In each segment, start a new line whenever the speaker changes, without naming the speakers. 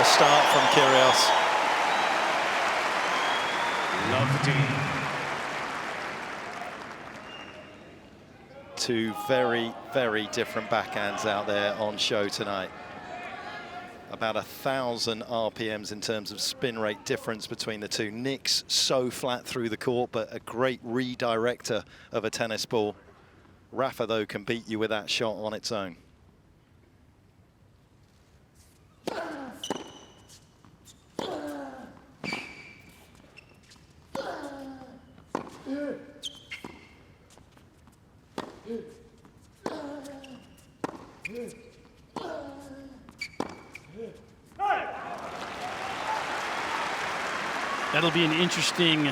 start from Kyrgios. Two very, very different backhands out there on show tonight. About 1,000 RPMs in terms of spin rate difference between the two. Nick's so flat through the court, but a great redirector of a tennis ball. Rafa, though, can beat you with that shot on its own.
That'll be an interesting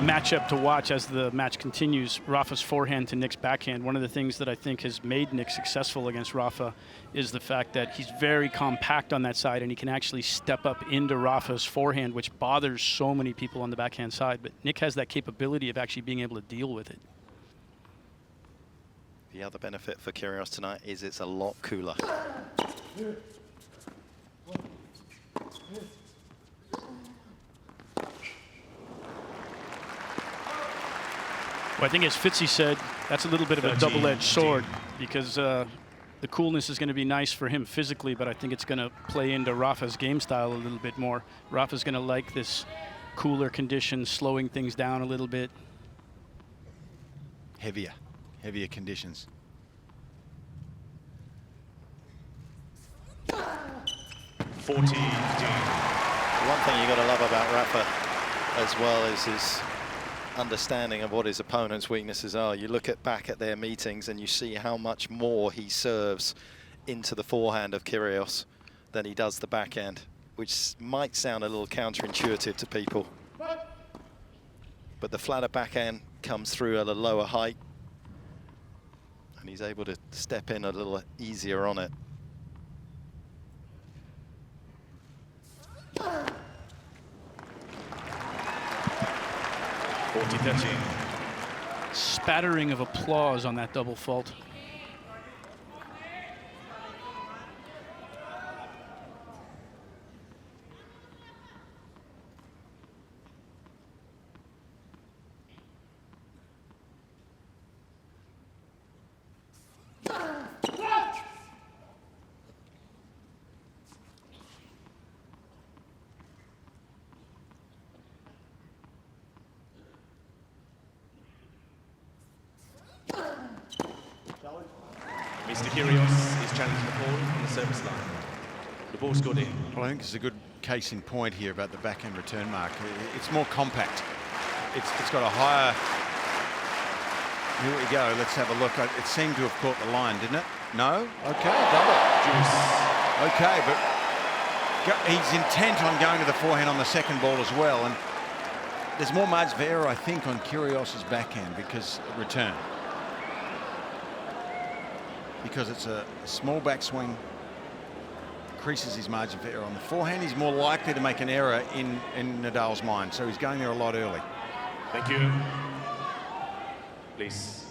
matchup to watch as the match continues. Rafa's forehand to Nick's backhand. One of the things that I think has made Nick successful against Rafa is the fact that he's very compact on that side, and he can actually step up into Rafa's forehand, which bothers so many people on the backhand side. But Nick has that capability of actually being able to deal with it.
The other benefit for Kyrgios tonight is it's a lot cooler.
Well, I think as Fitzy said, that's a little bit of a double-edged sword, because the coolness is going to be nice for him physically, but I think it's going to play into Rafa's game style a little bit more. Rafa's going to like this cooler condition, slowing things down a little bit.
Heavier conditions.
14. One thing you got to love about Rafa as well is his understanding of what his opponent's weaknesses are. You look back at their meetings and you see how much more he serves into the forehand of Kyrgios than he does the backhand, which might sound a little counterintuitive to people. But the flatter backhand comes through at a lower height, and he's able to step in a little easier on it.
Spattering of applause on that double fault.
Mr. Kyrgios is challenging the ball on the service line. The ball's got in.
Well, I think it's a good case in point here about the backhand return mark. It's more compact. It's got a higher... Here we go. Let's have a look. It seemed to have caught the line, didn't it? No? Okay, double.
Juice.
Okay, but he's intent on going to the forehand on the second ball as well. And there's more margin for error, I think, on Kyrgios's backhand because return. Because it's a small backswing, increases his margin for error. On the forehand, he's more likely to make an error in Nadal's mind, so he's going there a lot early.
Thank you. Please.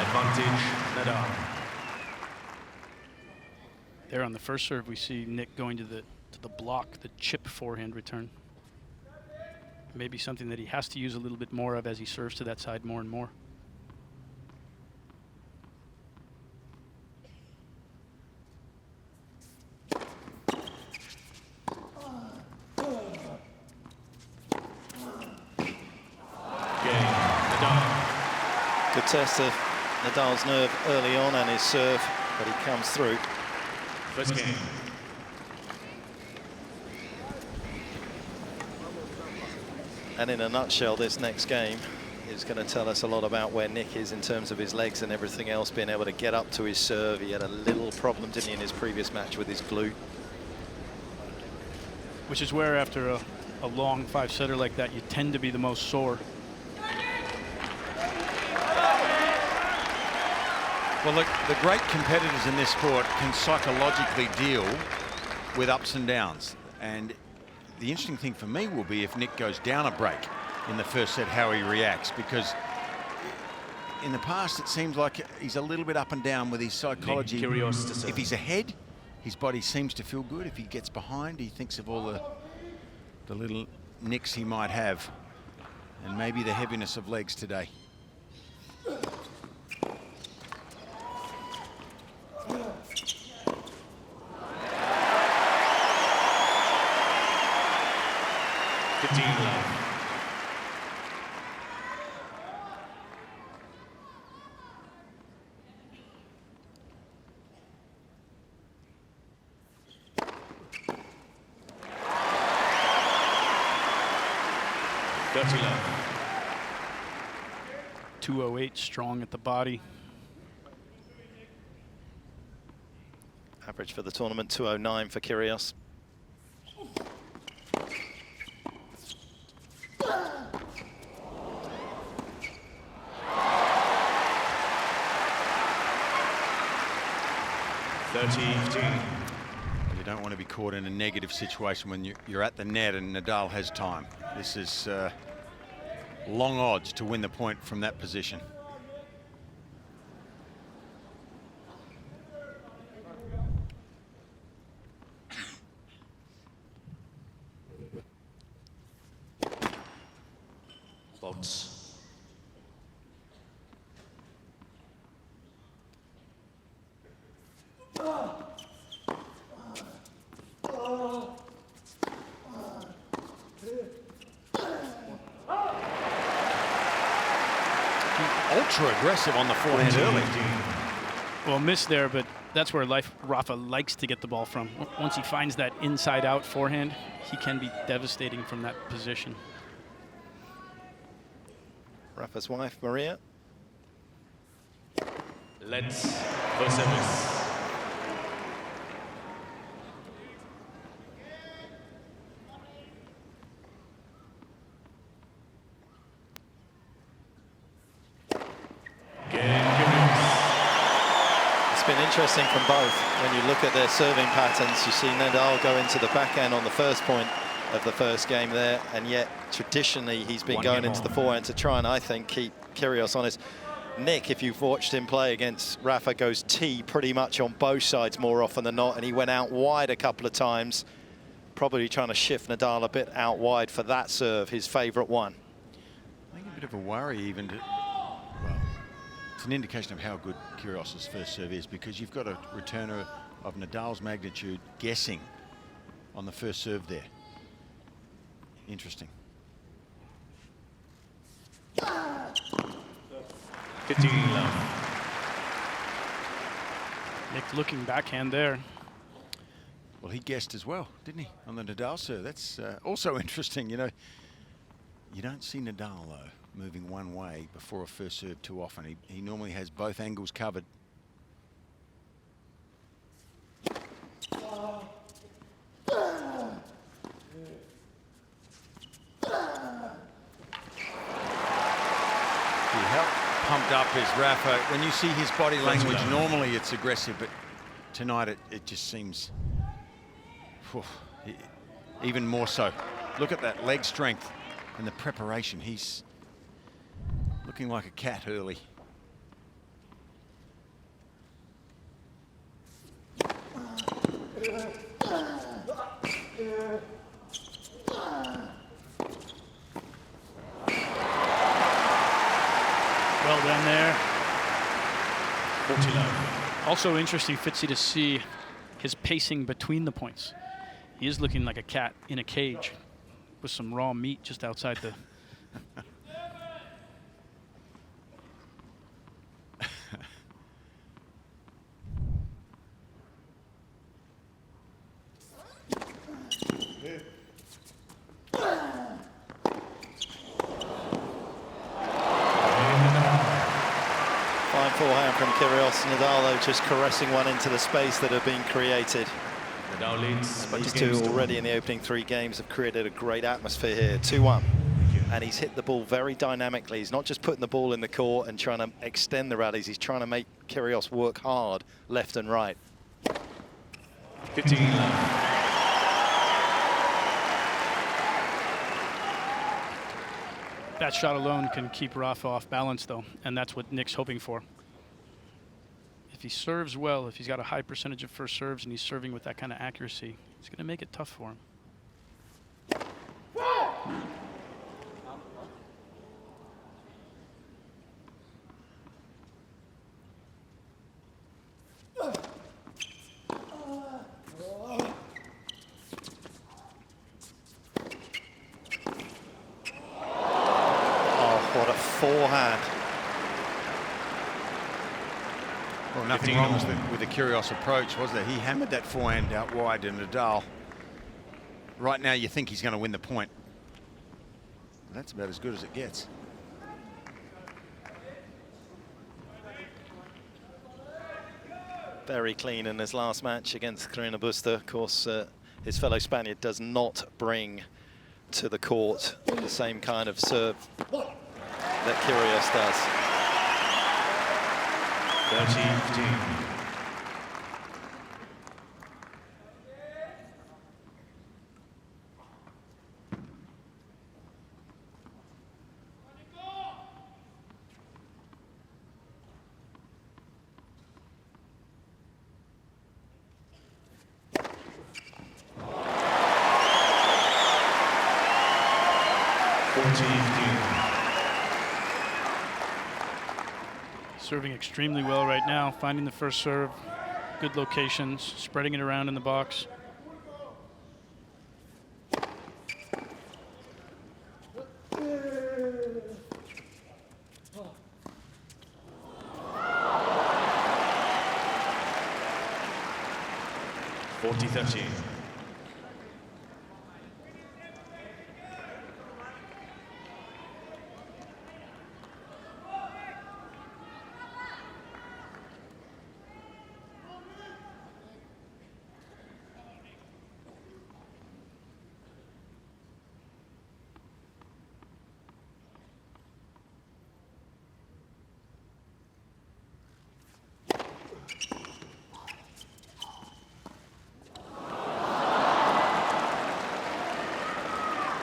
Advantage, Nadal.
There on the first serve, we see Nick going to the block, the chip forehand return. Maybe something that he has to use a little bit more of as he serves to that side more and more.
Good test of Nadal's nerve early on and his serve, but he comes through.
First game.
And in a nutshell, this next game is going to tell us a lot about where Nick is in terms of his legs and everything else, being able to get up to his serve. He had a little problem, didn't he, in his previous match with his glute.
Which is where, after a long five-setter like that, you tend to be the most sore.
Well, look, the great competitors in this sport can psychologically deal with ups and downs. And the interesting thing for me will be if Nick goes down a break in the first set, how he reacts, because in the past it seems like he's a little bit up and down with his psychology.
Nick Kyrgios to serve.
If he's ahead, his body seems to feel good. If he gets behind, he thinks of all the little nicks he might have, and maybe the heaviness of legs today.
Dirty love.
208, strong at the body.
Average for the tournament, 209 for Kyrgios.
You don't want to be caught in a negative situation when you're at the net and Nadal has time. This is long odds to win the point from that position.
Faults.
Ultra aggressive on the forehand early.
Well, missed there, but that's where Rafa likes to get the ball from. Once he finds that inside-out forehand, he can be devastating from that position.
Rafa's wife, Maria.
Let's go service.
Been interesting from both. When you look at their serving patterns, you see Nadal go into the backhand on the first point of the first game there, and yet traditionally he's been going into the forehand to try and, I think, keep Kyrgios honest. Nick, if you've watched him play against Rafa, goes T pretty much on both sides more often than not, and he went out wide a couple of times, probably trying to shift Nadal a bit out wide for that serve, his favourite one.
I think a bit of a worry even to, well, it's an indication of how good Kyrgios' first serve is, because you've got a returner of Nadal's magnitude guessing on the first serve there. Interesting.
15 love.
Nick looking backhand there.
Well, he guessed as well, didn't he, on the Nadal serve? That's also interesting. You know, you don't see Nadal, though, moving one way before a first serve too often. He normally has both angles covered. How pumped up is Rafa? When you see his body language, normally it's aggressive, but tonight it just seems even more so. Look at that leg strength and the preparation. He's looking like a cat early.
Well done there. 49. Also interesting, Fitzy, to see his pacing between the points. He is looking like a cat in a cage with some raw meat just outside the...
Fine forehand from Kyrgios. Nadal, though, just caressing one into the space that had been created.
Nadal leads.
These two already in the opening 3 games have created a great atmosphere here. 2-1. And he's hit the ball very dynamically. He's not just putting the ball in the court and trying to extend the rallies. He's trying to make Kyrgios work hard left and right.
15.
That shot alone can keep Rafa off balance, though, and that's what Nick's hoping for. If he serves well, if he's got a high percentage of first serves and he's serving with that kind of accuracy, it's going to make it tough for him.
What a forehand.
Well, nothing wrong with the Kyrgios approach, was there? He hammered that forehand out wide to Nadal. Right now, you think he's going to win the point. That's about as good as it gets.
Very clean in his last match against Carina Busta. Of course, his fellow Spaniard does not bring to the court the same kind of serve that Kyrgios does.
13-15.
Serving extremely well right now, finding the first serve, good locations, spreading it around in the box.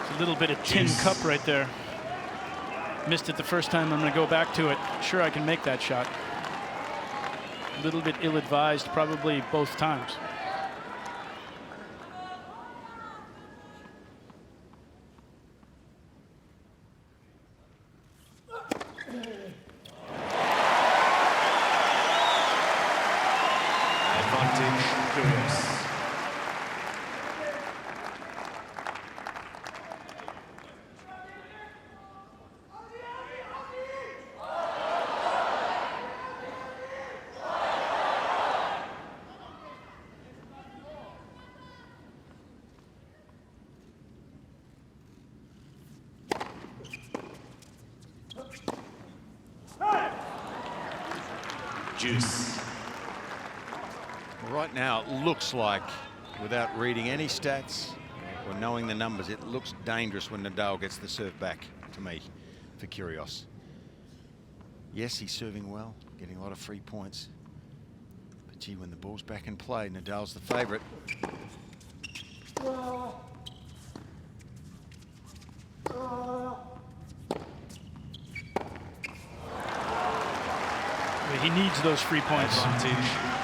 A little bit of tin cup right there. Missed it the first time. I'm going to go back to it. Sure, I can make that shot. A little bit ill-advised, probably both times.
Advantage, Kyrgios. Juice.
Well, right now, it looks like, without reading any stats or knowing the numbers, it looks dangerous when Nadal gets the serve back, to me, for Kyrgios. Yes, he's serving well, getting a lot of free points. But gee, when the ball's back in play, Nadal's the favourite.
He needs those free points.
Advantage,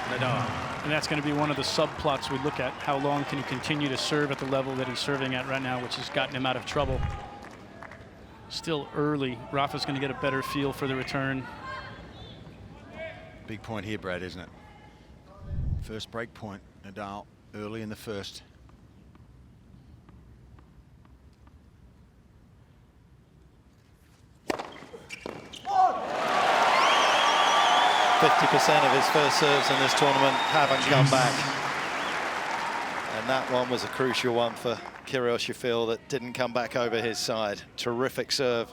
Nadal.
And that's going to be one of the subplots we look at. How long can he continue to serve at the level that he's serving at right now, which has gotten him out of trouble. Still early. Rafa's going to get a better feel for the return.
Big point here, Brad, isn't it? First break point, Nadal early in the first.
50% of his first serves in this tournament haven't come back. And that one was a crucial one for Kyrgios, you feel, that didn't come back over his side. Terrific serve.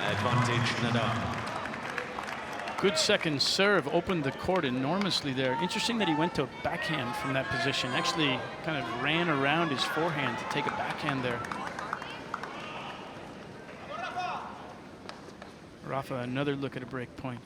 Advantage, Nadal.
good second serve opened the court enormously there. Interesting that he went to a backhand from that position. Actually kind of ran around his forehand to take a backhand there. Rafa, another look at a break point.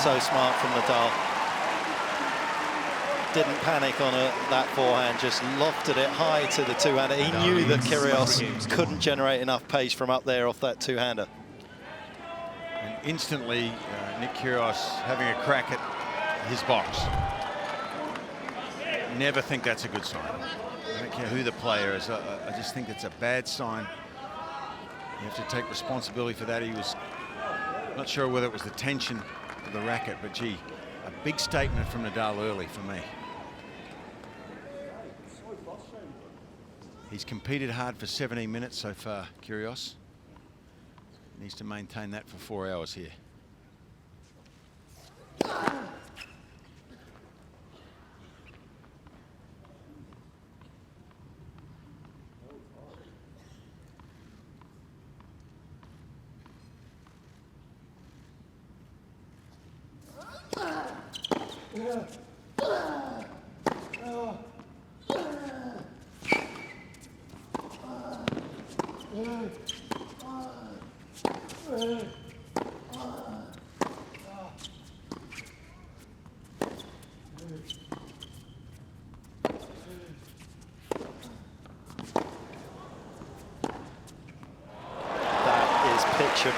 So smart from Nadal. Didn't panic on that forehand, just lofted it high to the two-hander. He knew that Kyrgios couldn't generate enough pace from up there off that two-hander.
And instantly, Nick Kyrgios having a crack at his box. Never think that's a good sign. I don't care who the player is. I just think it's a bad sign. You have to take responsibility for that. He was not sure whether it was the tension of the racket, but gee, a big statement from Nadal early for me. He's competed hard for 17 minutes so far, Kyrgios. Needs to maintain that for 4 hours here.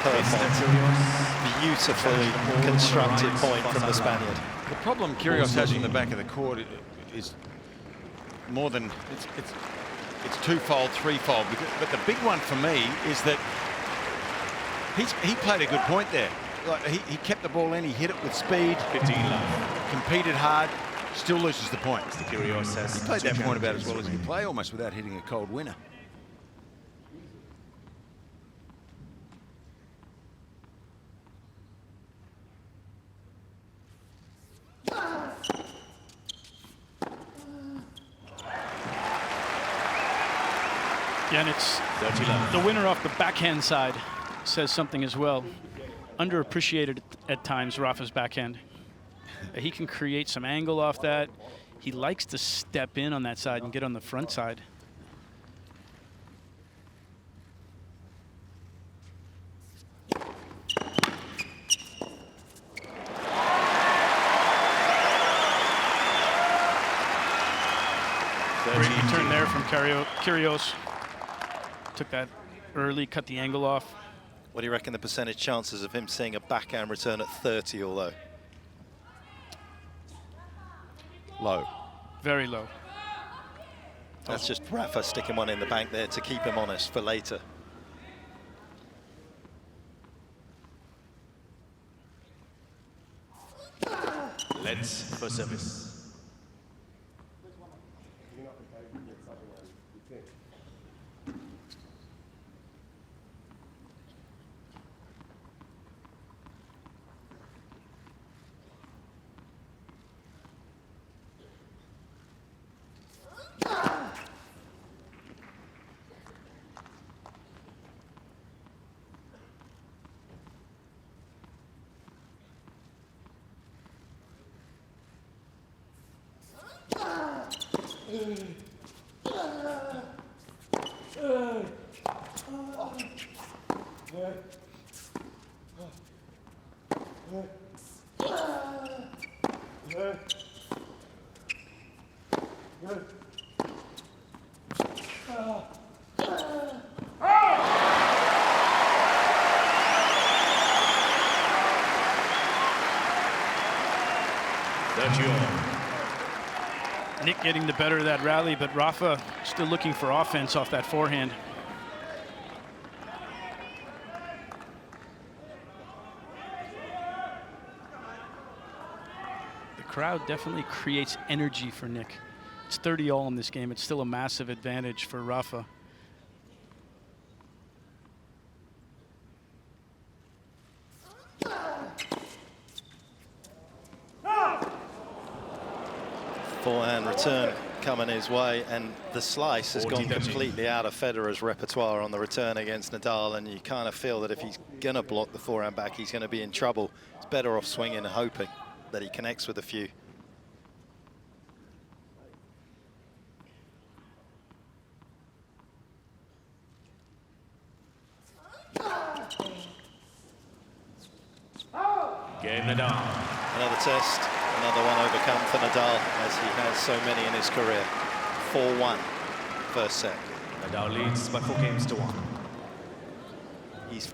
Perfect. Beautifully constructed point from the Spaniard.
The problem Kyrgios has in the back of the court is more than it's twofold, threefold. But the big one for me is that he played a good point there. Like he kept the ball in, he hit it with speed,
15 love.
Competed hard, still loses the point.
Kyrgios has
He played that point about as well as he can play, almost without hitting a cold winner.
Yeah, and it's the winner off the backhand side says something as well. Underappreciated at times, Rafa's backhand. He can create some angle off that. He likes to step in on that side and get on the front side. Great return there from Kyrgios. Took that early, cut the angle off.
What do you reckon the percentage chances of him seeing a backhand return at 30 or low?
Low.
Very low.
That's just Rafa sticking one in the bank there to keep him honest for later.
Let's for service.
Nick getting the better of that rally, but Rafa still looking for offense off that forehand. crowd definitely creates energy for Nick. It's 30-all in this game. It's still a massive advantage for Rafa.
Forehand return coming his way, and the slice has gone completely out of Federer's repertoire on the return against Nadal, and you kind of feel that if he's going to block the forehand back, he's going to be in trouble. It's better off swinging and hoping that he connects with a few.
Game Nadal.
Another test, another one overcome for Nadal, as he has so many in his career. 4-1, first set.
Nadal leads by 4 games to 1.
He's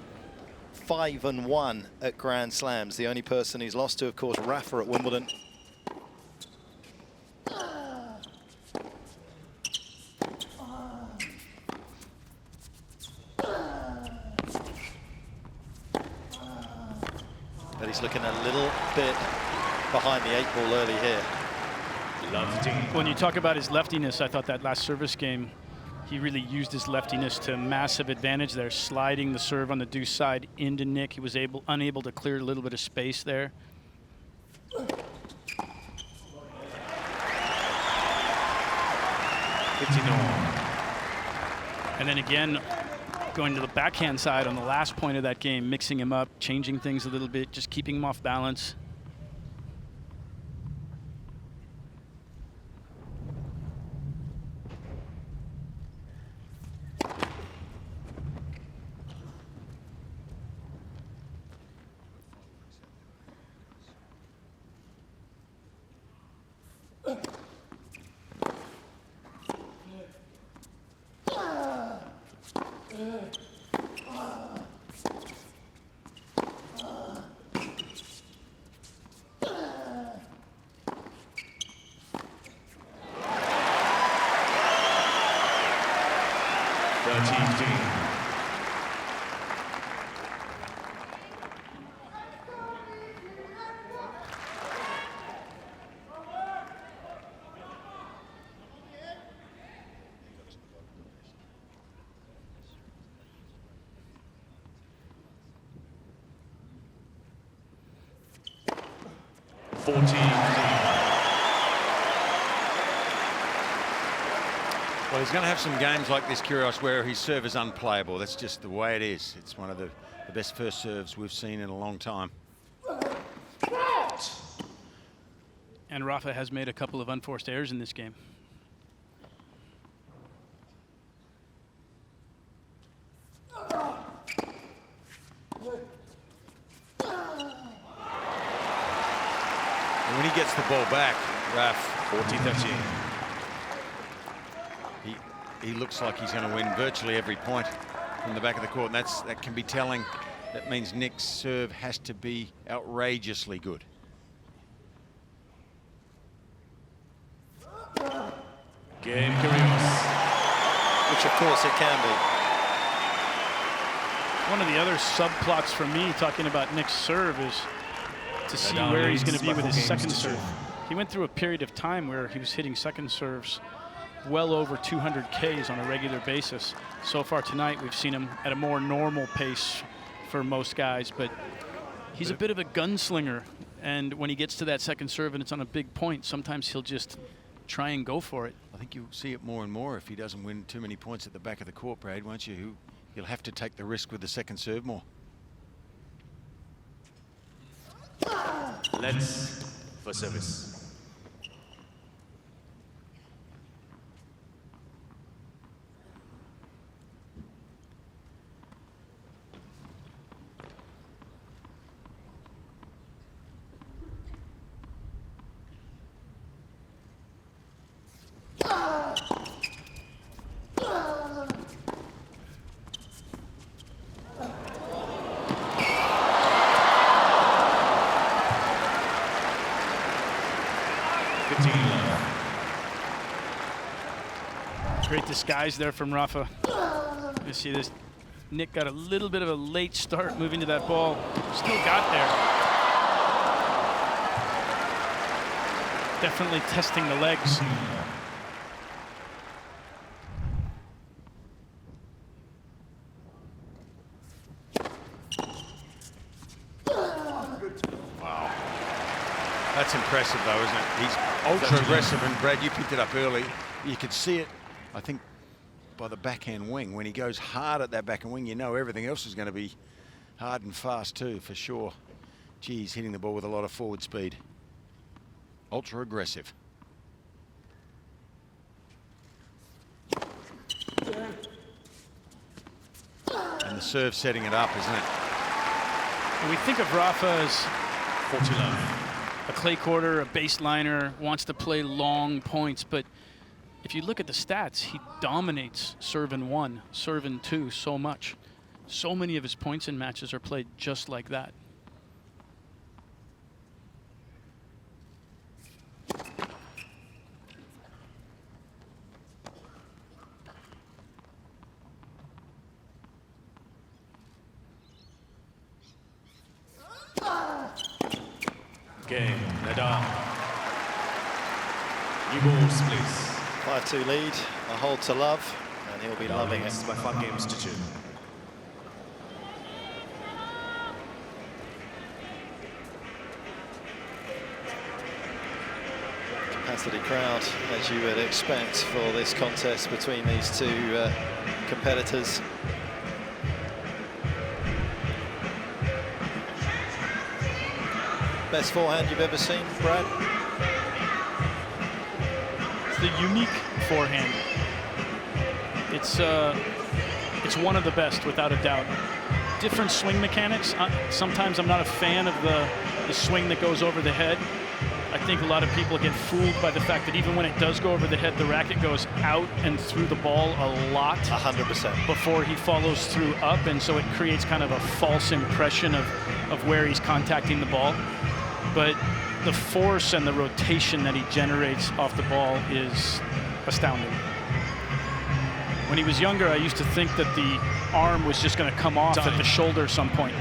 5-1 at Grand Slams. The only person he's lost to, of course, Rafa at Wimbledon. But he's looking a little bit behind the 8 ball early here.
When you talk about his leftiness, I thought that last service game, he really used his leftiness to massive advantage there, sliding the serve on the deuce side into Nick. He was unable to clear a little bit of space there. And then again, going to the backhand side on the last point of that game, mixing him up, changing things a little bit, just keeping him off balance.
Well, he's going to have some games like this, Kyrgios, where his serve is unplayable. That's just the way it is. It's one of the best first serves we've seen in a long time.
And Rafa has made a couple of unforced errors in this game.
And when he gets the ball back, Raf,
40-13.
He looks like he's going to win virtually every point from the back of the court, and that can be telling. That means Nick's serve has to be outrageously good.
Game Kyrgios.
Which, of course, it can be.
One of the other subplots for me talking about Nick's serve is to see where he's going to be with his second serve. He went through a period of time where he was hitting second serves well over 200 Ks on a regular basis. So far tonight, we've seen him at a more normal pace for most guys, but he's a bit of a gunslinger. And when he gets to that second serve and it's on a big point, sometimes he'll just try and go for it.
I think you'll see it more and more if he doesn't win too many points at the back of the court, Brad, won't you? He'll have to take the risk with the second serve more.
Let's for service.
Great disguise there from Rafa. You see this. Nick got a little bit of a late start moving to that ball. Still got there. Definitely testing the legs.
Wow. That's impressive, though, isn't it? He's ultra aggressive, and Brad, you picked it up early. You could see it, I think, by the backhand wing. When he goes hard at that backhand wing, you know everything else is going to be hard and fast too, for sure. Gee, he's hitting the ball with a lot of forward speed. Ultra aggressive. And the serve setting it up, isn't it?
And we think of Rafa as 40 love. A clay courter, a baseliner, wants to play long points, but if you look at the stats, he dominates serve in 1, serve in 2 so much. So many of his points in matches are played just like that.
Game, Nadal. New balls, please.
5-2 lead, a hold to love, and he'll be loving it.
By 5 games to 2.
Capacity crowd, as you would expect for this contest between these two competitors. Best forehand you've ever seen, Brad?
It's the unique forehand. It's one of the best, without a doubt. Different swing mechanics. Sometimes I'm not a fan of the swing that goes over the head. I think a lot of people get fooled by the fact that even when it does go over the head, the racket goes out and through the ball a lot.
100%.
Before he follows through up, and so it creates kind of a false impression of where he's contacting the ball. But the force and the rotation that he generates off the ball is astounding. When he was younger, I used to think that the arm was just going to come off at the shoulder at some point.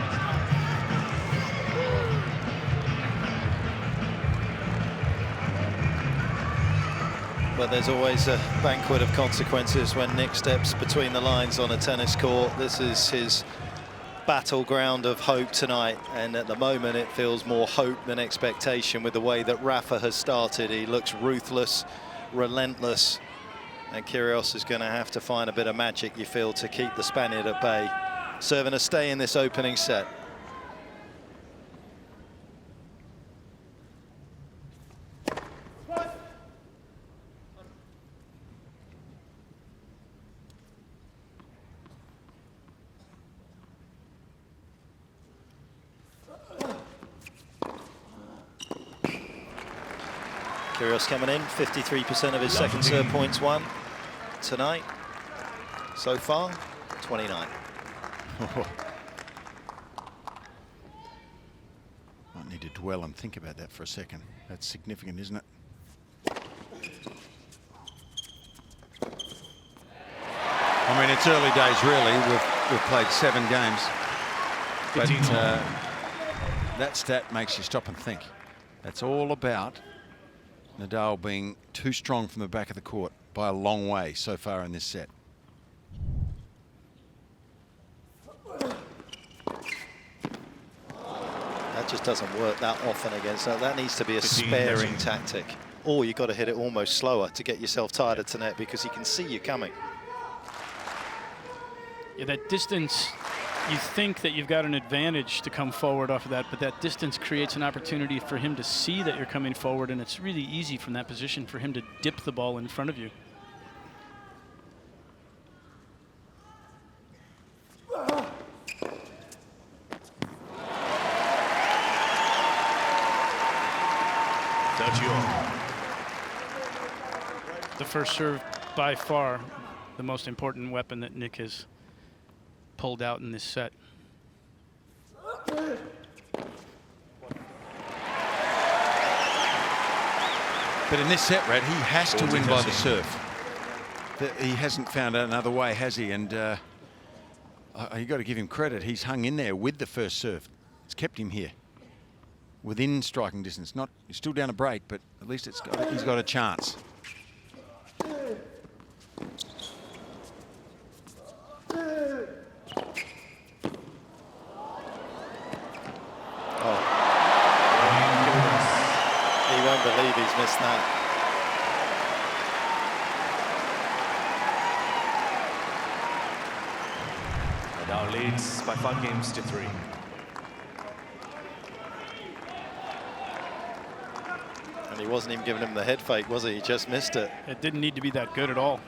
But there's always a banquet of consequences when Nick steps between the lines on a tennis court. This is his battleground of hope tonight, and at the moment it feels more hope than expectation with the way that Rafa has started. He looks ruthless, relentless, and Kyrgios is going to have to find a bit of magic, you feel, to keep the Spaniard at bay. Serving a stay in this opening set. Kyrgios coming in, 53% of his second serve points won tonight. So far, 29.
Might need to dwell and think about that for a second. That's significant, isn't it? I mean, it's early days, really. We've played 7 games. But that stat makes you stop and think. That's all about Nadal being too strong from the back of the court by a long way so far in this set.
That just doesn't work that often against that. That needs to be a sparing tactic. Or you've got to hit it almost slower to get yourself tighter to net, because he can see you coming.
Yeah, that distance, you think that you've got an advantage to come forward off of that, but that distance creates an opportunity for him to see that you're coming forward, and it's really easy from that position for him to dip the ball in front of you. The first serve, by far, the most important weapon that Nick has pulled out in this set.
But in this set, Red, he has to win by the serve. He hasn't found another way, has he? And you've got to give him credit. He's hung in there with the first serve. It's kept him here. within striking distance. Not, he's still down a break, but at least he's got a chance.
He won't believe he's missed that.
Nadal leads by 5 games to 3.
And he wasn't even giving him the head fake, was he? He just missed it.
It didn't need to be that good at all.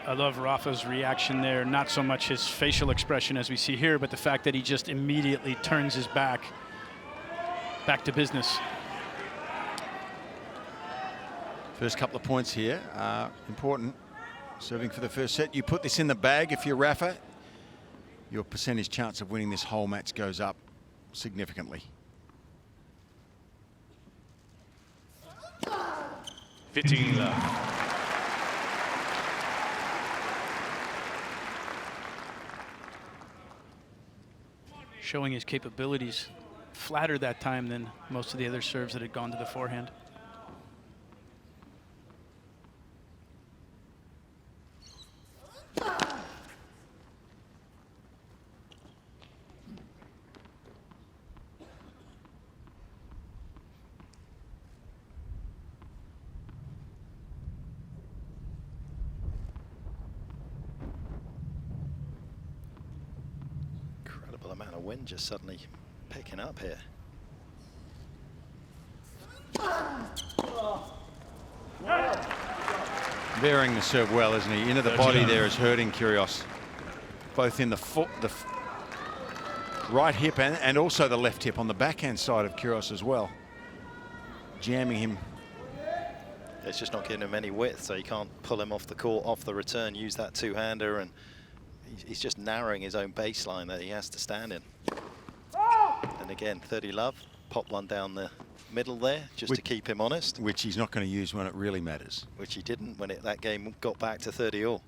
I love Rafa's reaction there. Not so much his facial expression as we see here, but the fact that he just immediately turns his back to business.
First couple of points here are important. Serving for the first set. You put this in the bag if you're Rafa, your percentage chance of winning this whole match goes up significantly.
15 love.
Showing his capabilities flatter that time than most of the other serves that had gone to the forehand.
Incredible amount of wind just suddenly picking up here.
Bearing the serve well, isn't he? Into the body there is hurting Kyrgios. Both in the foot, right hip and also the left hip on the backhand side of Kyrgios as well. Jamming him.
It's just not giving him any width, so you can't pull him off the court, off the return, use that two-hander, and he's just narrowing his own baseline that he has to stand in. And again, 30 love, pop one down the middle there, just to keep him honest.
Which he's not going to use when it really matters.
Which he didn't when that game got back to 30 all.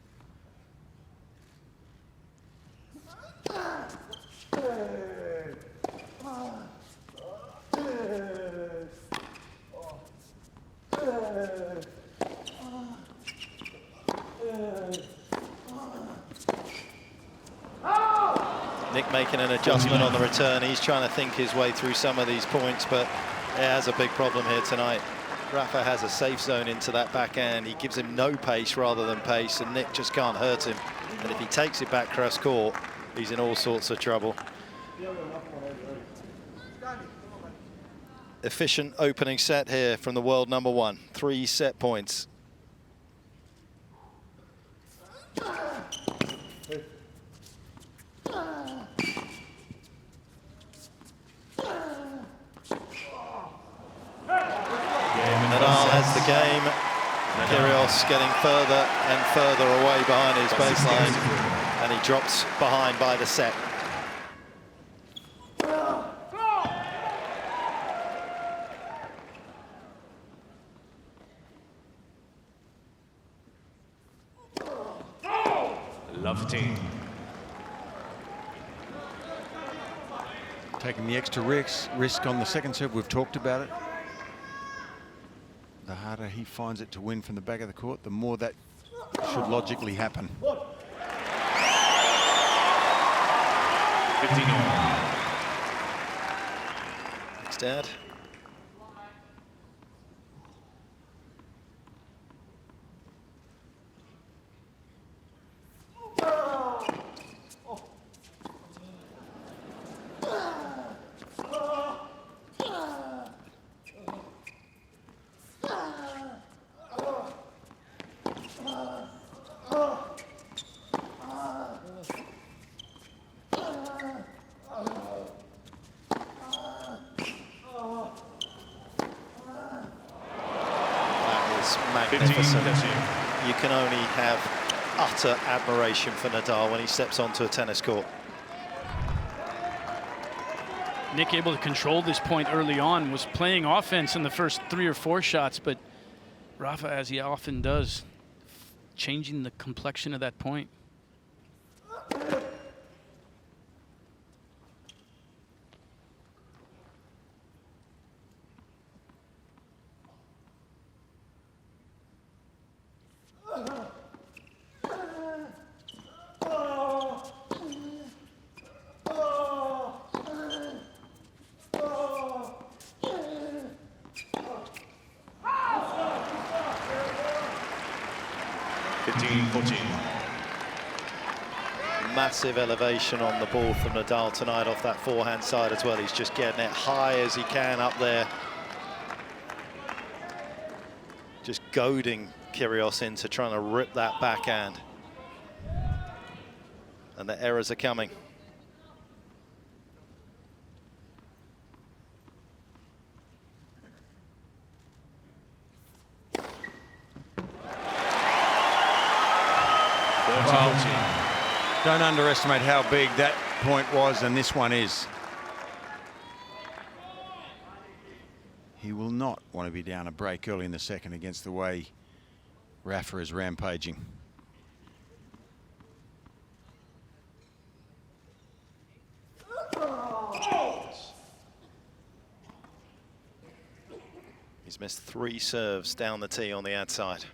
Nick making an adjustment on the return. He's trying to think his way through some of these points, but he has a big problem here tonight. Rafa has a safe zone into that backhand. He gives him no pace rather than pace, and Nick just can't hurt him. And if he takes it back cross court, he's in all sorts of trouble. Efficient opening set here from the world number 1. 3 set points. Nadal has the game. Kyrgios getting further and further away behind his baseline, and he drops behind by the set.
Love team.
Taking the extra risk on the second serve. We've talked about it. The harder he finds it to win from the back of the court, the more that should logically happen.
15 all.
Thanks, Dad. Magnificent. You can only have utter admiration for Nadal when he steps onto a tennis court.
Nick able to control this point early on, was playing offense in the first 3 or 4 shots, but Rafa, as he often does, changing the complexion of that point.
15-14.
Massive elevation on the ball from Nadal tonight off that forehand side as well. He's just getting it high as he can up there. Just goading Kyrgios into trying to rip that backhand. And the errors are coming.
Well, don't underestimate how big that point was, and this one is. He will not want to be down a break early in the second against the way Rafa is rampaging.
He's missed 3 serves down the tee on the ad side.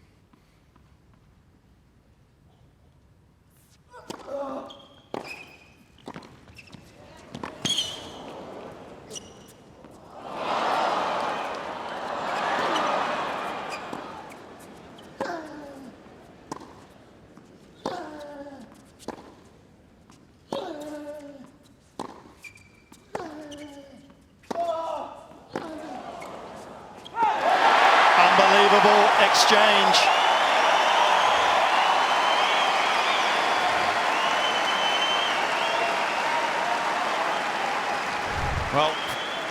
Unbelievable exchange.
Well,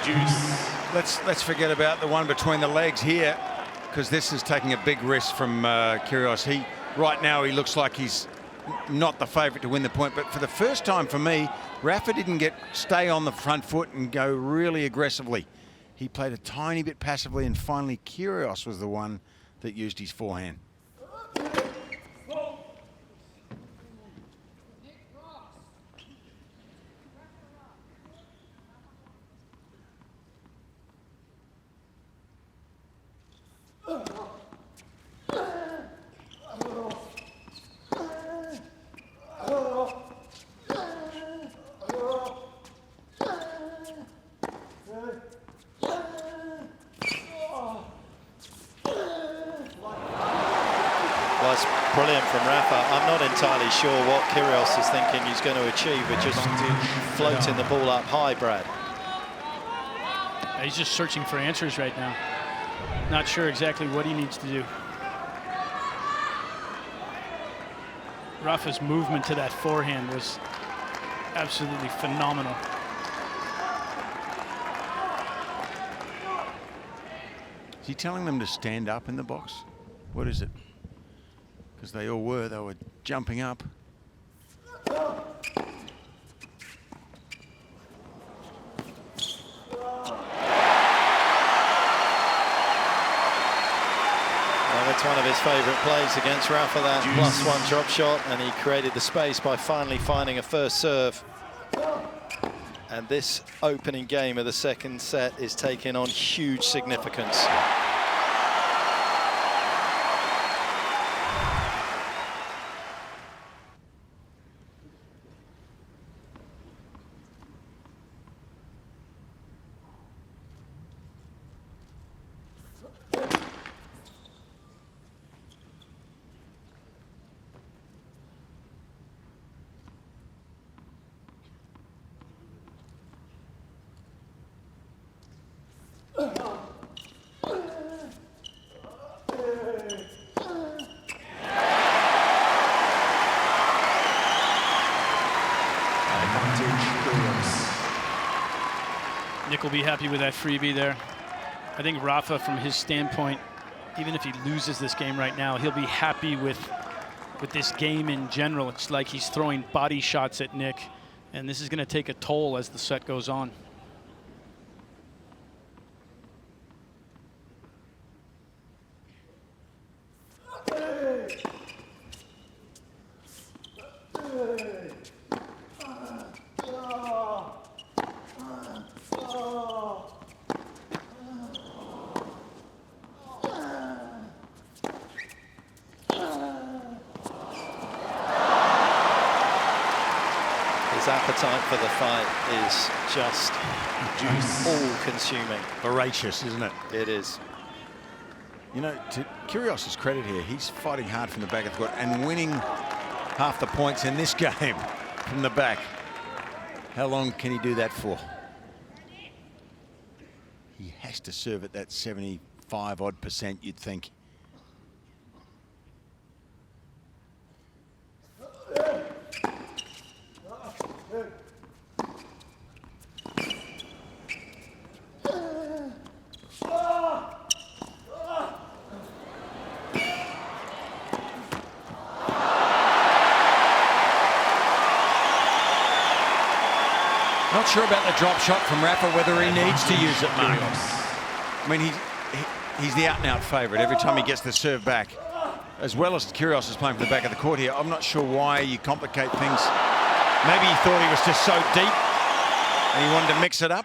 Juice.
let's forget about the one between the legs here, because this is taking a big risk from Kyrgios. Right now he looks like he's not the favourite to win the point, but for the first time for me, Rafa didn't stay on the front foot and go really aggressively. He played a tiny bit passively, and finally Kyrgios was the one that used his forehand.
Well, it's brilliant from Rafa. I'm not entirely sure what Kyrgios is thinking he's going to achieve with just floating the ball up high, Brad.
He's just searching for answers right now. Not sure exactly what he needs to do. Rafa's movement to that forehand was absolutely phenomenal.
Is he telling them to stand up in the box? What is it? Because they were jumping up.
It's one of his favourite plays against Rafa, that +1 drop shot, and he created the space by finally finding a first serve. And this opening game of the second set is taking on huge significance.
Nick will be happy with that freebie there. I think Rafa, from his standpoint, even if he loses this game right now, he'll be happy with this game in general. It's like he's throwing body shots at Nick, and this is going to take a toll as the set goes on.
His appetite for the fight is just all-consuming.
Voracious, isn't it?
It is.
You know, to Kyrgios' credit here, he's fighting hard from the back of the court and winning half the points in this game from the back. How long can he do that for? He has to serve at that 75-odd%, you'd think. Not sure about the drop shot from Rafa, whether he needs to use it, Mark. I mean, he's the out-and-out favourite every time he gets the serve back. As well as Kyrgios is playing from the back of the court here. I'm not sure why you complicate things. Maybe he thought he was just so deep and he wanted to mix it up.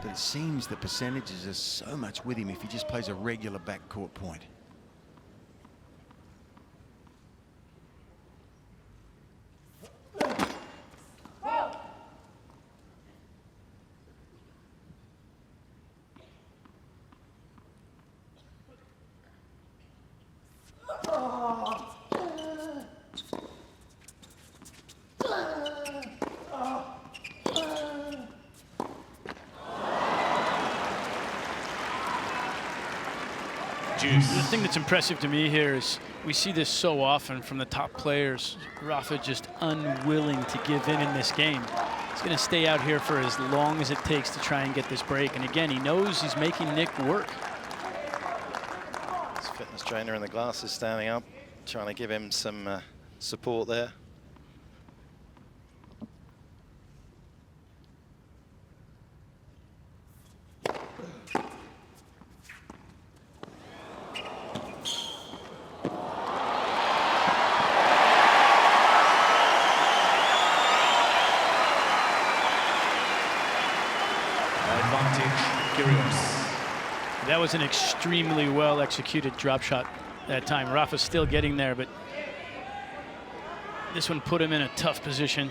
But it seems the percentages are so much with him if he just plays a regular backcourt point.
The thing that's impressive to me here is we see this so often from the top players. Rafa just unwilling to give in this game. He's going to stay out here for as long as it takes to try and get this break. And again, he knows he's making Nick work.
His fitness trainer in the glasses standing up, trying to give him some support there.
That was an extremely well executed drop shot that time. Rafa's still getting there, but this one put him in a tough position.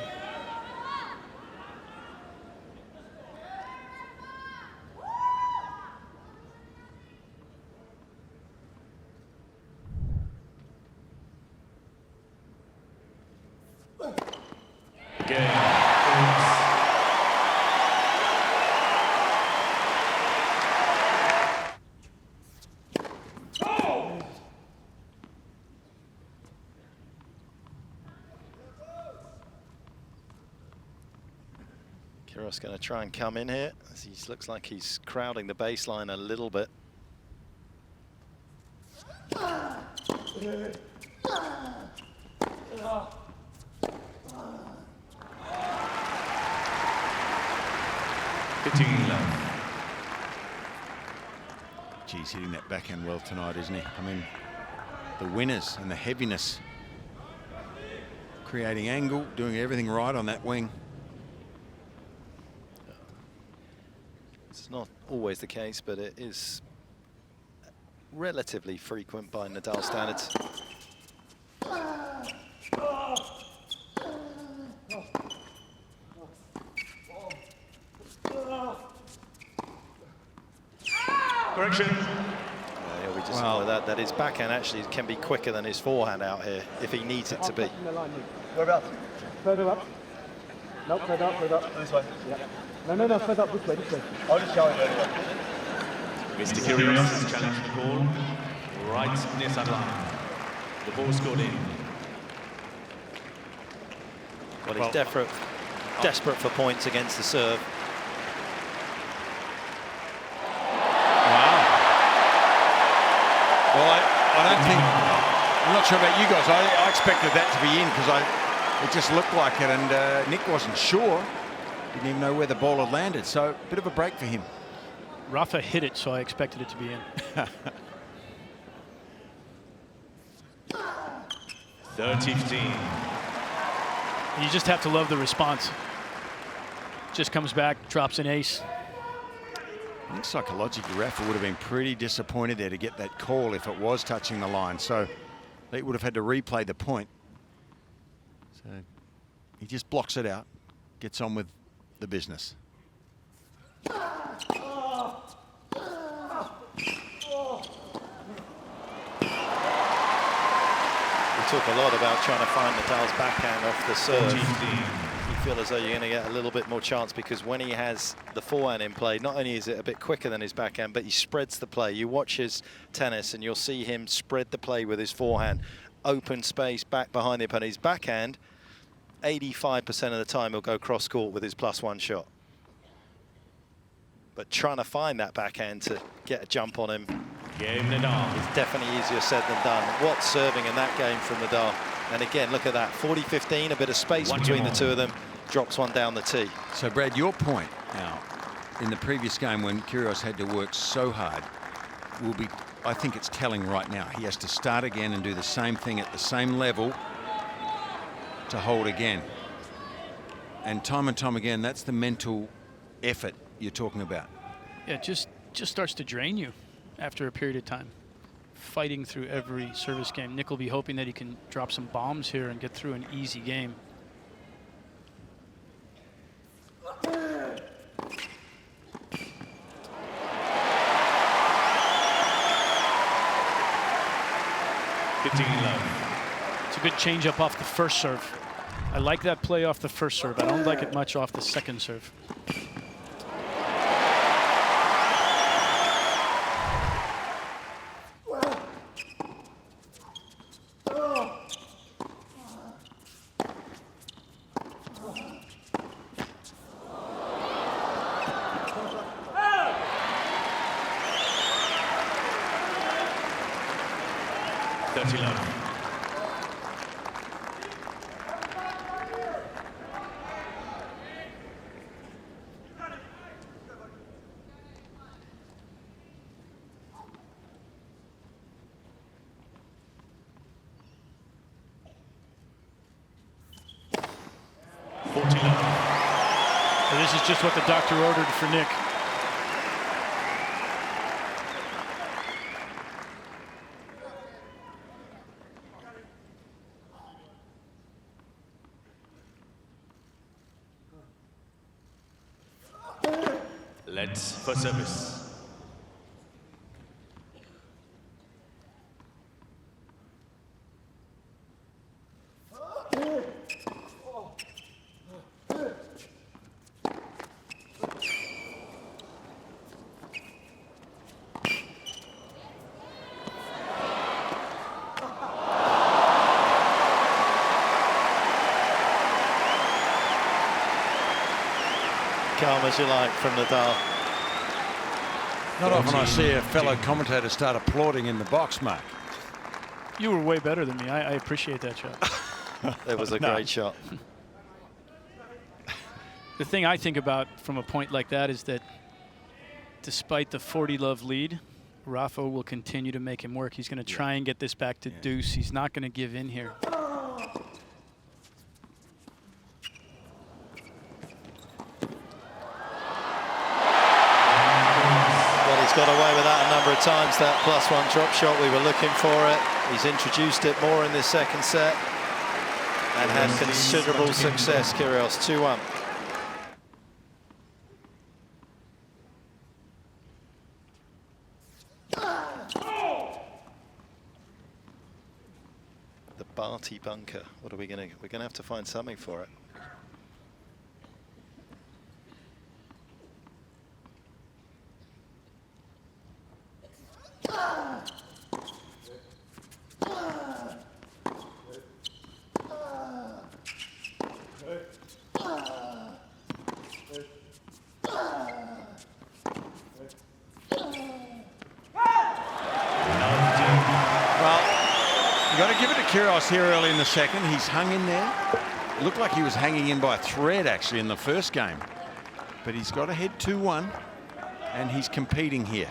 Kyrgios going to try and come in here. He looks like he's crowding the baseline a little bit.
Geez, hitting that backhand well tonight, isn't he? I mean, the winners and the heaviness. Creating angle, doing everything right on that wing.
It's not always the case, but it is relatively frequent by Nadal standards.
Correction.
He'll be just like that. That his backhand actually can be quicker than his forehand out here if he needs it to be.
Whereabouts? Further up. No, further up, further up. This way. Yeah. No, further up, this way, this way. I'll just show him anyway.
Mr. Kyrgios is challenging the ball right near sideline. The ball scored in.
Well, he's desperate for points against the serve.
Well, I don't think, I'm not sure about you guys, I expected that to be in because it just looked like it, and Nick wasn't sure. Didn't even know where the ball had landed, so a bit of a break for him.
Rafa hit it, so I expected it to be in.
30-15.
You just have to love the response. Just comes back, drops an ace.
I think psychologically, Rafa would have been pretty disappointed there to get that call if it was touching the line. So they would have had to replay the point. So he just blocks it out, gets on with the business.
talk a lot about trying to find Nadal's backhand off the serve. You feel as though you're going to get a little bit more chance, because when he has the forehand in play, not only is it a bit quicker than his backhand, but he spreads the play. You watch his tennis and you'll see him spread the play with his forehand. Open space back behind the opponent. His backhand, 85% of the time he'll go cross court with his +1 shot. But trying to find that backhand to get a jump on him is definitely easier said than done. What's serving in that game from Nadal? And again, look at that, 40-15, a bit of space between the two of them, drops one down the tee.
So Brad, your point now, in the previous game when Kyrgios had to work so hard, will be, I think it's telling right now. He has to start again and do the same thing at the same level to hold again. And time again, that's the mental effort you're talking about.
Yeah, it just starts to drain you after a period of time. Fighting through every service game. Nick will be hoping that he can drop some bombs here and get through an easy game. It's a good change up off the first serve. I like that play off the first serve. I don't like it much off the second serve. This is just what the doctor ordered for Nick.
Let's for service.
Calm as you like from Nadal.
Not often I see a fellow commentator start applauding in the box, Mark.
You were way better than me. I appreciate that shot.
It was a great shot.
The thing I think about from a point like that is that despite the 40-love lead, Rafa will continue to make him work. He's going to try and get this back to deuce. He's not going to give in here.
He's got away with that a number of times, that +1 drop shot. We were looking for it. He's introduced it more in this second set and had considerable success. Kyrgios 2-1. The Barty bunker. What are we going to? We're going to have to find something for it.
Kyrgios here early in the second. He's hung in there. It looked like he was hanging in by a thread actually in the first game. But he's got ahead 2-1 and he's competing here.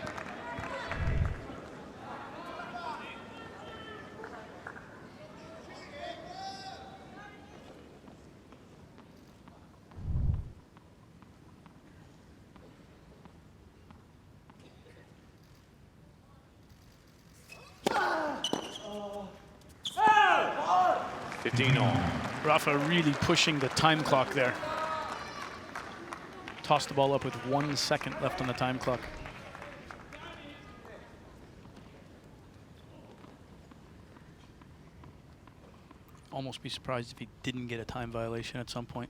Rafa really pushing the time clock there. Tossed the ball up with 1 second left on the time clock. almost be surprised if he didn't get a time violation at some point.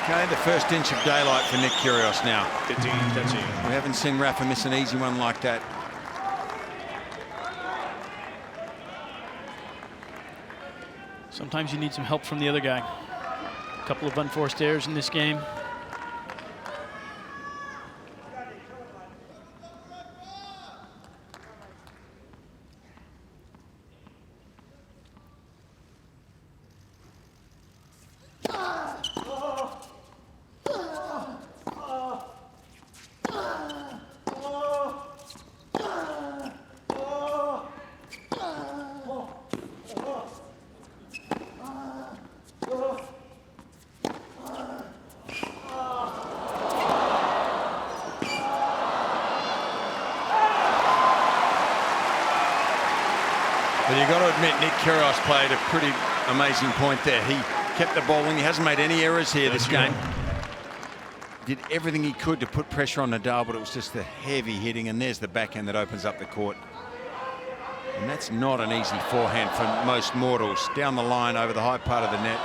Okay, the first inch of daylight for Nick Kyrgios now.
15-13.
We haven't seen Rafa miss an easy one like that.
Sometimes you need some help from the other guy. A couple of unforced errors in this game.
But you've got to admit, Nick Kyrgios played a pretty amazing point there. He kept the ball in. He hasn't made any errors here this game. Did everything he could to put pressure on Nadal, but it was just the heavy hitting, and there's the backhand that opens up the court. And that's not an easy forehand for most mortals. Down the line over the high part of the net.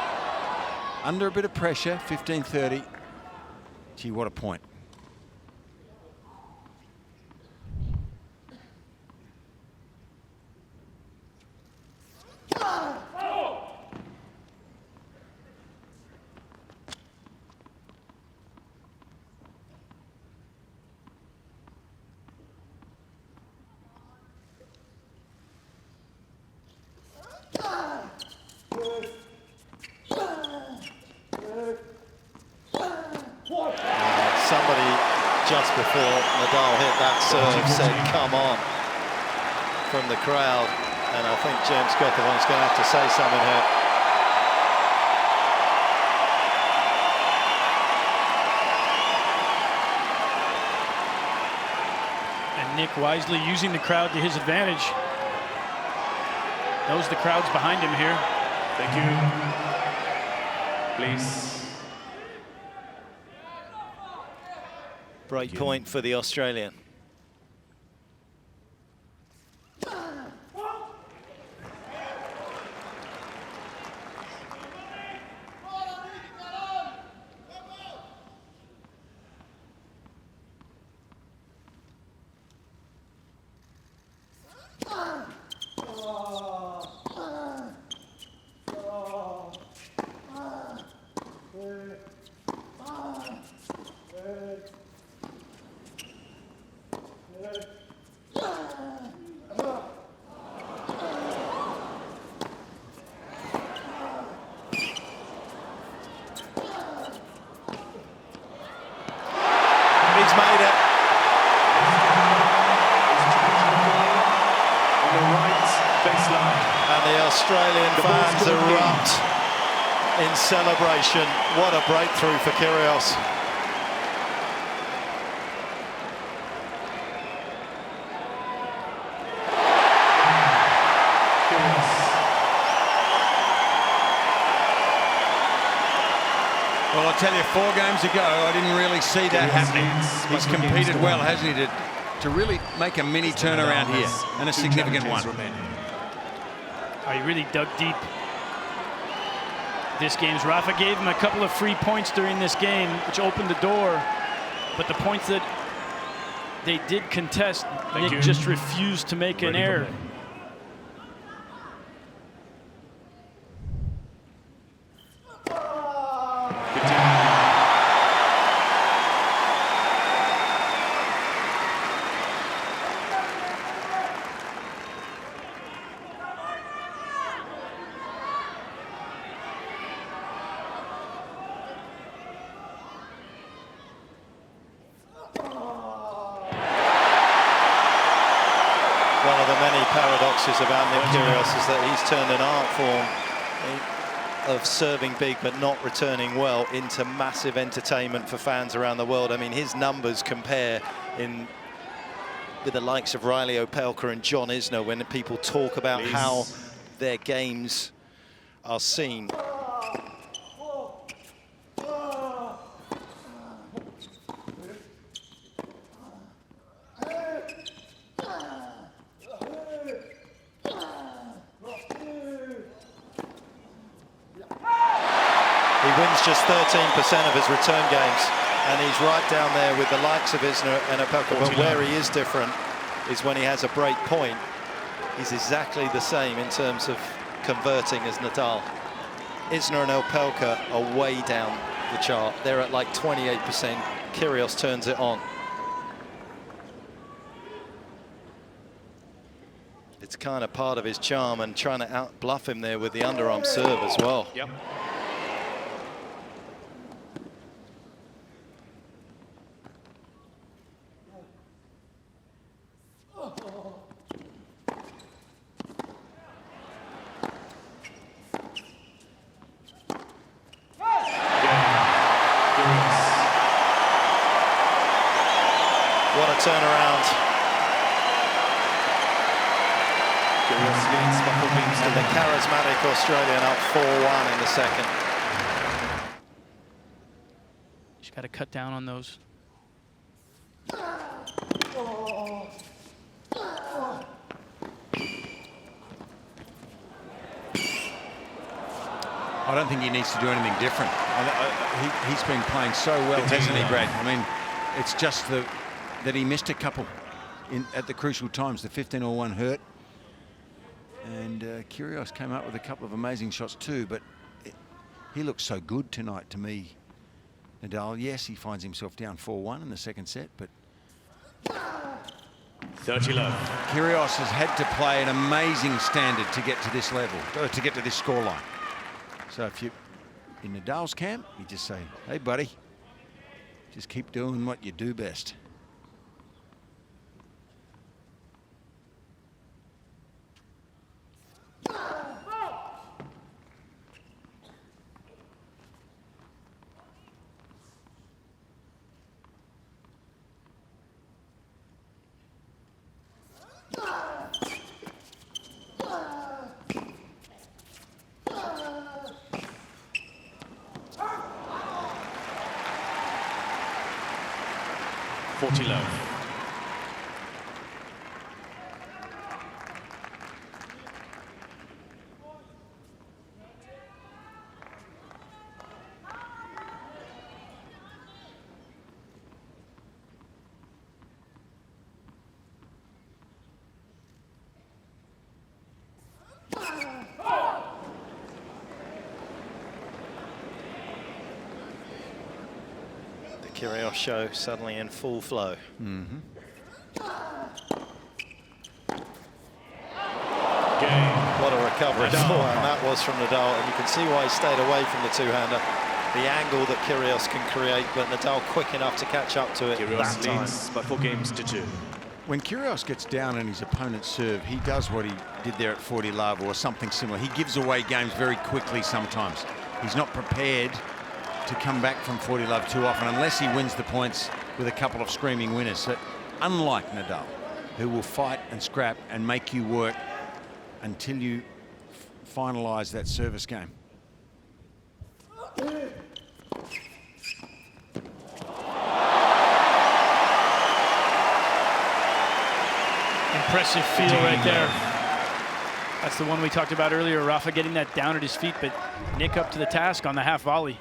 Under a bit of pressure, 15-30. Gee, what a point.
Somebody just before Nadal hit that serve said, "Come on," from the crowd. And I think James Gothardon's going to have to say something here.
And Nick wisely using the crowd to his advantage. Knows the crowd's behind him here.
Thank you. Please.
Break point for the Australian. He's made it.
On the right baseline.
And the Australian fans erupt in celebration. What a breakthrough for Kyrgios.
Well, I'll tell you, 4 games ago, I didn't really see that happening. He's competed well, hasn't he, to really make a mini turnaround here, and a significant one.
Oh, he really dug deep. This game's Rafa gave him a couple of free points during this game, which opened the door. But the points that they did contest, Nick just refused to make an error.
One of the many paradoxes about Nick Kyrgios is that he's turned an art form of serving big but not returning well into massive entertainment for fans around the world. I mean, his numbers compare with the likes of Riley Opelka and John Isner when people talk about how their games are seen. He wins just 13% of his return games, and he's right down there with the likes of Isner and Opelka. But where he is different is when he has a break point, he's exactly the same in terms of converting as Nadal. Isner and Opelka are way down the chart. They're at like 28%. Kyrgios turns it on. It's kind of part of his charm, and trying to out-bluff him there with the underarm serve as well.
Yep.
What a turnaround. And the charismatic Australian up 4-1 in the second.
Just got to cut down on those.
I don't think he needs to do anything different. He's been playing so well, hasn't he, Brad? I mean, it's just that he missed a couple at the crucial times. The 15-all one hurt. And Kyrgios came up with a couple of amazing shots too, but he looks so good tonight to me. Nadal, yes, he finds himself down 4-1 in the second set, but
30 love.
Kyrgios has had to play an amazing standard to get to this level, to get to this scoreline. So if you're in Nadal's camp, you just say, hey, buddy, just keep doing what you do best.
Love.
Kyrgios show suddenly in full flow.
Mm-hmm.
What a recovery forehand that was from Nadal, and you can see why he stayed away from the two-hander. The angle that Kyrgios can create, but Nadal quick enough to catch up to it.
Kyrgios leads by 4 games to 2.
When Kyrgios gets down on his opponent's serve, he does what he did there at 40 love or something similar. He gives away games very quickly sometimes. He's not prepared to come back from 40 love too often unless he wins the points with a couple of screaming winners. So, unlike Nadal, who will fight and scrap and make you work until you finalize that service game.
Impressive feel right there. That's the one we talked about earlier, Rafa getting that down at his feet, but Nick up to the task on the half volley.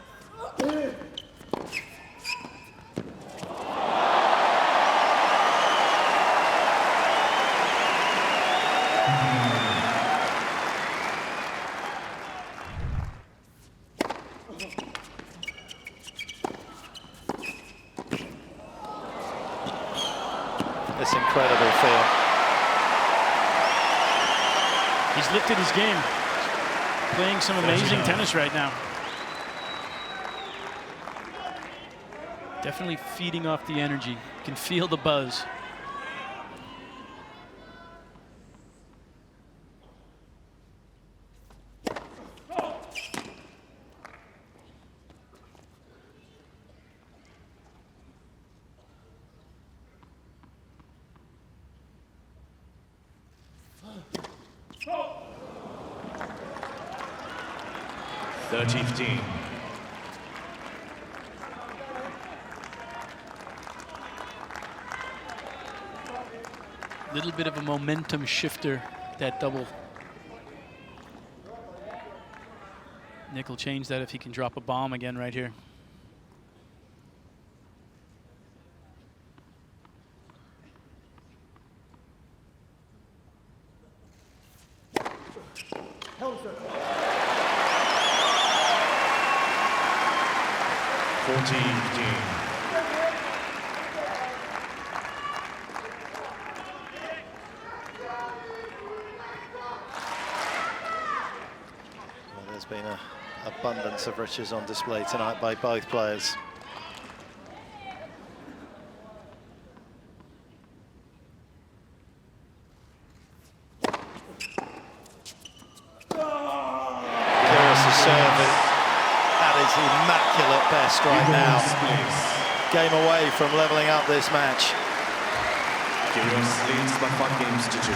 This incredible feel.
He's lifted his game. Playing some amazing tennis right now. Definitely feeding off the energy. You can feel the buzz. Little bit of a momentum shifter, that double. Nick will change that if he can drop a bomb again right here.
Well, there's been an abundance of riches on display tonight by both players. Kyrgios' serve at his immaculate best right now. Game away from leveling up this match.
Kyrgios leads by 5 games to 2.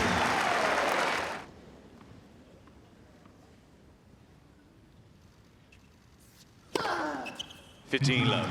15 love.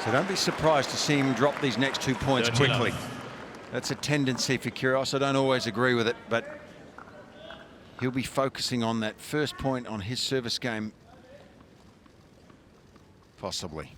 So don't be surprised to see him drop these next 2 points quickly. That's a tendency for Kyrgios. I don't always agree with it, but he'll be focusing on that first point on his service game, possibly.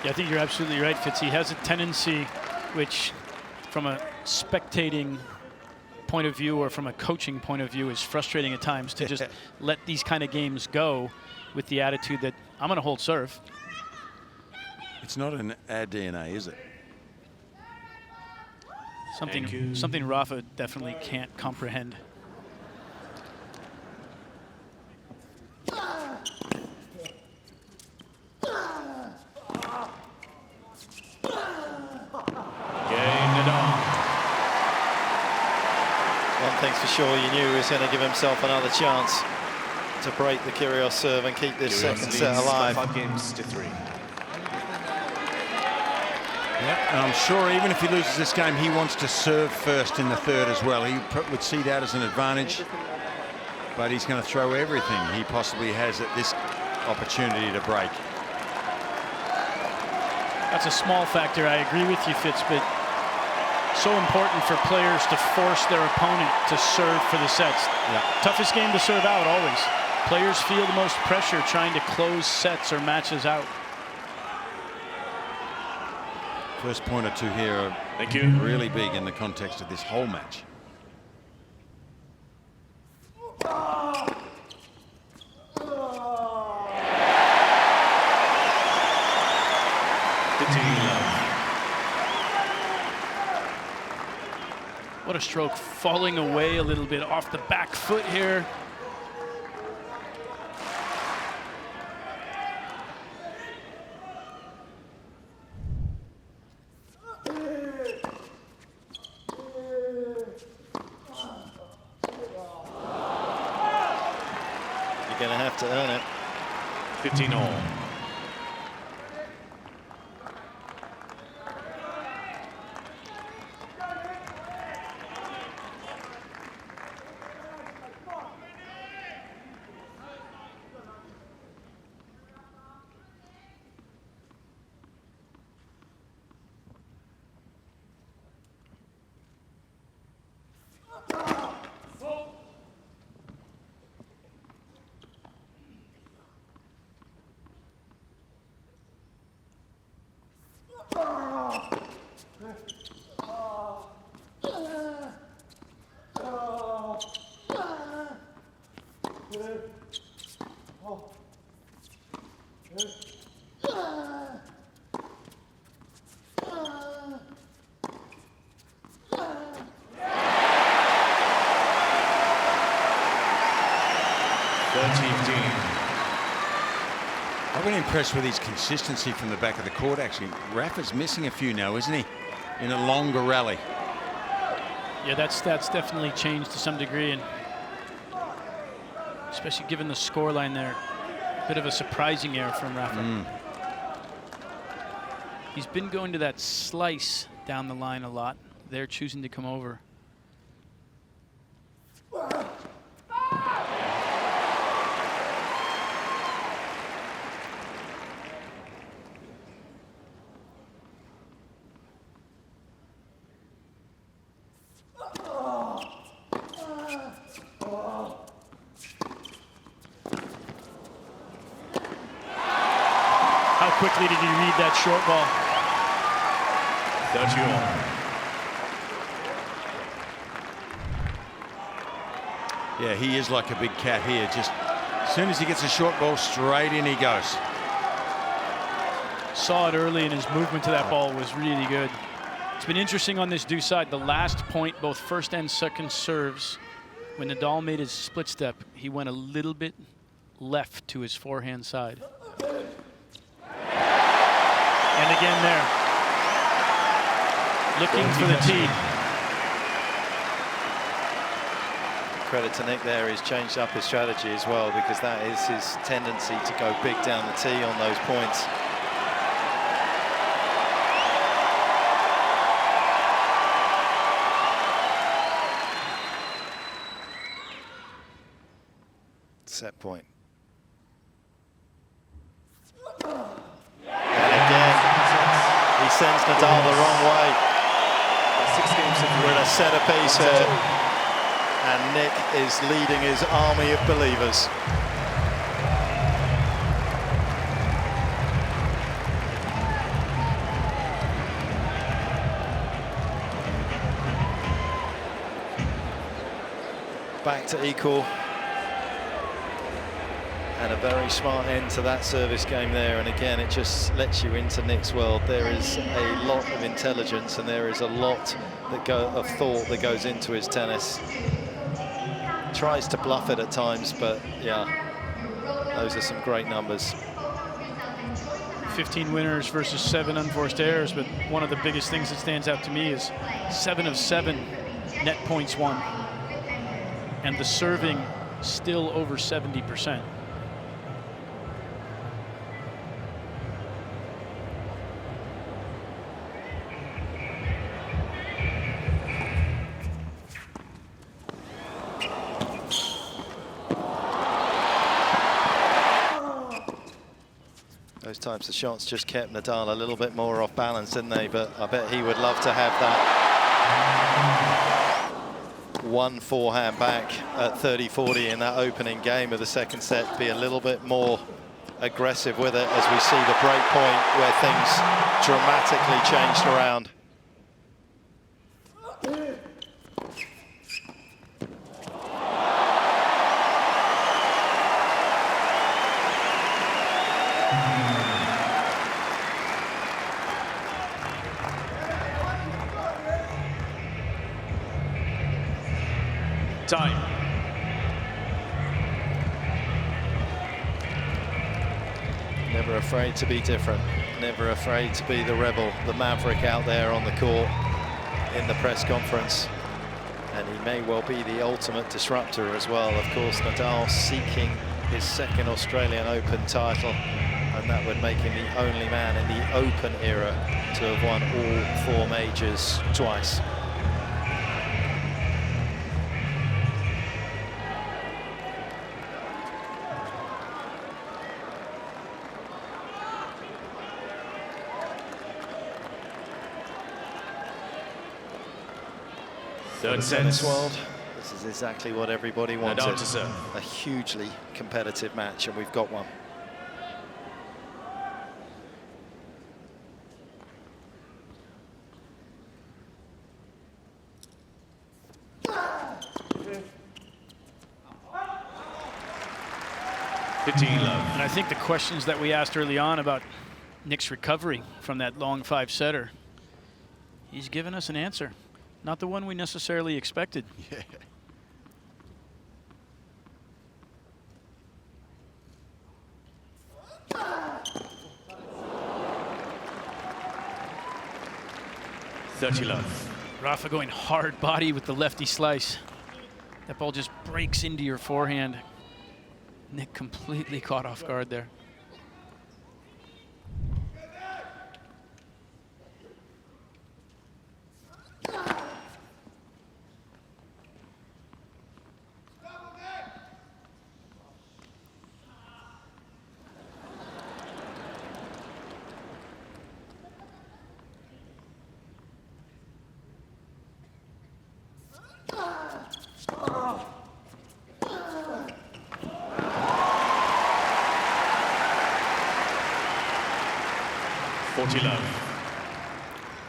Yeah, I think you're absolutely right, Fitz. He has a tendency, which from a spectating point of view or from a coaching point of view is frustrating at times, to just let these kind of games go with the attitude that I'm going to hold serve.
It's not in our DNA, is it?
Something Rafa definitely can't comprehend.
One thing's for sure, you knew he was going to give himself another chance to break the Kyrgios serve and keep this second set alive.
5 games to 3.
Yeah, and I'm sure even if he loses this game, he wants to serve first in the third as well. He would see that as an advantage, but he's going to throw everything he possibly has at this opportunity to break.
That's a small factor. I agree with you, Fitz, but so important for players to force their opponent to serve for the sets.
Yeah.
Toughest game to serve out, always. Players feel the most pressure trying to close sets or matches out.
First point or two here are really big in the context of this whole match.
What a stroke, falling away a little bit off the back foot here.
You're going to have to earn it.
15 all.
been impressed with his consistency from the back of the court, actually. Rafa's missing a few now, isn't he? In a longer rally.
Yeah, that's definitely changed to some degree, and especially given the scoreline there. Bit of a surprising error from Rafa. He's been going to that slice down the line a lot. They're choosing to come over. How quickly did he read that short ball?
30 all.
Yeah, he is like a big cat here. Just as soon as he gets a short ball, straight in he goes.
Saw it early, and his movement to that ball was really good. It's been interesting on this deuce side. The last point, both first and second serves, when Nadal made his split step, he went a little bit left to his forehand side. And again there, looking for the tee.
Credit to Nick there, he's changed up his strategy as well, because that is his tendency to go big down the tee on those points. Set point. He sends Nadal the wrong way.
6 games
We're in a centerpiece here, and Nick is leading his army of believers. Back to equal. And a very smart end to that service game there, and again it just lets you into Nick's world. There is a lot of intelligence, and there is a lot of thought that goes into his tennis. Tries to bluff it at times, but yeah, those are some great numbers.
15 winners versus 7 unforced errors, but one of the biggest things that stands out to me is 7 of 7 net points won, and the serving still over 70%.
Those types of shots just kept Nadal a little bit more off balance, didn't they? But I bet he would love to have that one forehand back at 30-40 in that opening game of the second set, be a little bit more aggressive with it as we see the break point where things dramatically changed around.
Time.
Never afraid to be different, never afraid to be the rebel, the maverick out there on the court in the press conference. And he may well be the ultimate disruptor as well. Of course, Nadal seeking his second Australian Open title, and that would make him the only man in the Open era to have won all 4 majors twice.
Third
The tennis
set.
world, this is exactly what everybody wanted.
Nadal to serve.
A hugely competitive match, and we've got one.
And I think the questions that we asked early on about Nick's recovery from that long 5-setter, he's given us an answer. Not the one we necessarily expected.
Yeah.
30 love.
Rafa going hard body with the lefty slice. That ball just breaks into your forehand. Nick completely caught off guard there.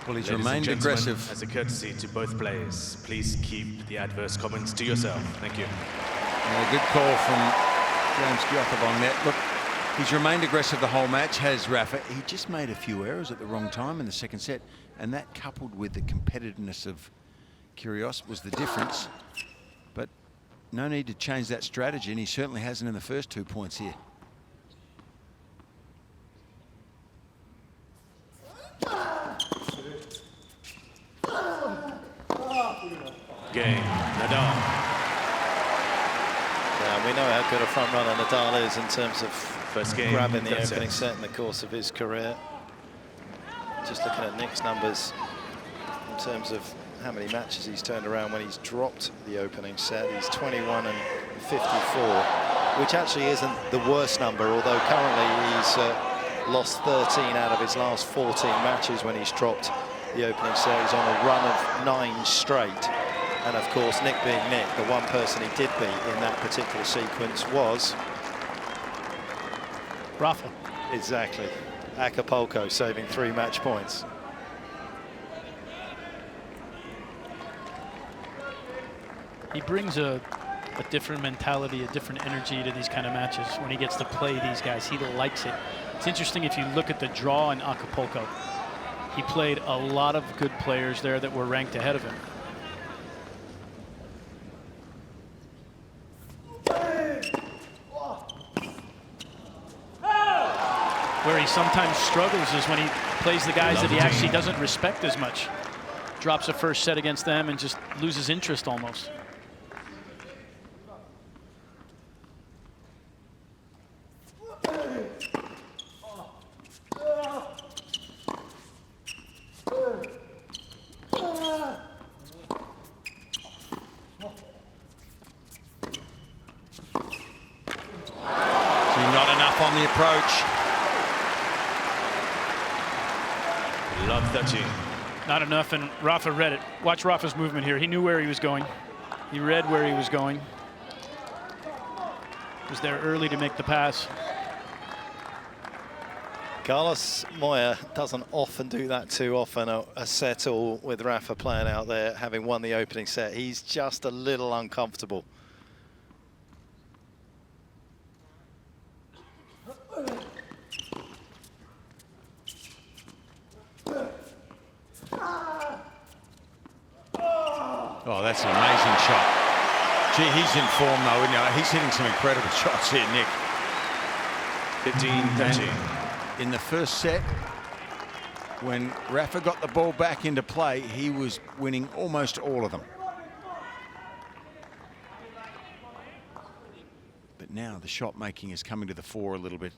Well, he's
Ladies and
remained
gentlemen,
aggressive.
As a courtesy to both players, please keep the adverse comments to yourself. Thank you.
A good call from James Gyotov on net. Look, he's remained aggressive the whole match, has Rafa. He just made a few errors at the wrong time in the second set, and that coupled with the competitiveness of Kyrgios was the difference. But no need to change that strategy, and he certainly hasn't in the first 2 points here.
Cain, Nadal.
Yeah, we know how good a front runner Nadal is in terms of
First game,
grabbing the
third
opening
set.
set in the course of his career. Just looking at Nick's numbers in terms of how many matches he's turned around when he's dropped the opening set. He's 21 and 54, which actually isn't the worst number, although currently he's lost 13 out of his last 14 matches when he's dropped the opening set. He's on a run of 9 straight. And of course, Nick being Nick, the one person he did beat in that particular sequence was
Rafa.
exactly Acapulco, saving 3 match points.
He brings a different mentality, a different energy to these kind of matches when he gets to play these guys. He likes it. It's interesting if you look at the draw in Acapulco. He played a lot of good players there that were ranked ahead of him. Where he sometimes struggles is when he plays the guys that he actually doesn't respect as much. Drops a first set against them and just loses interest almost.
Not enough on the approach.
Love 13.
Not enough, and Rafa read it. Watch Rafa's movement here. He knew where he was going. He read where he was going. Was there early to make the pass.
Carlos Moya doesn't often do that too often, a set all with Rafa playing out there, having won the opening set. He's just a little uncomfortable.
Oh, that's an amazing shot. Gee, he's in form though, isn't he? He's hitting some incredible shots here, Nick.
15-13.
In the first set, when Rafa got the ball back into play, he was winning almost all of them. But now the shot making is coming to the fore a little bit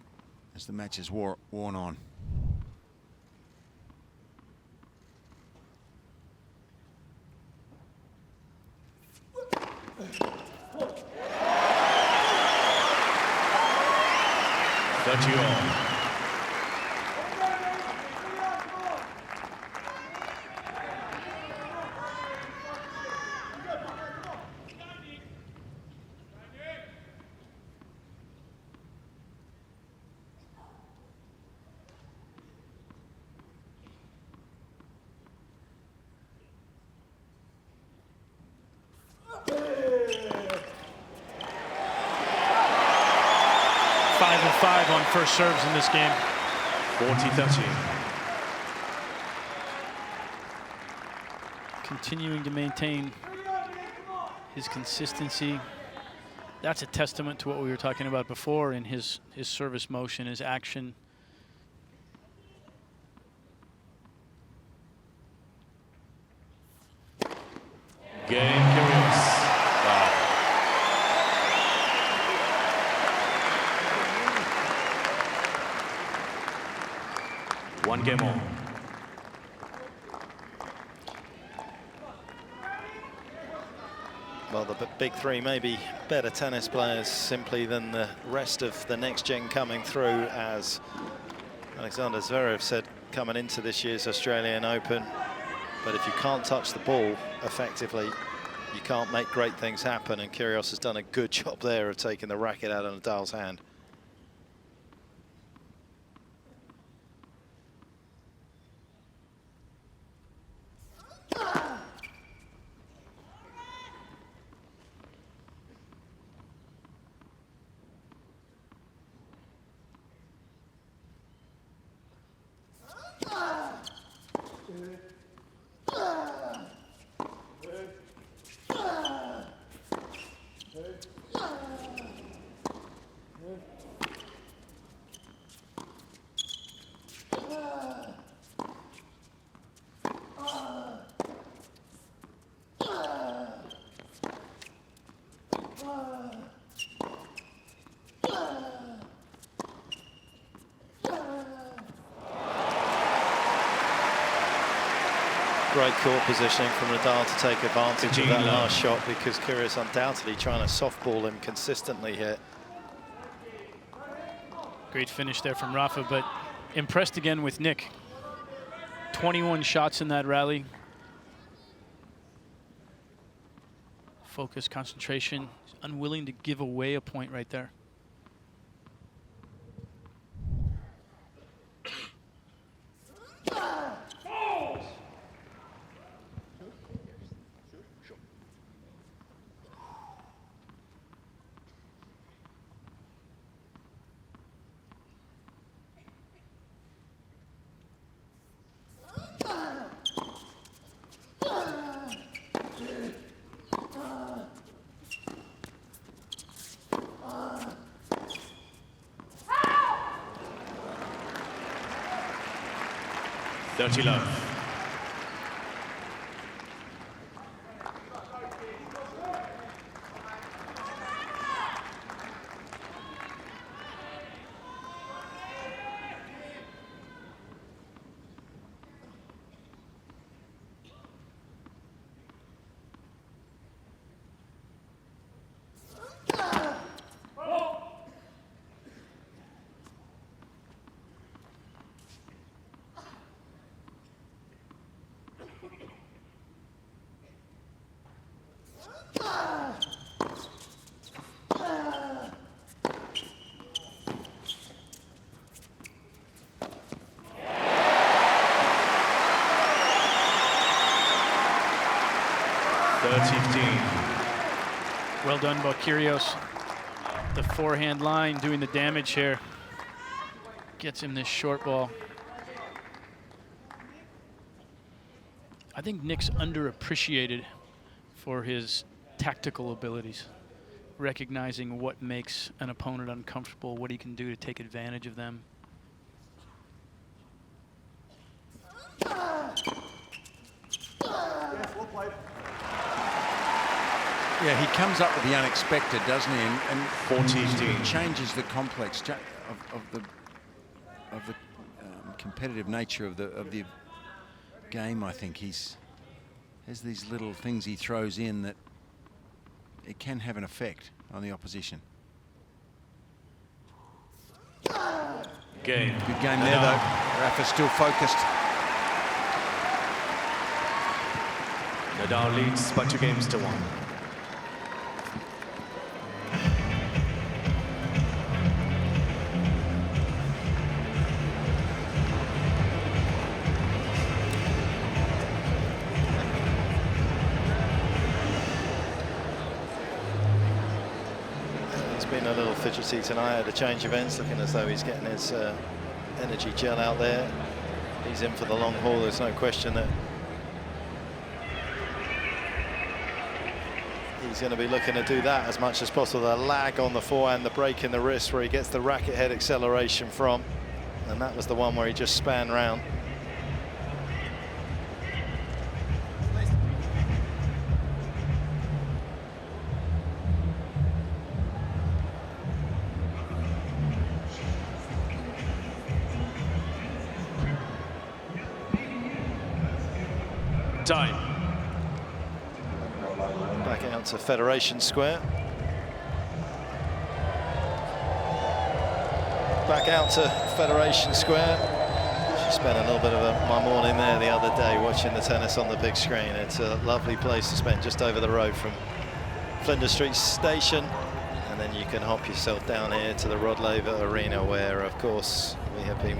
as the match has worn on.
Five on first serves in this game.
40-13.
Continuing to maintain his consistency. That's a testament to what we were talking about before in his service motion, his action.
Game Kyrgios.
Wow.
One game all.
Well, the big three may be better tennis players simply than the rest of the next gen coming through, as Alexander Zverev said coming into this year's Australian Open. But if you can't touch the ball effectively, you can't make great things happen, and Kyrgios has done a good job there of taking the racket out of Nadal's hand. Great court positioning from Nadal to take advantage of that last shot, because Kyrgios undoubtedly trying to softball him consistently here.
Great finish there from Rafa, but impressed again with Nick. 21 shots in that rally. Focus, concentration, unwilling to give away a point right there.
Dirty love.
Well done by Kyrgios. The forehand line doing the damage here. Gets him this short ball. I think Nick's underappreciated for his tactical abilities, recognizing what makes an opponent uncomfortable, what he can do to take advantage of them.
Yeah, he comes up with the unexpected, doesn't he? And
14-15.
Changes the complex of the competitive nature of the game. I think there's these little things he throws in that it can have an effect on the opposition.
Game.
Good game there, though. Rafa's still focused.
Nadal leads by 2-1.
Been a little fidgety tonight at the change events, looking as though he's getting his energy gel out there. He's in for the long haul, there's no question that he's going to be looking to do that as much as possible. The lag on the forehand, the break in the wrist where he gets the racket head acceleration from, and that was the one where he just span round.
Time.
Back out to Federation Square. Back out to Federation Square. She spent a little bit of my morning there the other day watching the tennis on the big screen. It's a lovely place to spend, just over the road from Flinders Street Station. And then you can hop yourself down here to the Rod Laver Arena, where, of course, we have been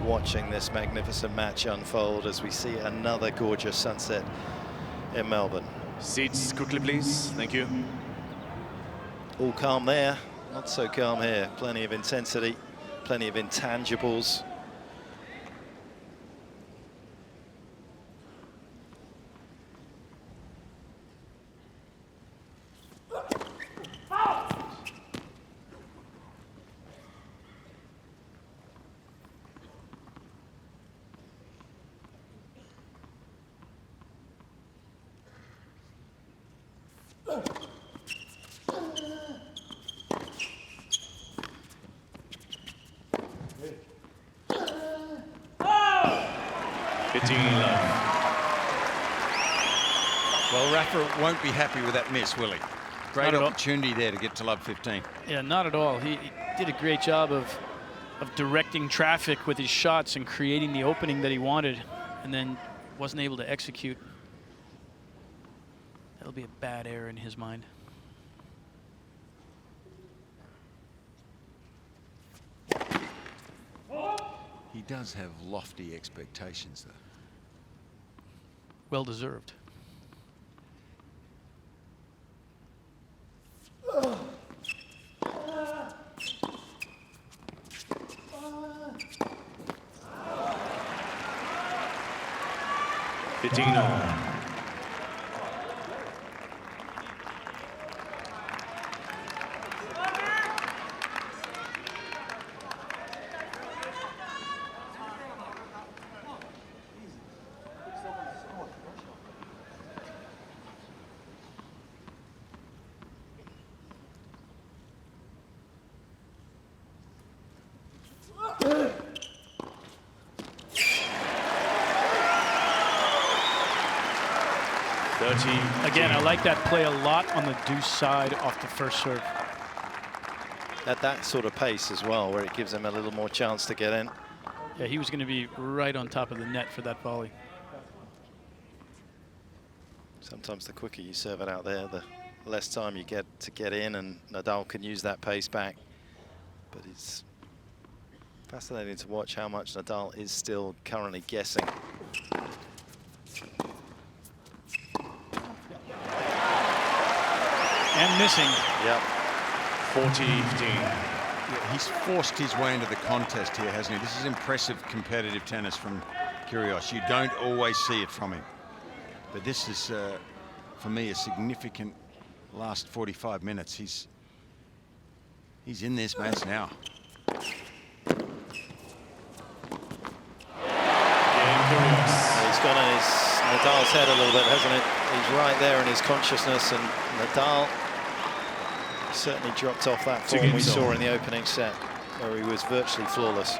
watching this magnificent match unfold as we see another gorgeous sunset in Melbourne.
Seats quickly, please. Thank you.
All calm there, not so calm here. Plenty of intensity, plenty of intangibles.
Well, Rafa won't be happy with that miss, will he? Great opportunity there to get to love 15.
Yeah, not at all. He did a great job of directing traffic with his shots and creating the opening that he wanted, and then wasn't able to execute. That'll be a bad error in his mind.
He does have lofty expectations, though.
Well deserved. Again, I like that play a lot on the deuce side off the first serve.
At that sort of pace as well, where it gives him a little more chance to get in.
Yeah, he was going to be right on top of the net for that volley.
Sometimes the quicker you serve it out there, the less time you get to get in, and Nadal can use that pace back. But it's fascinating to watch how much Nadal is still currently guessing.
And missing.
Yep.
40-15.
Yeah, he's forced his way into the contest here, hasn't he? This is impressive competitive tennis from Kyrgios. You don't always see it from him. But this is, for me, a significant last 45 minutes. He's in this match now.
He's gone in Nadal's head a little bit, hasn't it? He's right there in his consciousness, and Nadal certainly dropped off that form we saw in the opening set, where he was virtually flawless.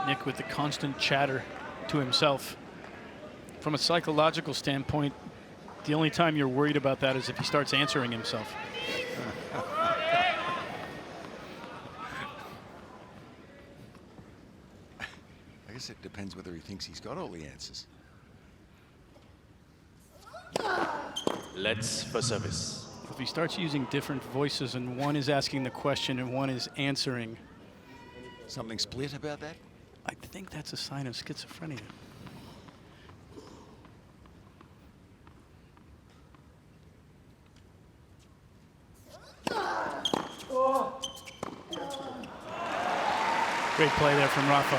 Nick with the constant chatter to himself. From a psychological standpoint, the only time you're worried about that is if he starts answering himself.
I guess it depends whether he thinks he's got all the answers.
Let's for service.
If he starts using different voices and one is asking the question and one is answering.
Something split about that?
I think that's a sign of schizophrenia. Great play there from Rafa.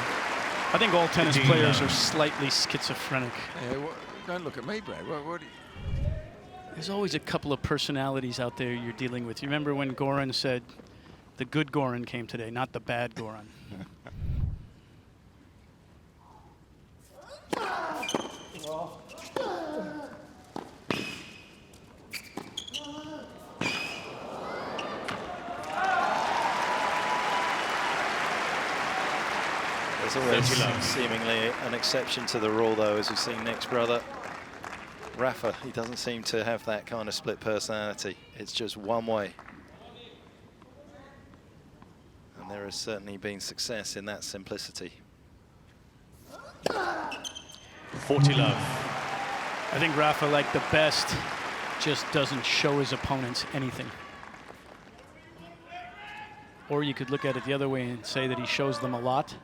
I think all tennis players are slightly schizophrenic.
Yeah, well, don't look at me, Brad. What do you...
There's always a couple of personalities out there you're dealing with. You remember when Goran said, the good Goran came today, not the bad Goran.
There's always seemingly an exception to the rule, though, as we've seen Nick's brother. Rafa, he doesn't seem to have that kind of split personality. It's just one way. And there has certainly been success in that simplicity.
40 love.
I think Rafa, like the best, just doesn't show his opponents anything. Or you could look at it the other way and say that he shows them a lot,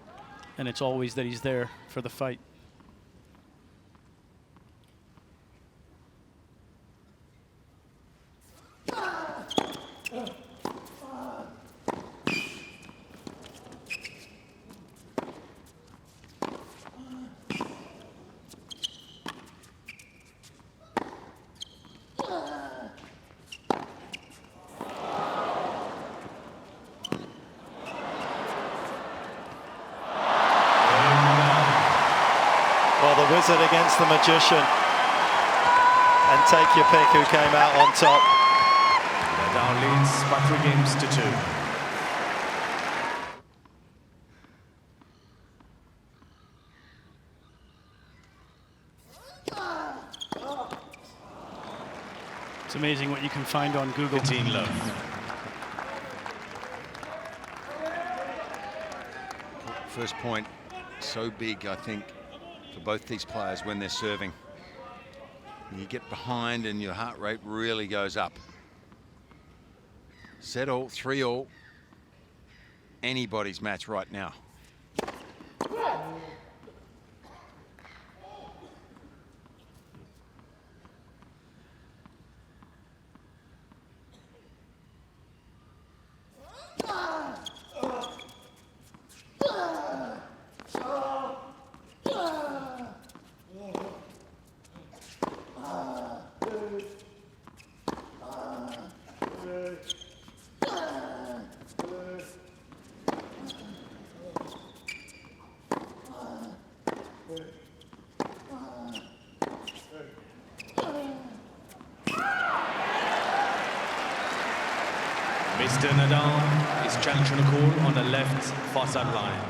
and it's always that he's there for the fight.
Wizard against the magician, and take your pick who came out on top.
Nadal leads by 3 games to 2.
It's amazing what you can find on Google.
15 love.
First point, so big, I think, for both these players when they're serving. And you get behind and your heart rate really goes up. Set all, 3-all. Anybody's match right now.
Mr. Nadal is challenging a call on the left far side line.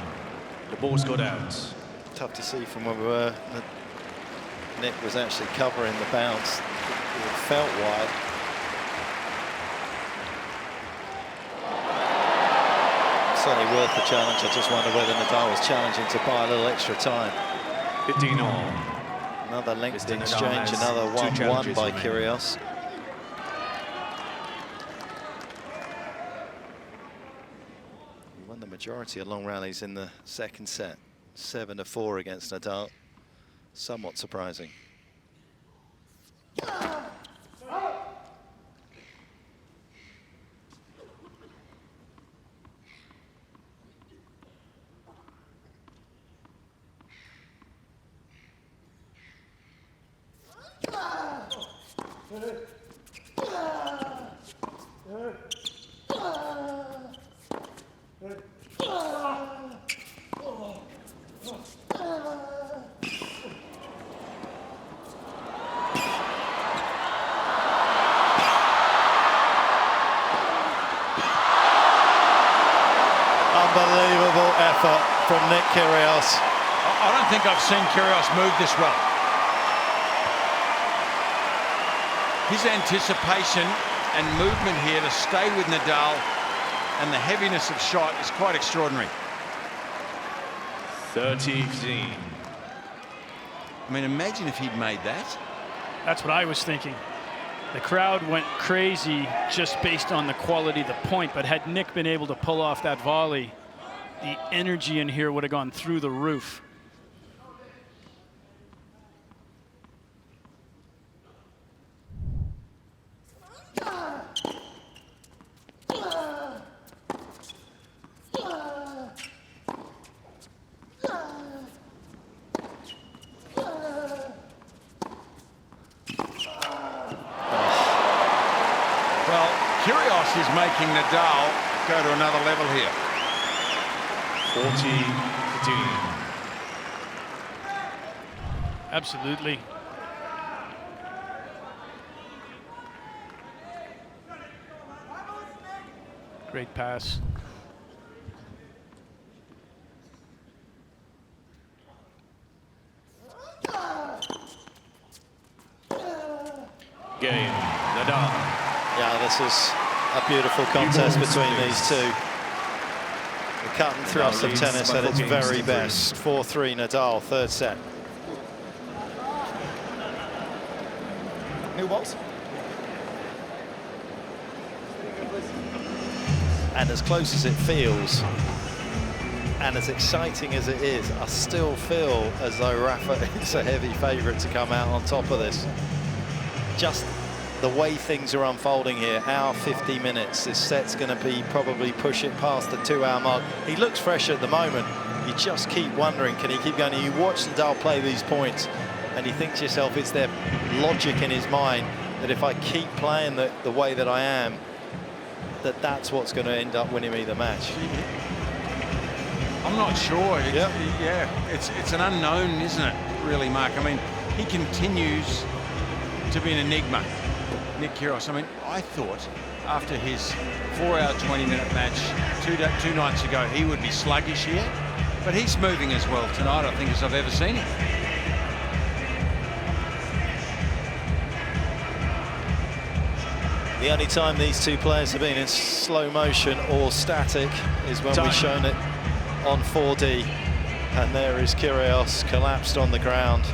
The ball's got out.
Tough to see from where we were. Nick was actually covering the bounce. It felt wide. Certainly worth the challenge. I just wonder whether Nadal was challenging to buy a little extra time.
15 all.
Another linked
Mr. Nadal
exchange,
has
another 1-1 by
remaining.
Kyrgios. He won the majority of long rallies in the second set. 7-4 against Nadal. Somewhat surprising. Unbelievable effort from Nick Kyrgios.
I don't think I've seen Kyrgios move this well. His anticipation and movement here to stay with Nadal and the heaviness of shot is quite extraordinary.
30-15.
I mean, imagine if he'd made that.
That's what I was thinking. The crowd went crazy just based on the quality of the point, but had Nick been able to pull off that volley, the energy in here would have gone through the roof.
Kyrgios is making Nadal go to another level here.
40-15.
Absolutely. Great pass.
Yeah, this is a beautiful contest between these two. The cut and thrust of tennis at its very best. 4-3 Nadal, third set.
New balls.
And as close as it feels, and as exciting as it is, I still feel as though Rafa is a heavy favourite to come out on top of this. Just the way things are unfolding here, hour 50 minutes, this set's going to be probably push it past the 2-hour mark. He looks fresh at the moment. You just keep wondering, can he keep going? You watch Nadal play these points and you think to yourself, is there logic in his mind that if I keep playing the way that I am, that's what's going to end up winning me the match?
I'm not sure.
Yep.
Yeah, it's an unknown, isn't it, really, Mark? I mean, he continues to be an enigma, Nick Kyrgios. I mean, I thought after his 4-hour, 20-minute match two nights ago, he would be sluggish here, but he's moving as well tonight, I think, as I've ever seen him.
The only time these two players have been in slow motion or static is when we've shown it on 4D. And there is Kyrgios collapsed on the ground.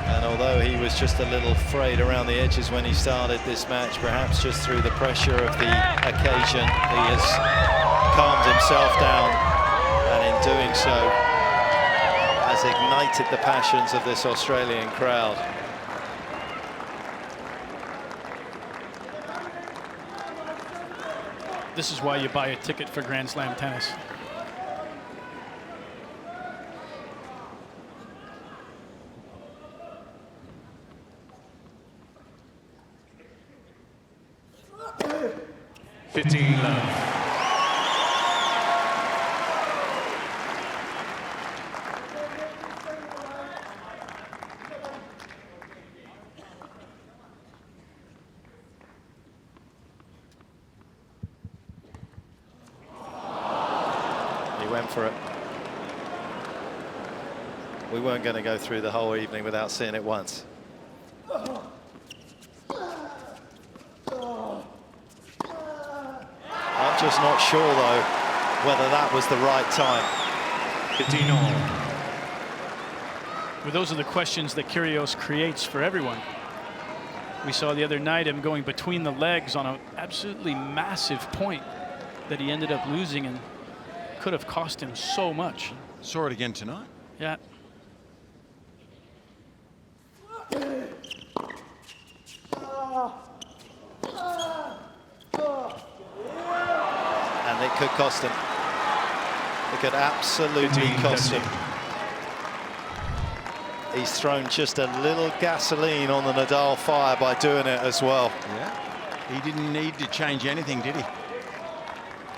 And although he was just a little frayed around the edges when he started this match, perhaps just through the pressure of the occasion, he has calmed himself down, and in doing so has ignited the passions of this Australian crowd.
This is why you buy a ticket for Grand Slam tennis.
For it. We weren't going to go through the whole evening without seeing it once. I'm just not sure, though, whether that was the right time.
Well, those are the questions that Kyrgios creates for everyone. We saw the other night him going between the legs on an absolutely massive point that he ended up losing, and could have cost him so much.
Saw it again tonight.
Yeah.
And it could cost him. It could absolutely cost him. He's thrown just a little gasoline on the Nadal fire by doing it as well.
Yeah. He didn't need to change anything, did he?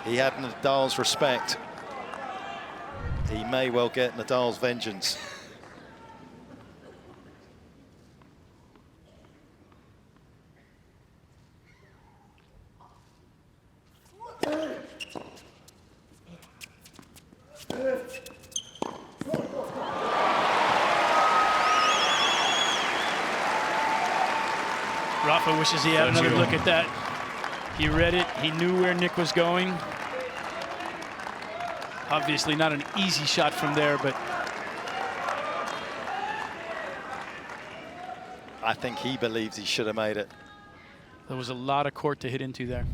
He had Nadal's respect. He may well get Nadal's vengeance.
Rafa wishes he had another look at that. He read it. He knew where Nick was going. Obviously not an easy shot from there, but
I think he believes he should have made it.
there was a lot of court to hit into there.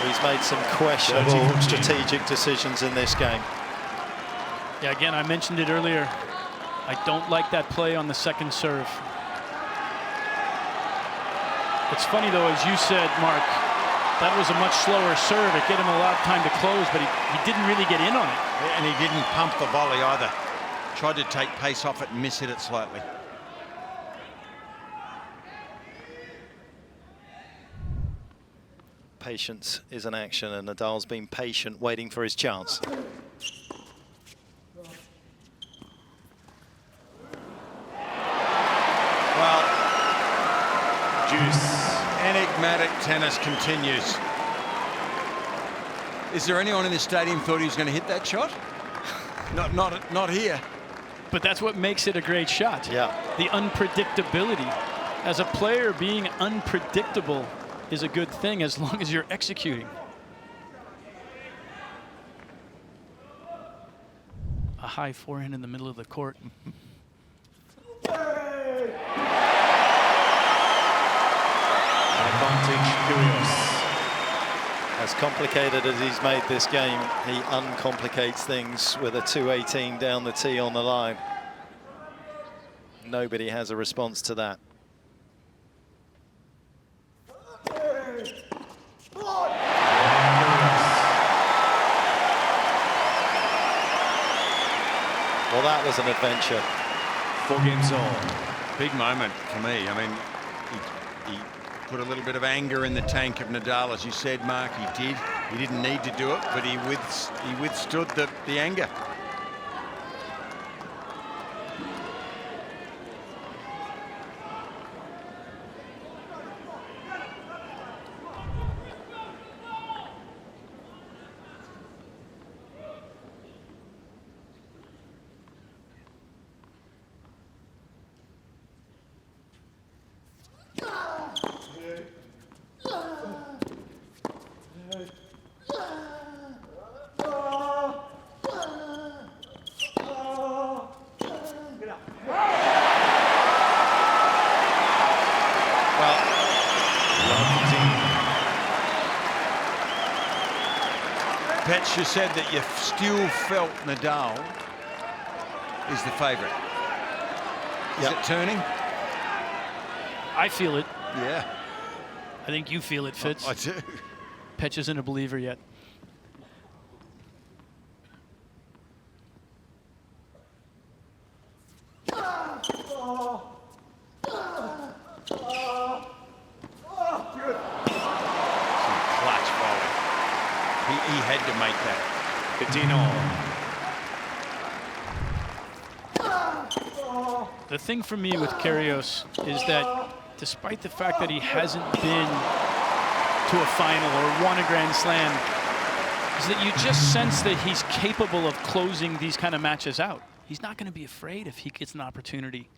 He's made some questionable strategic decisions in this game.
Yeah, again, I mentioned it earlier. I don't like that play on the second serve. It's funny, though, as you said, Mark, that was a much slower serve. It gave him a lot of time to close, but he didn't really get in on it.
And he didn't pump the volley either. Tried to take pace off it and miss hit it slightly.
patience is an action, and Nadal's been patient, waiting for his chance.
Well,
Juice.
enigmatic tennis continues. Is there anyone in this stadium thought he was going to hit that shot? Not here.
But that's what makes it a great shot.
Yeah.
The unpredictability. As a player, being unpredictable is a good thing as long as you're executing. A high forehand in the middle of the court.
Advantage Kyrgios.
As complicated as he's made this game, he uncomplicates things with a 218 down the tee on the line. Nobody has a response to that. Well, that was an adventure.
4 games all.
Big moment for me. I mean, he put a little bit of anger in the tank of Nadal, as you said, Mark. He did. He didn't need to do it, but he withstood the anger. You said that you still felt Nadal is the favourite. Is it turning?
I feel it.
Yeah.
I think you feel it, Fitz.
I do.
Petch isn't a believer yet.
He had to make that.
15-all.
The thing for me with Kyrgios is that despite the fact that he hasn't been to a final or won a Grand Slam, is that you just sense that he's capable of closing these kind of matches out. He's not going to be afraid if he gets an opportunity.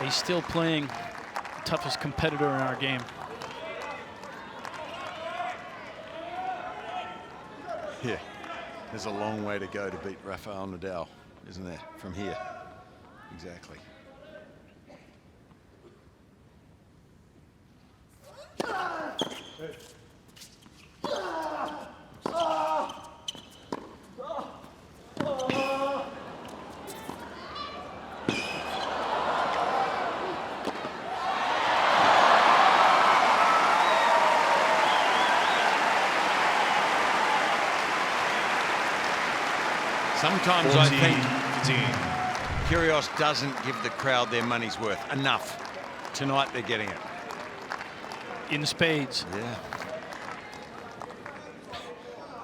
He's still playing the toughest competitor in our game.
Yeah, there's a long way to go to beat Rafael Nadal, isn't there, from here? Exactly. Sometimes I think Kyrgios doesn't give the crowd their money's worth enough. Tonight they're getting it.
In spades.
Yeah.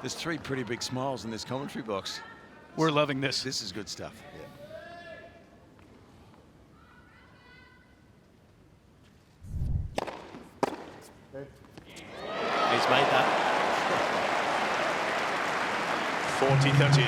There's 3 pretty big smiles in this commentary box.
We're loving this.
This is good stuff.
Yeah. He's made that.
40-30.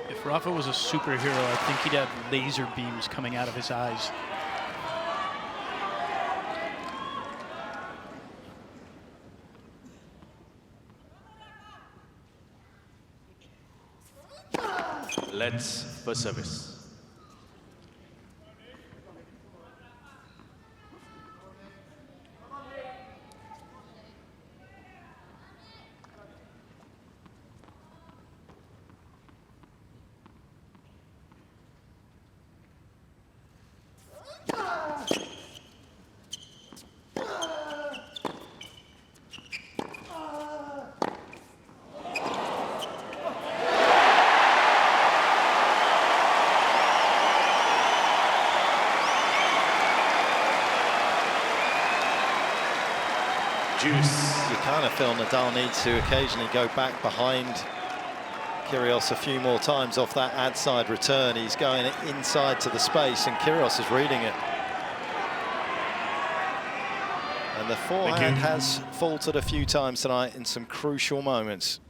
If Rafa was a superhero, I think he'd have laser beams coming out of his eyes.
Let's for service. Juice.
You kind of feel Nadal needs to occasionally go back behind Kyrgios a few more times off that ad side return. He's going inside to the space, and Kyrgios is reading it. And the forehand has faltered a few times tonight in some crucial moments.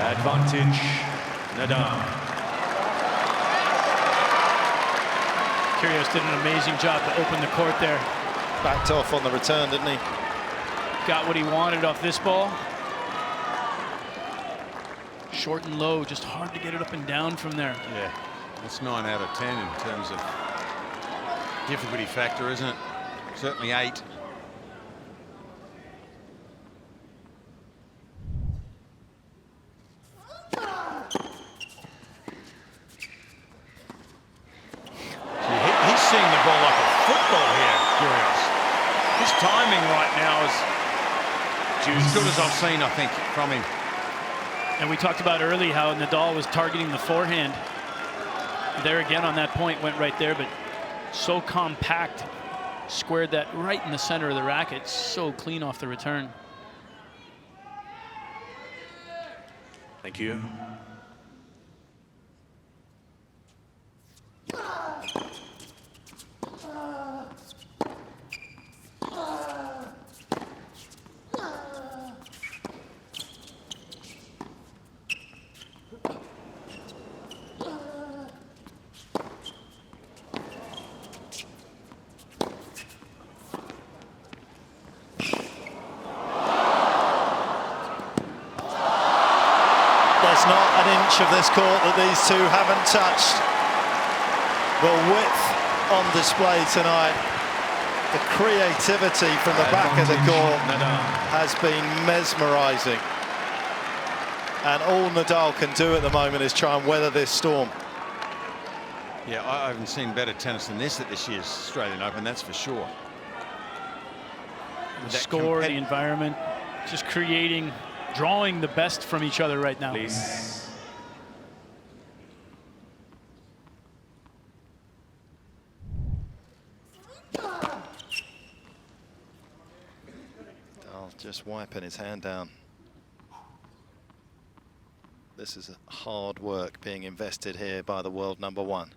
Advantage, Nadal.
Kyrgios did an amazing job to open the court there.
Backed off on the return, didn't he?
Got what he wanted off this ball. Short and low, just hard to get it up and down from there.
Yeah, that's 9 out of 10 in terms of difficulty factor, isn't it? Certainly 8. He's seeing the ball like a football here, Kyrgios. His timing right now is as good as I've seen, I think, from him.
And we talked about early how Nadal was targeting the forehand. There again on that point, went right there, but so compact, squared that right in the center of the racket, so clean off the return.
Thank you.
There's not an inch of this court that these two haven't touched. The width on display tonight, the creativity from the back of the court has been mesmerizing. And all Nadal can do at the moment is try and weather this storm.
Yeah, I haven't seen better tennis than this at this year's Australian Open, that's for sure.
The score, the environment, just creating, drawing the best from each other right now.
Please.
Nadal just wiping his hand down. This is hard work being invested here by the world #1.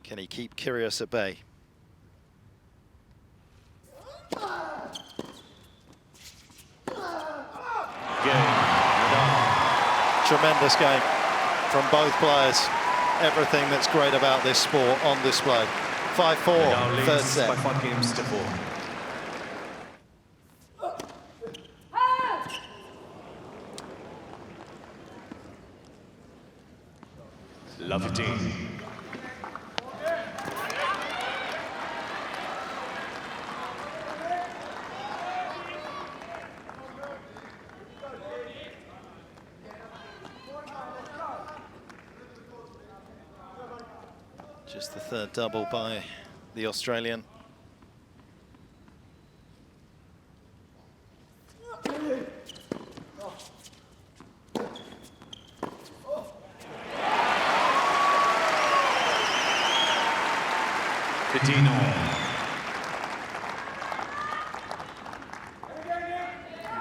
Can he keep Kyrgios at bay? Tremendous game from both players. Everything that's great about this sport on display. 5-4, third set.
By 5 games to 4. Love it, team.
Just the third double by the Australian.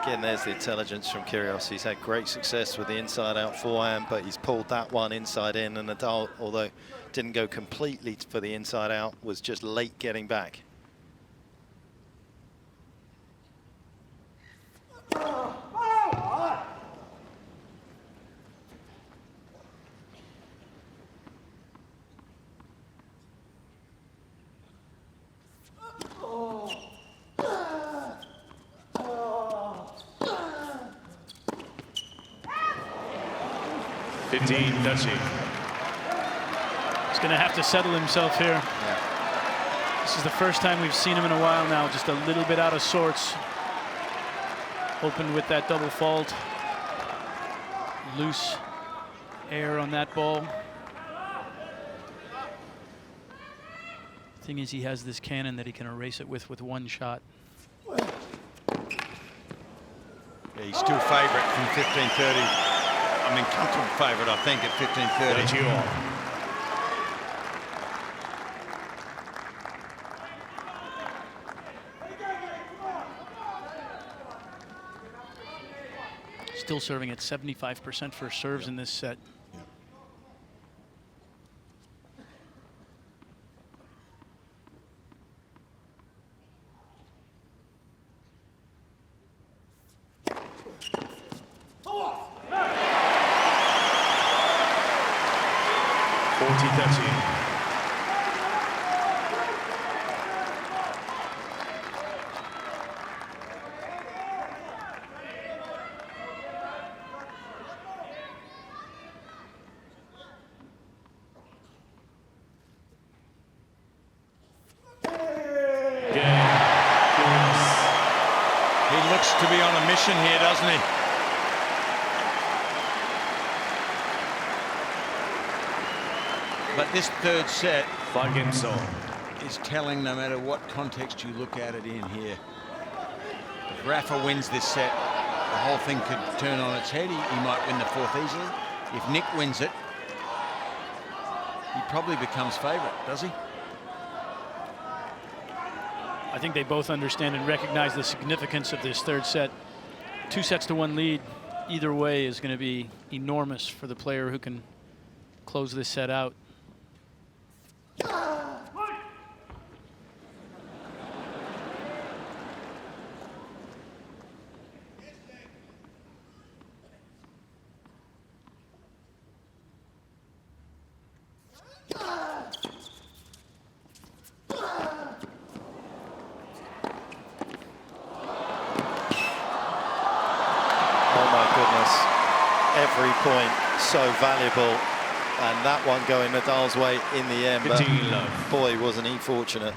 Again, there's the intelligence from Kyrgios. He's had great success with the inside-out forehand, but he's pulled that one inside in, and Nadal, although didn't go completely for the inside-out, was just late getting back.
He's going to have to settle himself here.
Yeah.
This is the first time we've seen him in a while now, just a little bit out of sorts. Opened with that double fault. Loose air on that ball. Thing is, he has this cannon that he can erase it with one shot.
Yeah, he's still favourite from 15:30. I mean, comfortable favourite, I think, at 15:30.
Still serving at 75% for serves in this set.
To be on a mission here, doesn't he? But this third set,
5 games on,
is telling no matter what context you look at it in here. If Rafa wins this set, the whole thing could turn on its head. He might win the fourth easily. If Nick wins it, he probably becomes favourite, does he?
I think they both understand and recognize the significance of this third set. 2 sets to 1 lead, either way, is going to be enormous for the player who can close this set out.
Every point so valuable, and that one going Nadal's way in the end, but boy, wasn't he fortunate.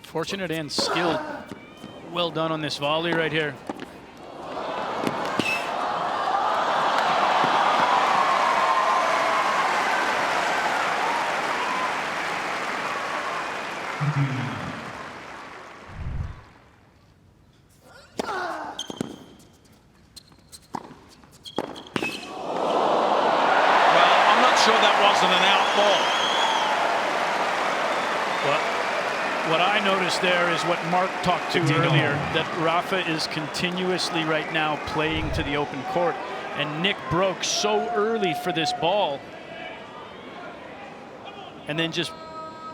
Fortunate and skilled. Well done on this volley right here. There is what Mark talked to earlier, that Rafa is continuously right now playing to the open court, and Nick broke so early for this ball and then just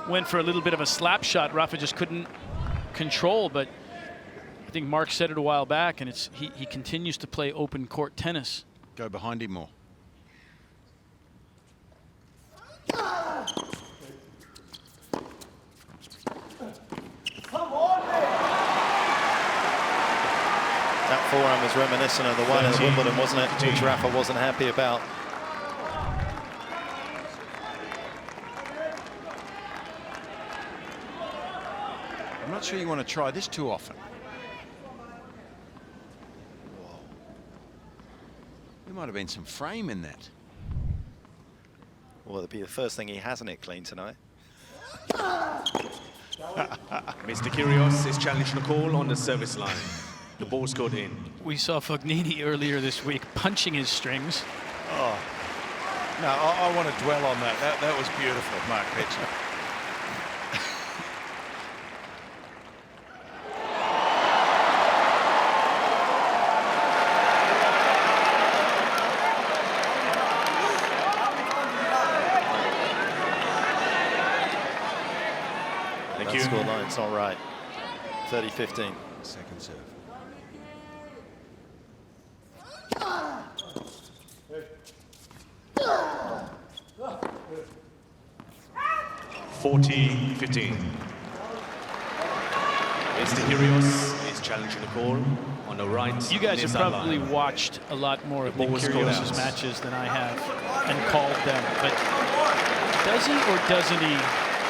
went for a little bit of a slap shot Rafa just couldn't control. But I think Mark said it a while back, and it's he continues to play open court tennis.
Go behind him more.
That forehand was reminiscent of the one at Wimbledon, wasn't it? Which Rafa wasn't happy about.
I'm not sure you want to try this too often. There might have been some frame in that.
Well, it'll be the first thing he hasn't hit clean tonight.
Mr. Kyrgios is challenging a call on the service line. The ball's got in.
We saw Fognini earlier this week punching his strings.
Oh, no, I want to dwell on that. That was beautiful, Mark Pitcher.
That score line's not right. 30-15.
Second serve.
40-15. Mr. Kyrgios is challenging the call on the right.
You guys have probably
line.
watched a lot more of Nick
Ball was called
Kyrgios'
out.
matches than I have and called them. But does he or doesn't he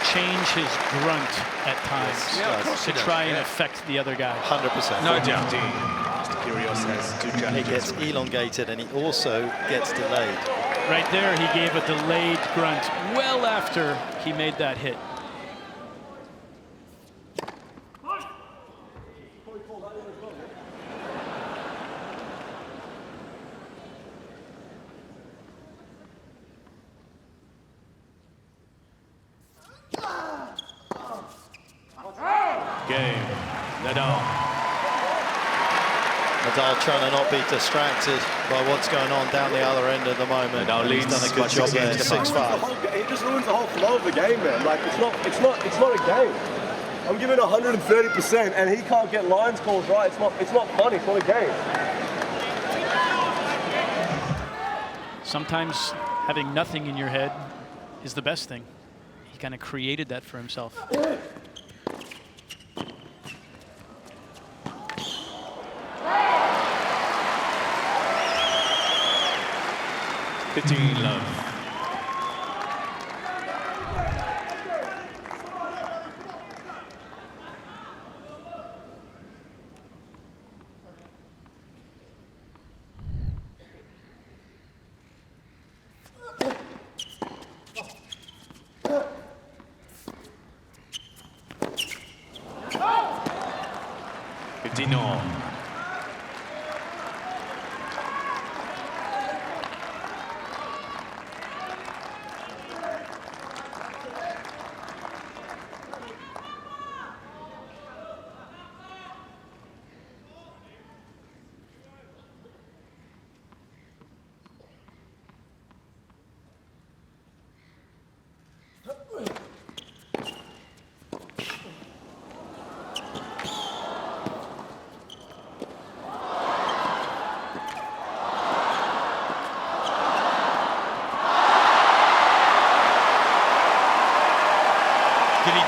change his grunt at times to try and affect the other guy.
100%.
No doubt.
Mr. Kyrgios has 2
He
challenges.
gets elongated and he also gets delayed.
Right there, he gave a delayed grunt well after he made that hit.
Game. Nadal.
Nadal trying to not be distracted by what's going on down the other end at the moment.
Nadal
He's
leads
done a good
by
job
6
there,
games to
6-5.
It just ruins the whole flow of the game, man. Like it's not a game. I'm giving 130%, and he can't get lines calls right. It's not funny. It's not a game.
Sometimes having nothing in your head is the best thing. He kind of created that for himself.
15 love.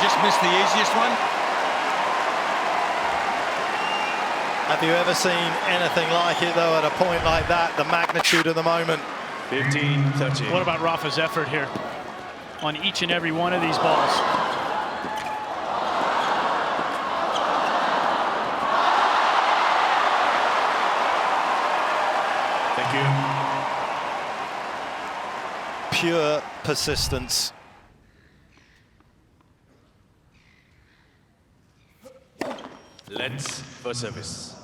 Just missed the easiest one.
Have you ever seen anything like it, though, at a point like that? The magnitude of the moment.
15-13.
What about Rafa's effort here on each and every one of these balls?
Thank you.
Pure persistence.
Let's for service.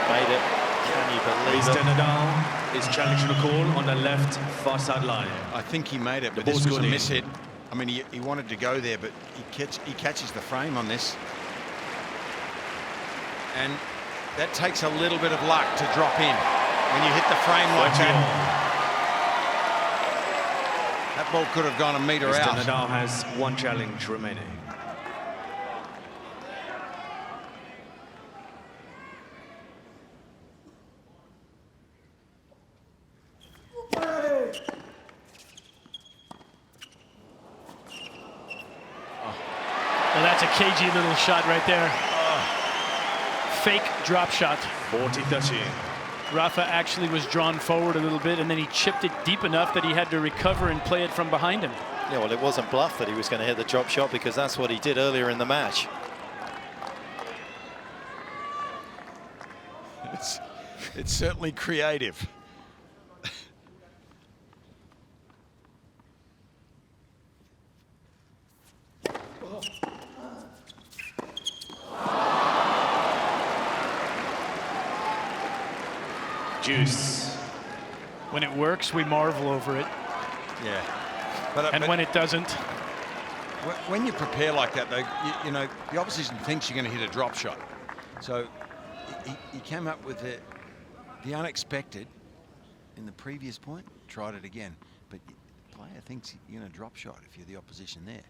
Made it. Can you believe
Mr.
it?
Nadal is challenging the call on the left far sideline.
I think he made it, but
The
this
ball's
was a
gone in.
miss hit. I mean, he wanted to go there, but he catches the frame on this. And that takes a little bit of luck to drop in when you hit the frame like that. That ball could have gone a metre
Mr.
out.
Nadal has 1 challenge remaining.
Well, that's a cagey little shot right there. Fake drop shot.
40-13.
Rafa actually was drawn forward a little bit, and then he chipped it deep enough that he had to recover and play it from behind him.
Yeah, well, it wasn't bluff that he was going to hit the drop shot, because that's what he did earlier in the match.
It's certainly creative.
Juice.
When it works, we marvel over it.
Yeah.
And when it doesn't,
when you prepare like that, though, you know, the opposition thinks you're going to hit a drop shot. So he came up with the unexpected in the previous point, tried it again. But the player thinks you're going to drop shot if you're the opposition there.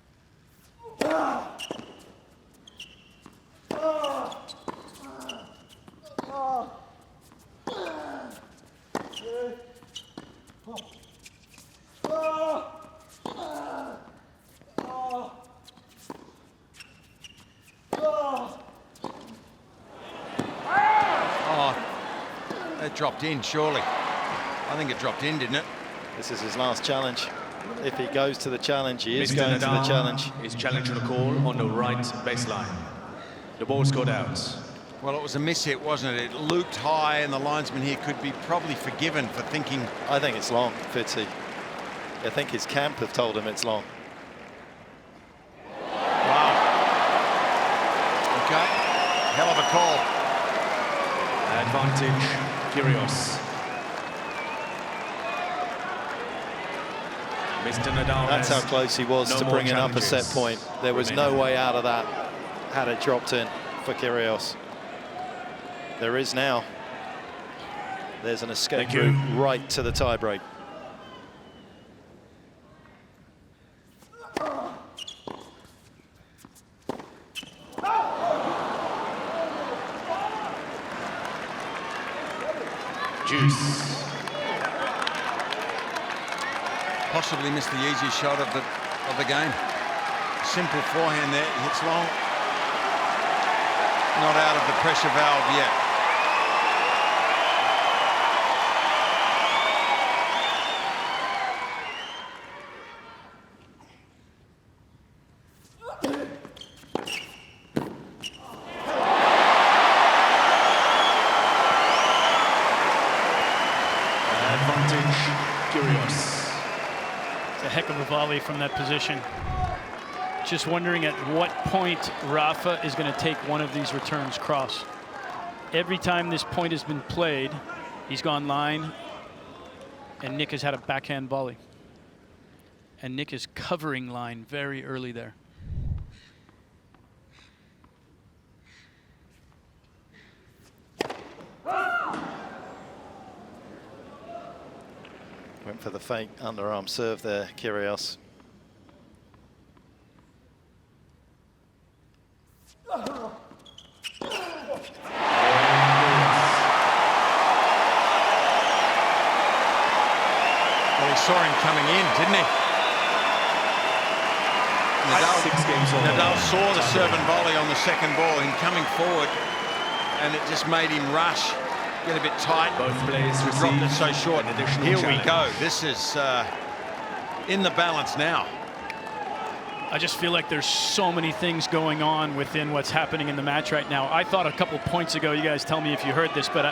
It dropped in, surely. I think it dropped in, didn't it?
This is his last challenge. If he goes to the challenge, he is
Mr.
going to the
Nadal
challenge.
is challenging a call on the right baseline. The ball scored out.
Well, it was a miss hit, wasn't it? It looped high, and the linesman here could be probably forgiven for thinking.
I think it's long, Fitzy. I think his camp have told him it's long.
Wow. Okay. Hell of a call.
Advantage, Kyrgios. Mr. Nadal.
That's how close he was to bringing up a set point. There was no way out of that had it dropped in for Kyrgios. There is now. There's an escape route right to the tiebreak.
Juice.
Possibly missed the easy shot of the game. Simple forehand there, hits long. Not out of the pressure valve yet.
Advantage, Kyrgios.
It's a heck of a volley from that position. Just wondering at what point Rafa is going to take one of these returns cross. Every time this point has been played, he's gone line, and Nick has had a backhand volley. And Nick is covering line very early there.
Went for the fake underarm serve there, Kyrgios.
Well, he saw him coming in, didn't he? Nadal saw the serve and volley on the second ball, him coming forward, and it just made him rush, get a bit tight.
Both players
dropped it so short. Here we
challenge.
go. This is in the balance now.
I just feel like there's so many things going on within what's happening in the match right now. I thought a couple points ago, you guys tell me if you heard this, but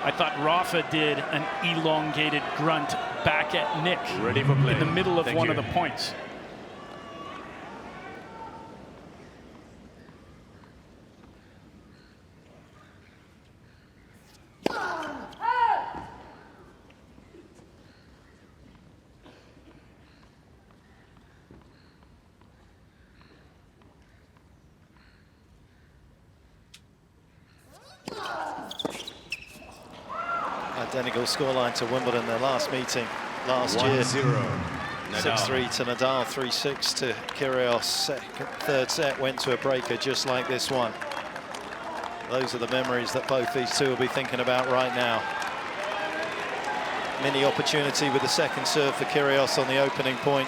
I thought Rafa did an elongated grunt back at Nick
Ready for play.
in the middle of
Thank
one
you.
of the points.
Identical scoreline to Wimbledon, their last meeting last year.
1-0.
6-3 to Nadal, 3-6 to Kyrgios. Third set went to a breaker just like this one. Those are the memories that both these two will be thinking about right now. Mini opportunity with the second serve for Kyrgios on the opening point.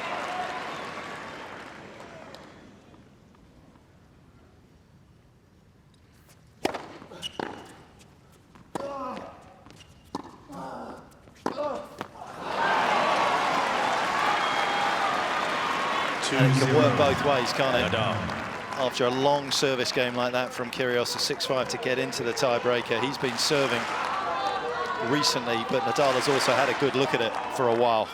And it can work both ways, can't it?
Nadal.
After a long service game like that from Kyrgios, a 6-5 to get into the tiebreaker. He's been serving recently, but Nadal has also had a good look at it for a while.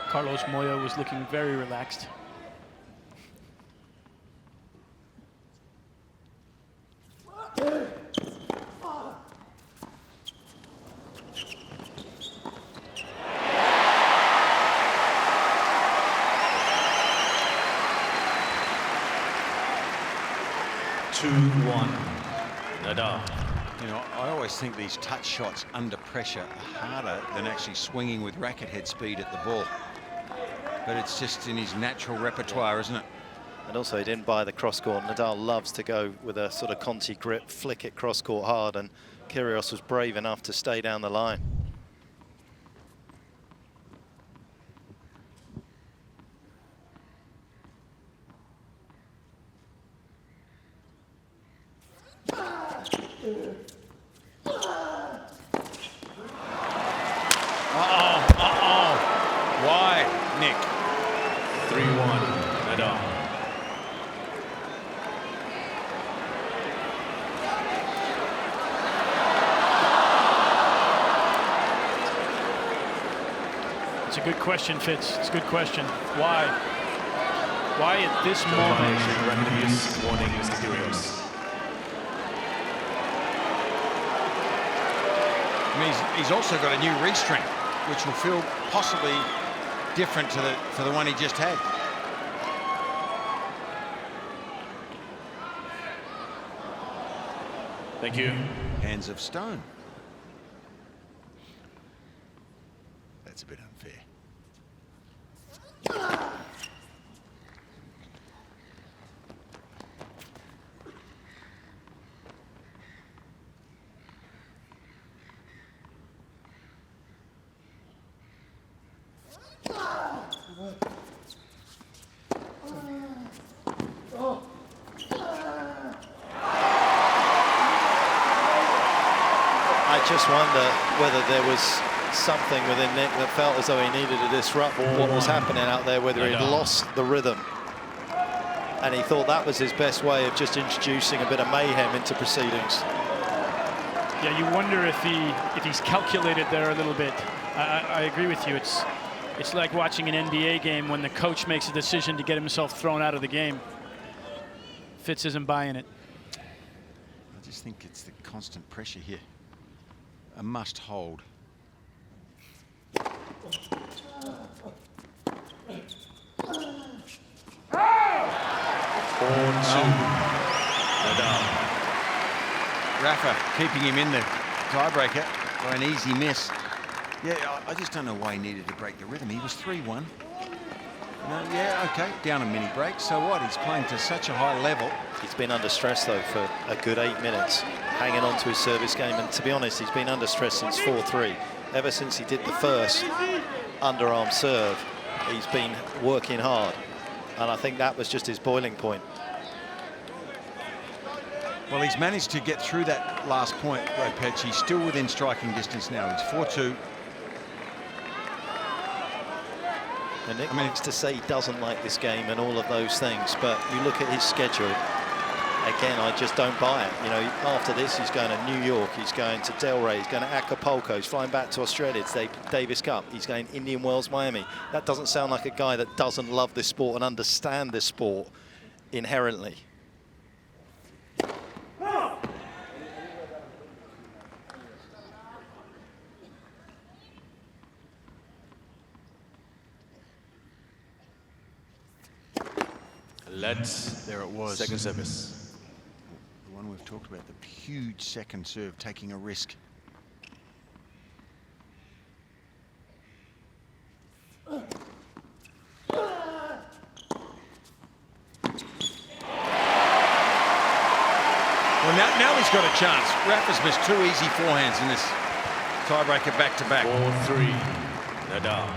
Carlos Moya was looking very relaxed.
Nadal.
You know, I always think these touch shots under pressure are harder than actually swinging with racket head speed at the ball. But it's just in his natural repertoire, isn't it?
And also he didn't buy the cross-court. Nadal loves to go with a sort of Conti grip, flick it cross-court hard, and Kyrgios was brave enough to stay down the line.
Why, Nick?
3-1, Nadal.
It's a good question, Fitz. It's a good question. Why? Why at this moment?
Warning, Mr. Kyrgios.
I mean, he's also got a new restring, which will feel possibly different to the one he just had.
Thank you.
Hands of stone. That's a bit unfair.
I just wonder whether there was something within Nick that felt as though he needed to disrupt what was happening out there, whether he'd lost the rhythm. And he thought that was his best way of just introducing a bit of mayhem into proceedings.
Yeah, you wonder if he's calculated there a little bit. I agree with you. It's like watching an NBA game when the coach makes a decision to get himself thrown out of the game. Fitz isn't buying it.
I just think it's the constant pressure here. A must hold.
4-2, Nadal.
Rafa keeping him in the tiebreaker by an easy miss. Yeah, I just don't know why he needed to break the rhythm. He was 3-1. No, yeah, okay, down a mini break. So what? He's playing to such a high level.
He's been under stress, though, for a good 8 minutes, hanging on to his service game. And to be honest, he's been under stress since 4-3. Ever since he did the first underarm serve, he's been working hard. And I think that was just his boiling point.
Well, he's managed to get through that last point, Lopez. He's still within striking distance now. He's 4-2.
And Nick likes to say he doesn't like this game and all of those things, but you look at his schedule, again, I just don't buy it. You know, after this, he's going to New York, he's going to Delray, he's going to Acapulco, he's flying back to Australia to take Davis Cup, he's going Indian Wells, Miami. That doesn't sound like a guy that doesn't love this sport and understand this sport inherently.
There it was.
Second service.
The one we've talked about, the huge second serve, taking a risk. Well, now he's got a chance. Rafa's missed 2 easy forehands in this tiebreaker back-to-back.
4-3, Nadal.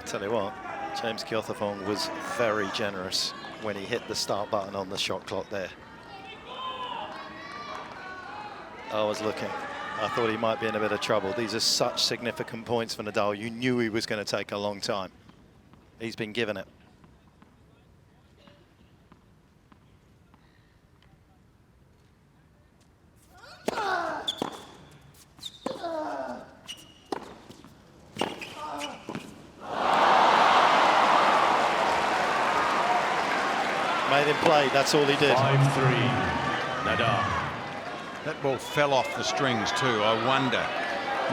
Tell you what, James Kyothafong was very generous when he hit the start button on the shot clock there. I was looking. I thought he might be in a bit of trouble. These are such significant points for Nadal. You knew he was going to take a long time. He's been given it. Made him play, that's all he did.
5-3, Nadal.
That ball fell off the strings too, I wonder.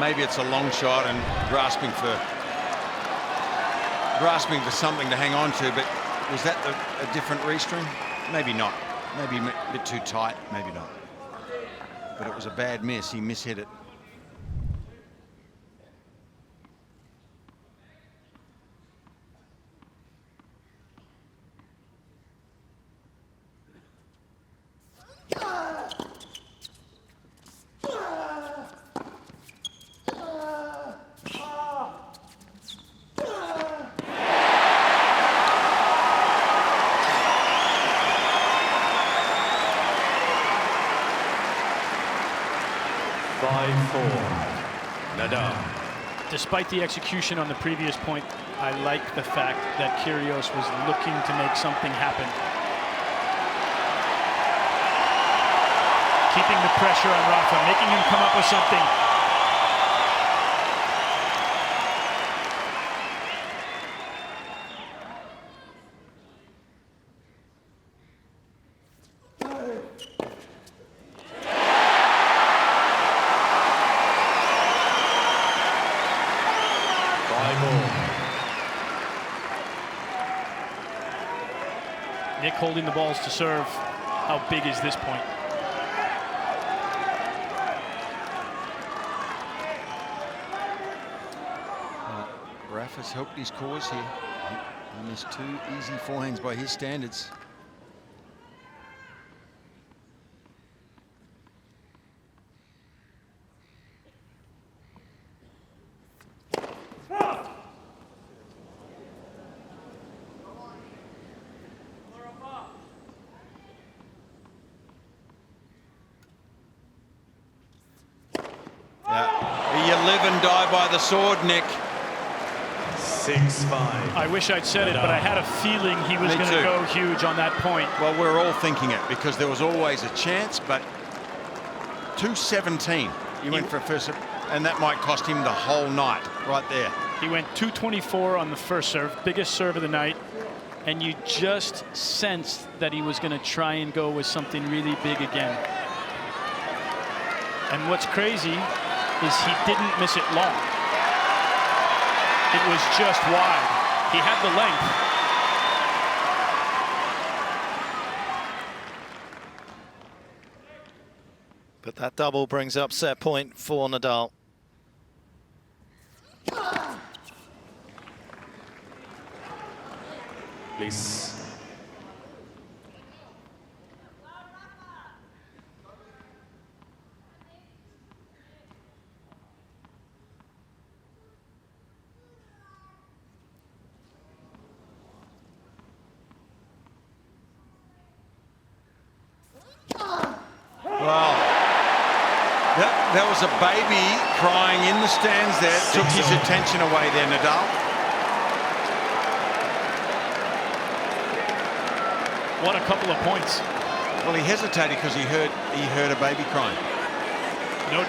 Maybe it's a long shot and grasping for something to hang on to, but was that a different restring? Maybe not. Maybe a bit too tight, maybe not. But it was a bad miss, he mishit it.
Nadal.
Despite the execution on the previous point, I like the fact that Kyrgios was looking to make something happen. Keeping the pressure on Rafa, making him come up with something. Nick holding the balls to serve. How big is this point?
Rafa's helped his cause here. He missed 2 easy forehands by his standards. You live and die by the sword, Nick.
6-5.
I wish I'd said it, but I had a feeling he was going to go huge on that point.
Well, we're all thinking it because there was always a chance, but 217. He went for a first, and that might cost him the whole night right there.
He went 224 on the first serve, biggest serve of the night, and you just sensed that he was going to try and go with something really big again. And what's crazy is he didn't miss it long. It was just wide. He had the length.
But that double brings up set point for Nadal.
Please.
Wow. That was a baby crying in the stands there. Took his attention away there, Nadal.
What a couple of points.
Well, he hesitated because he heard a baby crying.
No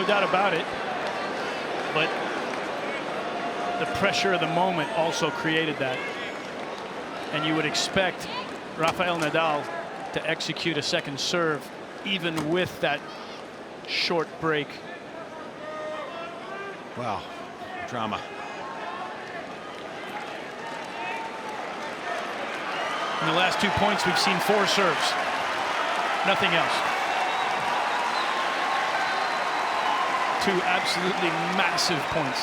doubt about it. But the pressure of the moment also created that. And you would expect Rafael Nadal to execute a second serve, even with that short break.
Wow, drama.
In the last 2 points, we've seen 4 serves. Nothing else. 2 absolutely massive points.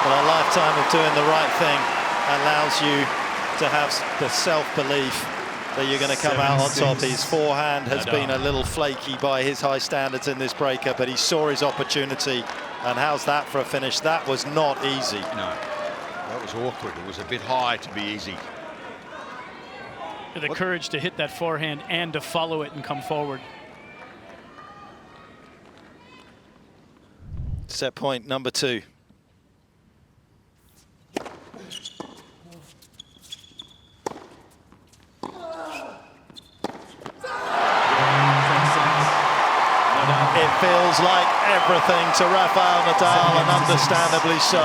Well, a lifetime of doing the right thing allows you to have the self-belief that you're going to come out on top. His forehand has been a little flaky by his high standards in this breaker, but he saw his opportunity. And how's that for a finish? That was not easy.
No, that was awkward. It was a bit high to be easy.
The courage to hit that forehand and to follow it and come forward.
Set point number 2. It feels like everything to Rafael Nadal, and understandably so.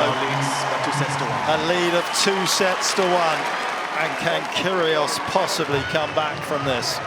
A lead of 2 sets to 1. And can Kyrgios possibly come back from this?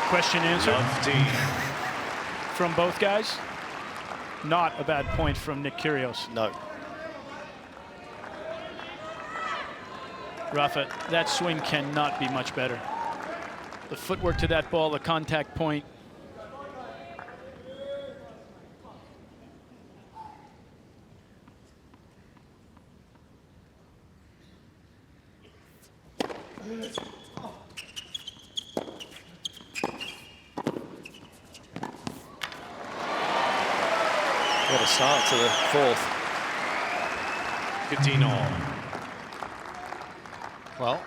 Question answered from both guys. Not a bad point from Nick Kyrgios.
No.
Rafa, that swing cannot be much better. The footwork to that ball, the contact point.
What a start to the fourth.
15 all.
Well,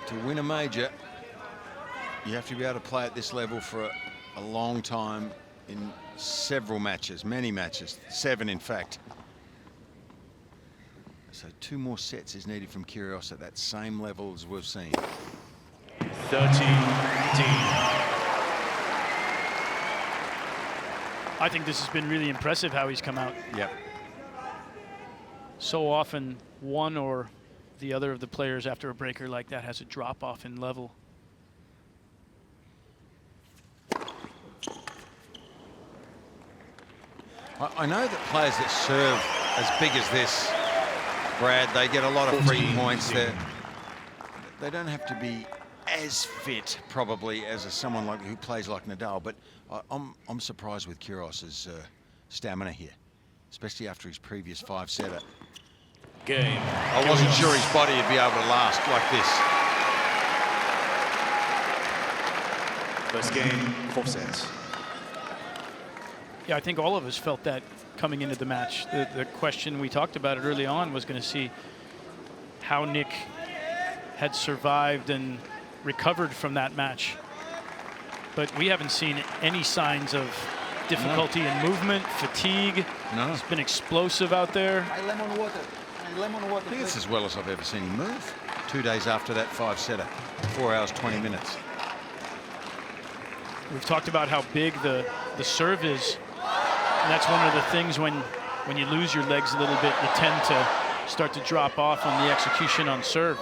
to win a major, you have to be able to play at this level for a long time in several matches, many matches, 7 in fact. So 2 more sets is needed from Kyrgios at that same level as we've seen.
13-15.
I think this has been really impressive how he's come out.
Yep.
So often one or the other of the players after a breaker like that has a drop off in level.
I know that players that serve as big as this, Brad, they get a lot of free points there. They don't have to be as fit probably as someone like who plays like Nadal, but I'm surprised with Kyrgios's stamina here, especially after his previous 5-setter.
Game.
I wasn't sure his body would be able to last like this.
First game, 4 sets.
Yeah, I think all of us felt that coming into the match. The question we talked about it early on was going to see how Nick had survived and recovered from that match. But we haven't seen any signs of difficulty in movement, fatigue.
No.
It's been explosive out there.
I think it's as well as I've ever seen him move. 2 days after that 5-setter, 4 hours, 20 minutes.
We've talked about how big the serve is. And that's one of the things when you lose your legs a little bit, you tend to start to drop off on the execution on serve.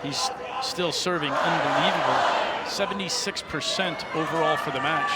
He's still serving unbelievable. 76% overall for the match.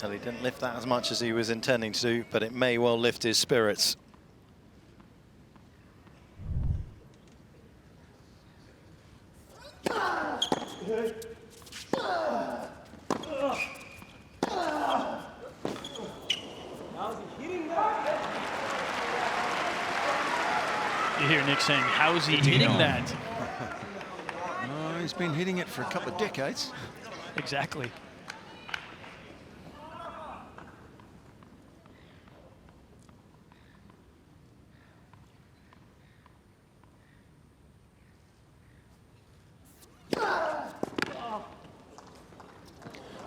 Well, he didn't lift that as much as he was intending to do, but it may well lift his spirits.
You hear Nick saying, how's he hitting that?
Oh, he's been hitting it for a couple of decades.
Exactly.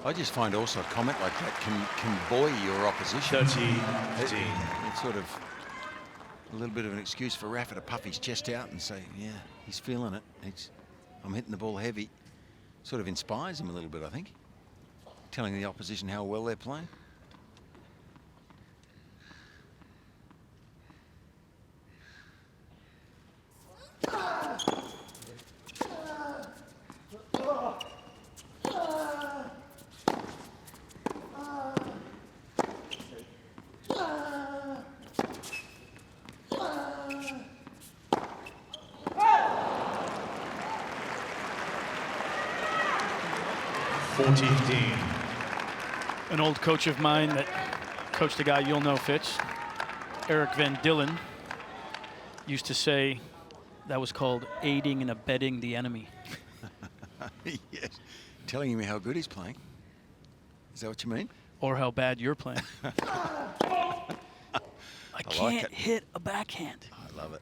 I just find also a comment like that can buoy your opposition.
13-15.
It's sort of a little bit of an excuse for Rafa to puff his chest out and say, yeah, he's feeling it. I'm hitting the ball heavy. Sort of inspires him a little bit, I think. Telling the opposition how well they're playing.
Fourteen.
An old coach of mine that coached a guy you'll know, Fitz, Eric Van Dillen, used to say that was called aiding and abetting the enemy.
Yes. Telling him how good he's playing. Is that what you mean?
Or how bad you're playing. I can't
like
hit a backhand.
I love it.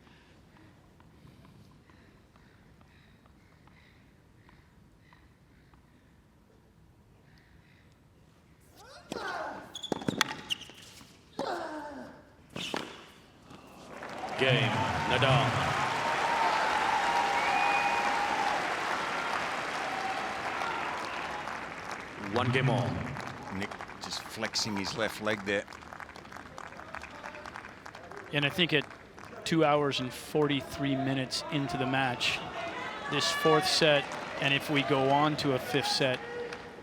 Game, Nadal. One game all.
Nick just flexing his left leg there.
And I think at 2 hours and 43 minutes into the match, this fourth set, and if we go on to a fifth set,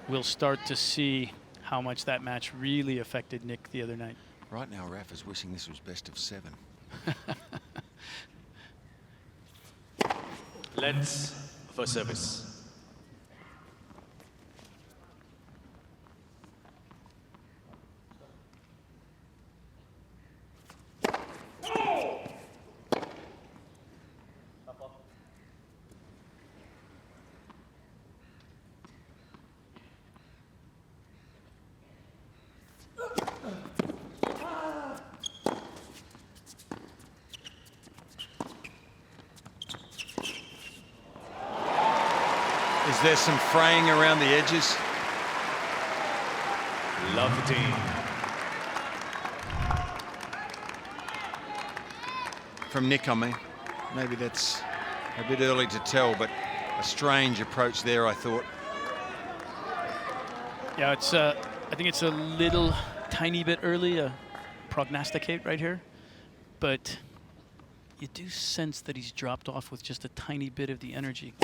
we'll start to see how much that match really affected Nick the other night.
Right now, Rafa's wishing this was best of 7.
Let's for service.
Is there some fraying around the edges?
Love the team.
From Nick, I mean. Maybe that's a bit early to tell, but a strange approach there, I thought.
Yeah, it's I think it's a little tiny bit early to prognosticate right here, but you do sense that he's dropped off with just a tiny bit of the energy.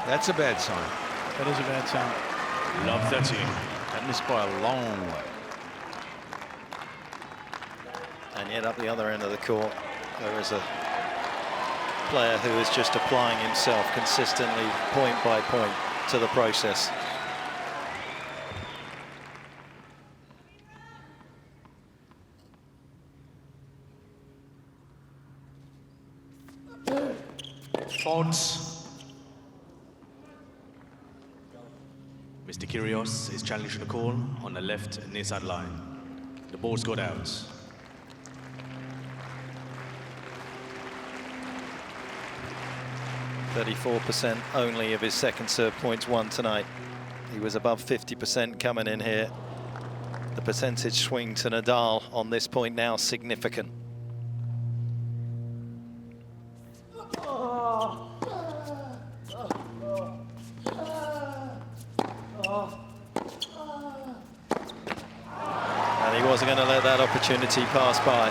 That's a bad sign.
That is a bad sign.
Love that team.
That missed by a long way.
And yet up the other end of the court, there is a player who is just applying himself consistently, point by point, to the process.
Faults. Mr. Kyrgios is challenging the call on the left near side line. The ball's got out.
%34% only of his second serve points won tonight. He was above 50% coming in here. The percentage swing to Nadal on this point now significant. And he wasn't going to let that opportunity pass by.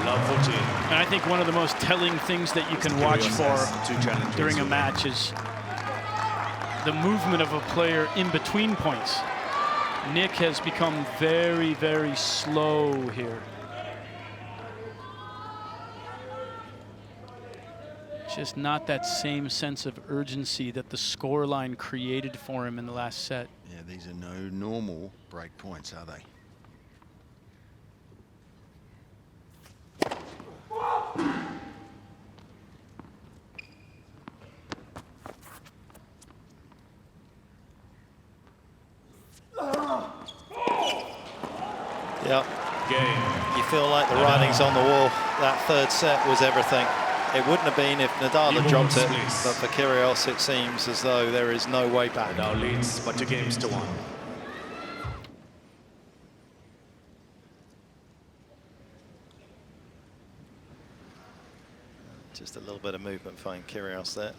Love 14.
And I think one of the most telling things that you can watch for during a match is the movement of a player in between points. Nick has become very, very slow here. Just not that same sense of urgency that the scoreline created for him in the last set.
Yeah, these are no normal break points, are they?
Yeah.
Game.
You feel like the writing's on the wall. That third set was everything. It wouldn't have been if Nadal had dropped it, but for Kyrgios it seems as though there is no way back.
Nadal leads by 2 games to 1.
Just a little bit of movement for Kyrgios there.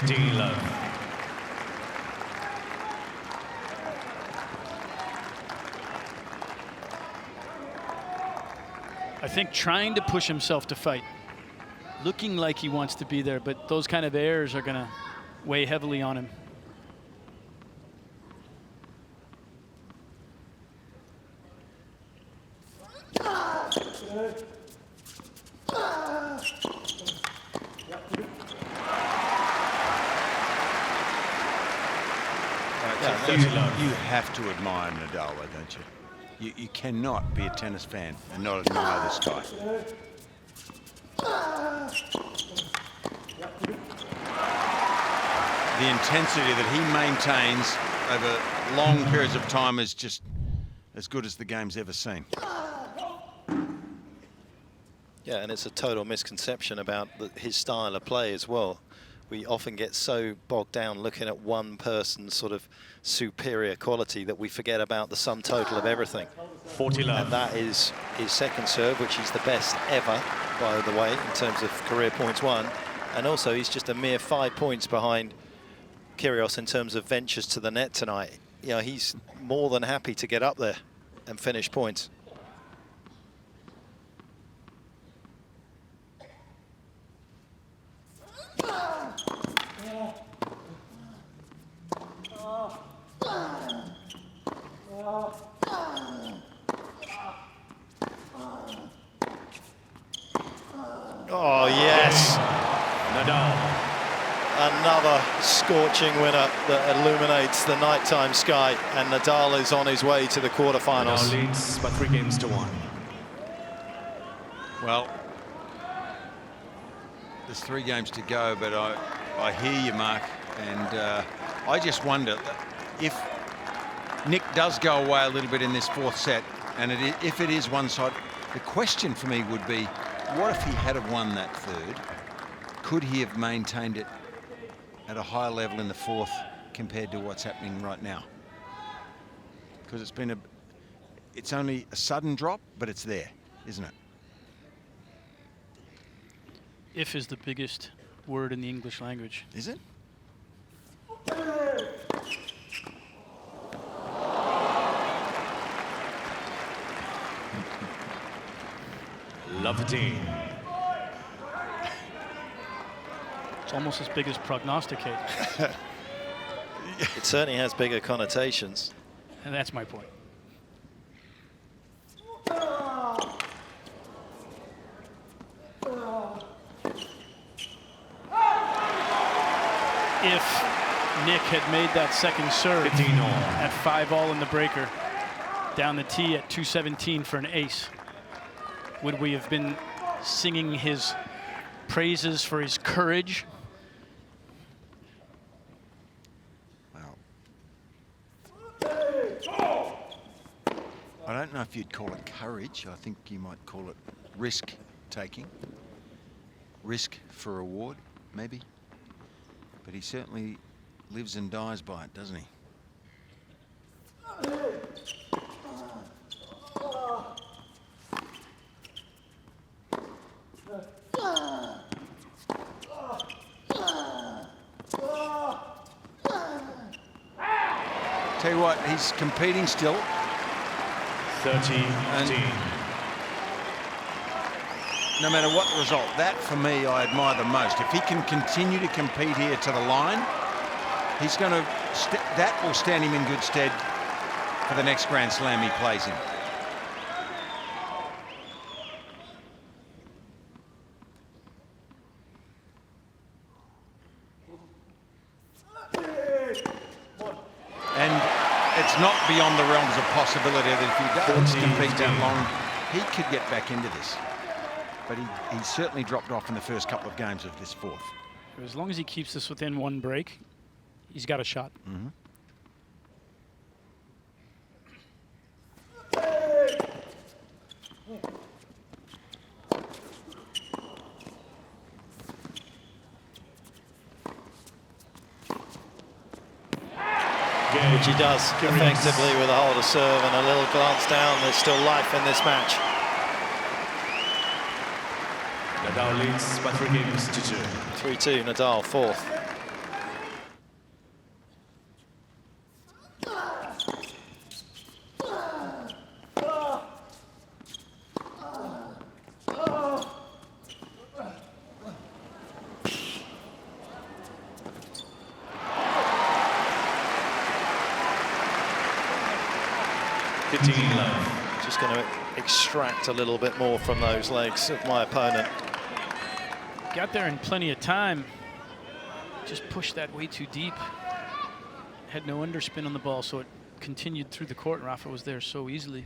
15 love.
I think trying to push himself to fight, looking like he wants to be there, but those kind of errors are going to weigh heavily on him.
You have to admire Nadal, though, don't you? You cannot be a tennis fan and not admire this guy. The intensity that he maintains over long periods of time is just as good as the game's ever seen.
Yeah, and it's a total misconception about his style of play as well. We often get so bogged down looking at one person's sort of superior quality that we forget about the sum total of everything.
40 love.
And that is his second serve, which is the best ever, by the way, in terms of career points won. And also, he's just a mere 5 points behind Kyrgios in terms of ventures to the net tonight. You know, he's more than happy to get up there and finish points. Oh, yes.
Nadal.
Another scorching winner that illuminates the nighttime sky, and Nadal is on his way to the quarterfinals.
Nadal leads by 3 games to 1.
Well, there's 3 games to go, but I hear you, Mark, and I just wonder if Nick does go away a little bit in this 4th set, and if it is one side, the question for me would be, what if he had have won that 3rd? Could he have maintained it at a higher level in the 4th compared to what's happening right now? Because it's only a sudden drop, but it's there, isn't it?
If is the biggest word in the English language.
Is it?
Love the team.
It's almost as big as prognosticate.
It certainly has bigger connotations.
And that's my point. If Nick had made that second serve
15 all.
at 5-all in the breaker, down the tee at 217 for an ace, would we have been singing his praises for his courage?
I don't know if you'd call it courage. I think you might call it risk-taking. Risk for reward, maybe. But he certainly lives and dies by it, doesn't he? Tell you what, he's competing still.
30-15.
No matter what the result, that for me I admire the most. If he can continue to compete here to the line, he's going to, that will stand him in good stead for the next Grand Slam he plays in. And it's not beyond the realms of possibility that if he does compete that long, he could get back into this. But he certainly dropped off in the first couple of games of this 4th.
As long as he keeps this within 1 break, he's got a shot.
Mm-hmm.
Which he does effectively with a hold of serve and a little glance down. There's still life in this match.
Nadal leads by 3 games to 2.
3-2, Nadal 4th.
15 love.
Just going to extract a little bit more from those legs of my opponent.
Got there in plenty of time. Just pushed that way too deep. Had no underspin on the ball, so it continued through the court. Rafa was there so easily.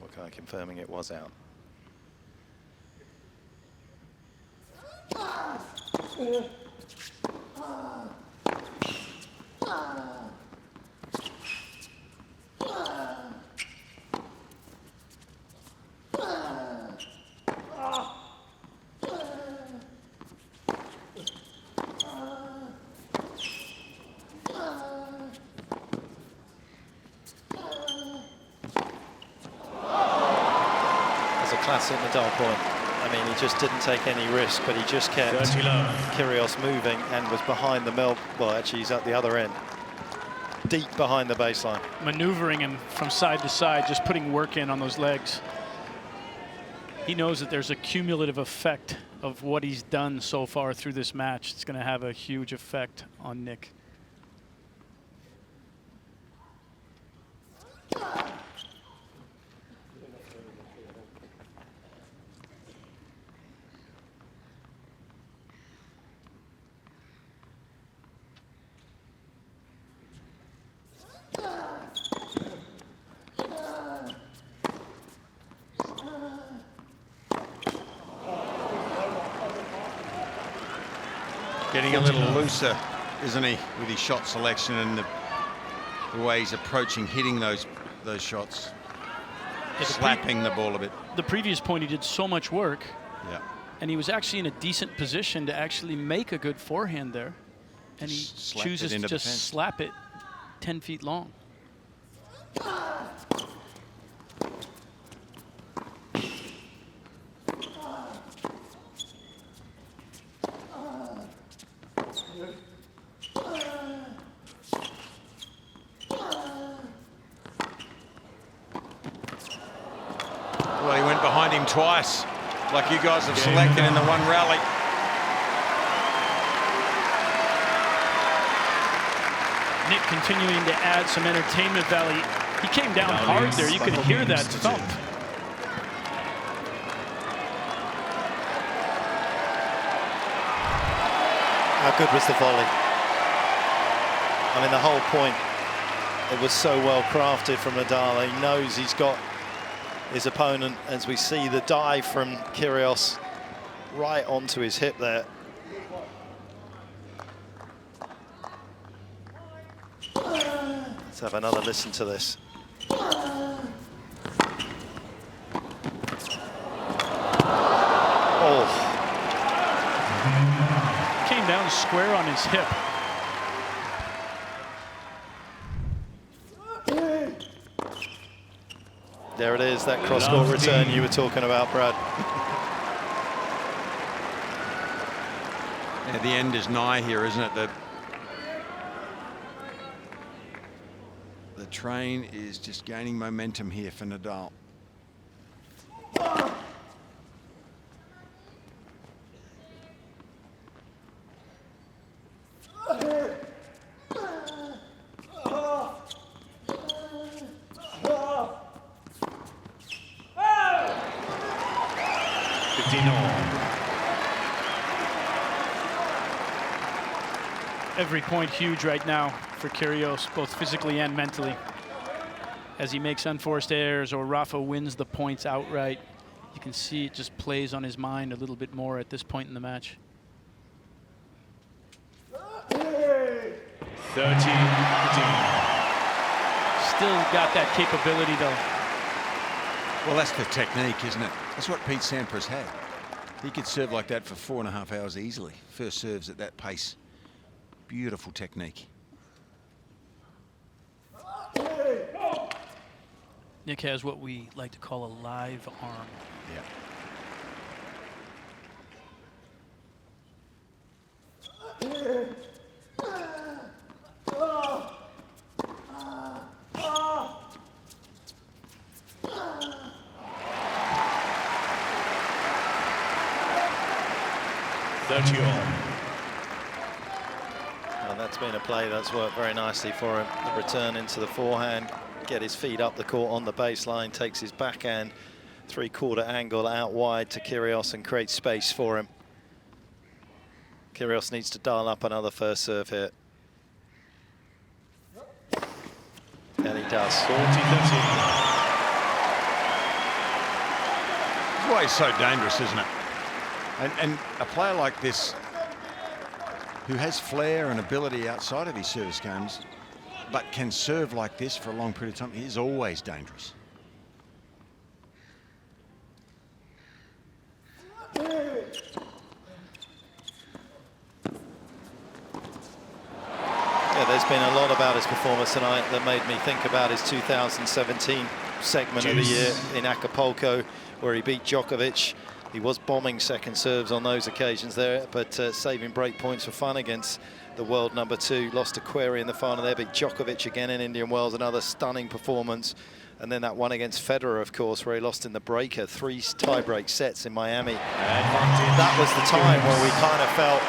Okay, confirming it was out. Classic Nadal point. I mean, he just didn't take any risk, but he just kept Kyrgios moving and was behind the well, actually, he's at the other end, deep behind the baseline.
Maneuvering him from side to side, just putting work in on those legs. He knows that there's a cumulative effect of what he's done so far through this match. It's going to have a huge effect on Nick.
Getting a little looser, isn't he, with his shot selection and the way he's approaching, hitting those shots, slapping the ball a bit.
The previous point, he did so much work,
yeah,
and he was actually in a decent position to actually make a good forehand there, and he chooses to just slap it 10 feet long.
Well, he went behind him twice, like you guys have selected in the one rally.
Nick continuing to add some entertainment value. He came down hard there. You could hear that thump.
How good was the volley? I mean, the whole point, it was so well crafted from Nadal. He knows he's got his opponent, as we see the dive from Kyrgios right onto his hip there. Let's have another listen to this. Oh.
Came down square on his hip.
There it is, that cross-court return you were talking about, Brad.
Yeah, the end is nigh here, isn't it? The train is just gaining momentum here for Nadal.
Every point huge right now for Kyrgios, both physically and mentally. As he makes unforced errors or Rafa wins the points outright, you can see it just plays on his mind a little bit more at this point in the match.
13-15.
Still got that capability though.
Well, that's the technique, isn't it? That's what Pete Sampras had. He could serve like that for 4.5 hours easily. First serves at that pace. Beautiful technique.
Nick has what we like to call a live arm.
Yeah.
30-all.
Well, that's been a play that's worked very nicely for him. The return into the forehand, get his feet up the court on the baseline, takes his backhand three-quarter angle out wide to Kyrgios and creates space for him. Kyrgios needs to dial up another first serve here. And he does.
40-13.
That's why he's so dangerous, isn't it? And a player like this, who has flair and ability outside of his service games, but can serve like this for a long period of time, he is always dangerous.
Yeah, there's been a lot about his performance tonight that made me think about his 2017 segment of the year in Acapulco, where he beat Djokovic. He was bombing second serves on those occasions there, but saving break points for fun against the world #2. Lost to Query in the final there, beat Djokovic again in Indian Wells, another stunning performance. And then that one against Federer, of course, where he lost in the breaker, 3 tie-break sets in Miami. That was the time where we kind of felt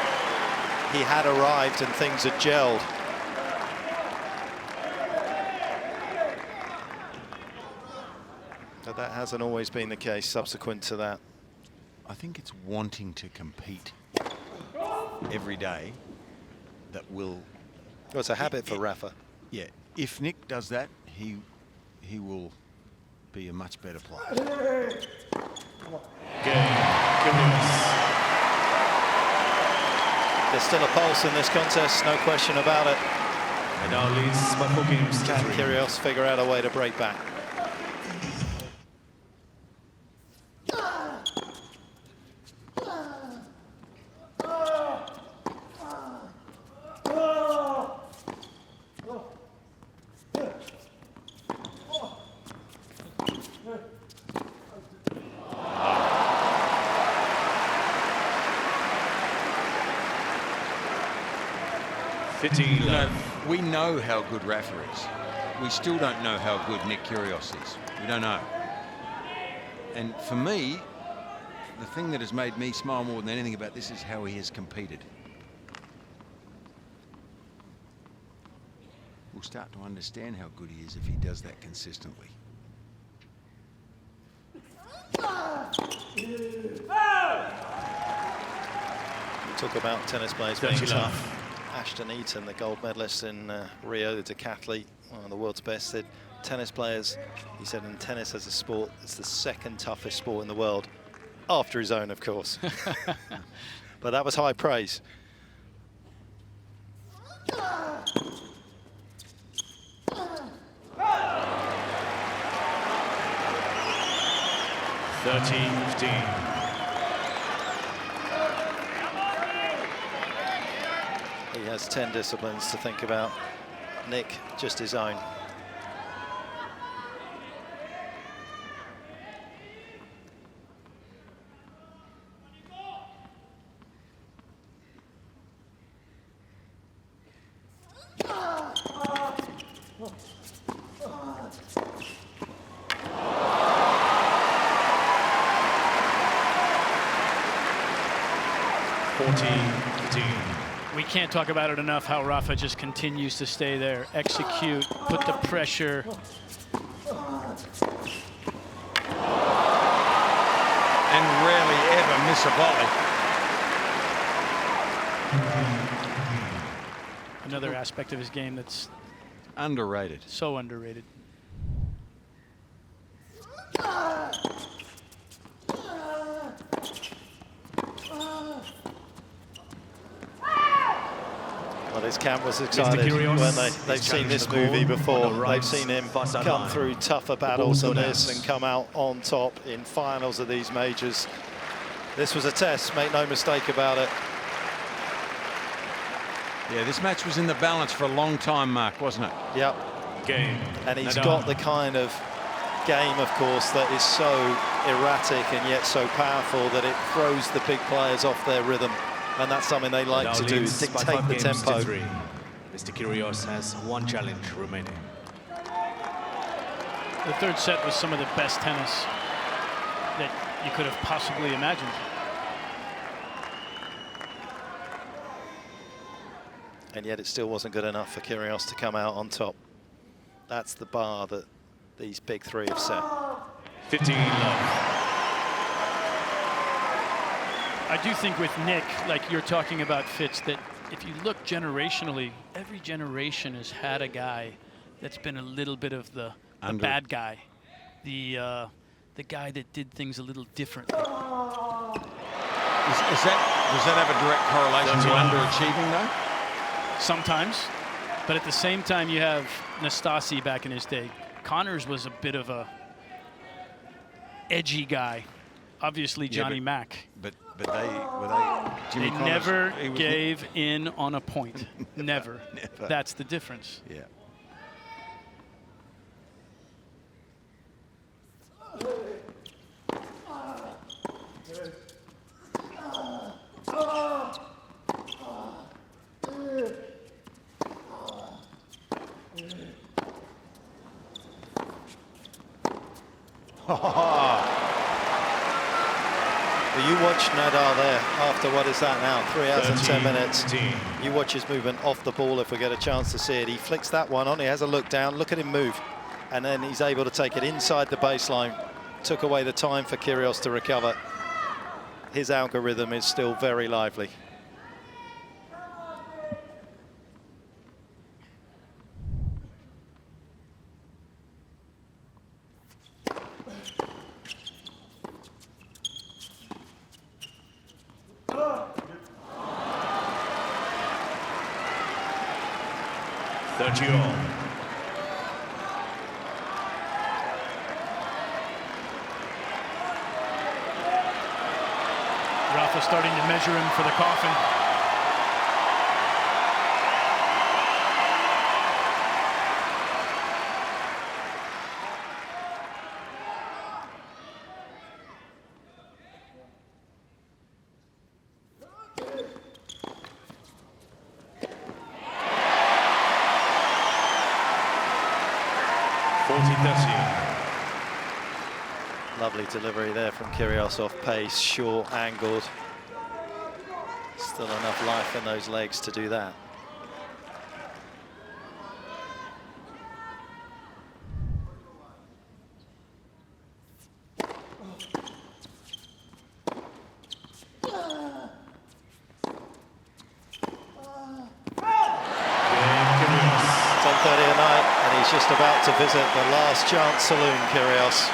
he had arrived and things had gelled. But that hasn't always been the case subsequent to that.
I think it's wanting to compete every day that will...
Well, it's a habit for Rafa.
Yeah, if Nick does that, he will be a much better player.
There's still a pulse in this contest, no question about it.
Nadal leads by 4 games to 3.
Can Kyrgios figure out a way to break back?
We know how good Rafa is. We still don't know how good Nick Kyrgios is. We don't know. And for me, the thing that has made me smile more than anything about this is how he has competed. We'll start to understand how good he is if he does that consistently.
Talk about tennis players being tough. Ashton Eaton, the gold medalist in Rio, the decathlete, one of the world's best, said tennis players, he said, in tennis as a sport, it's the 2nd toughest sport in the world, after his own, of course. But that was high praise.
13-15.
He has 10 disciplines to think about. Nick, just his own.
We can't talk about it enough how Rafa just continues to stay there, execute, put the pressure.
And rarely ever miss a volley.
Another aspect of his game that's
underrated.
So underrated.
Well, his camp was excited when they've seen this movie before. They've seen him come through tougher battles than this and come out on top in finals of these majors. This was a test, make no mistake about it.
Yeah, this match was in the balance for a long time, Mark, wasn't it?
Yep.
Game.
And he's got the kind of game, of course, that is so erratic and yet so powerful that it throws the big players off their rhythm. And that's something they like to do, is dictate the tempo.
Mr. Kyrgios has 1 challenge remaining.
The 3rd set was some of the best tennis that you could have possibly imagined.
and yet it still wasn't good enough for Kyrgios to come out on top. That's the bar that these big three have set.
15 love.
I do think with Nick, like you're talking about, Fitz, that if you look generationally, every generation has had a guy that's been a little bit of the bad guy, the guy that did things a little differently.
Does that have a direct correlation to underachieving, though?
Sometimes, but at the same time, you have Nastasi back in his day. Connors was a bit of a edgy guy. Obviously, Johnny Mack.
But they
They never gave in on a point. Never.
Never.
That's the difference.
Yeah.
You watch Nadal there after, what is that now, 3 hours and 10 minutes. You watch his movement off the ball if we get a chance to see it. He flicks that one on, he has a look down, look at him move. And then he's able to take it inside the baseline. Took away the time for Kyrgios to recover. His algorithm is still very lively.
Rafa starting to measure him for the coffin.
Lovely delivery there from Kyrgios, off pace, short, angled. Still enough life in those legs to do that. Just about to visit the last chance saloon, Kyrgios.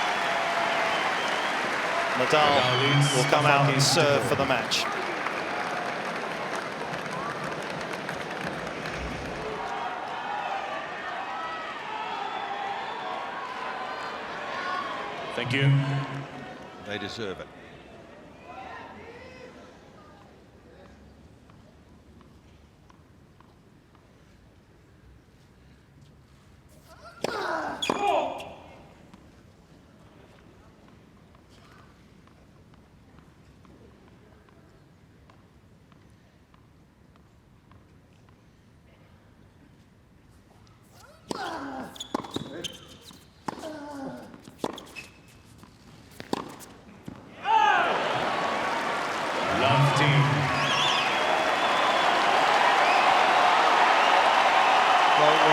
Nadal will come out and serve for the match.
Thank you.
They deserve it.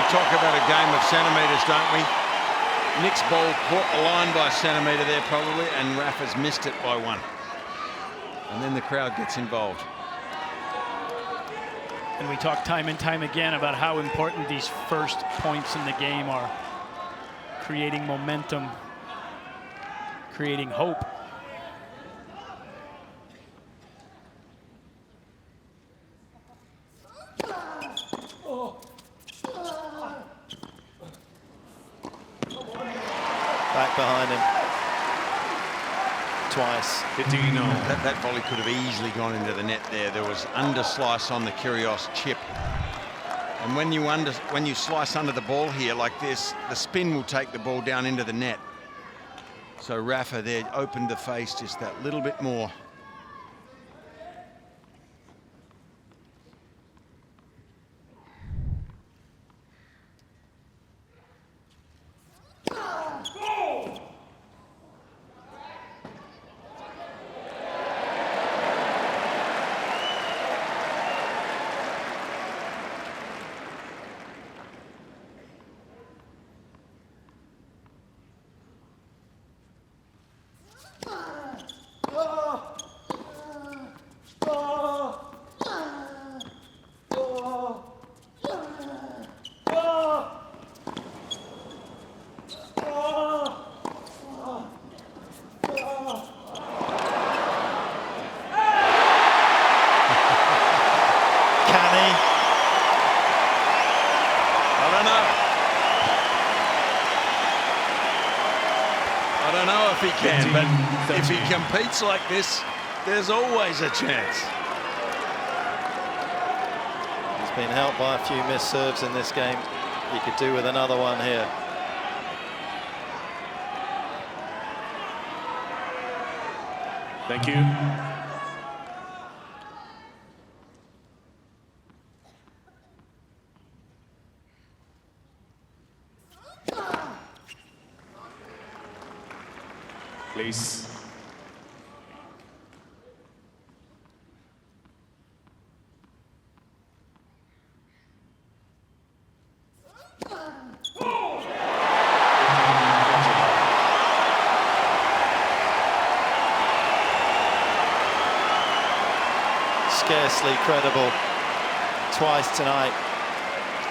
Talk about a game of centimetres, don't we? Nick's ball caught the line by a centimetre there probably, and Rafa's missed it by 1. And then the crowd gets involved.
And we talk time and time again about how important these first points in the game are. Creating momentum, creating hope.
Back behind him twice.
15-0.
That volley could have easily gone into the net there. There was underslice on the Kyrgios chip. And when you slice under the ball here like this, the spin will take the ball down into the net. So Rafa there opened the face just that little bit more. can, but if he competes like this, there's always a chance.
He's been helped by a few missed serves in this game. He could do with another one here.
Thank you. Please.
Scarcely credible. Twice tonight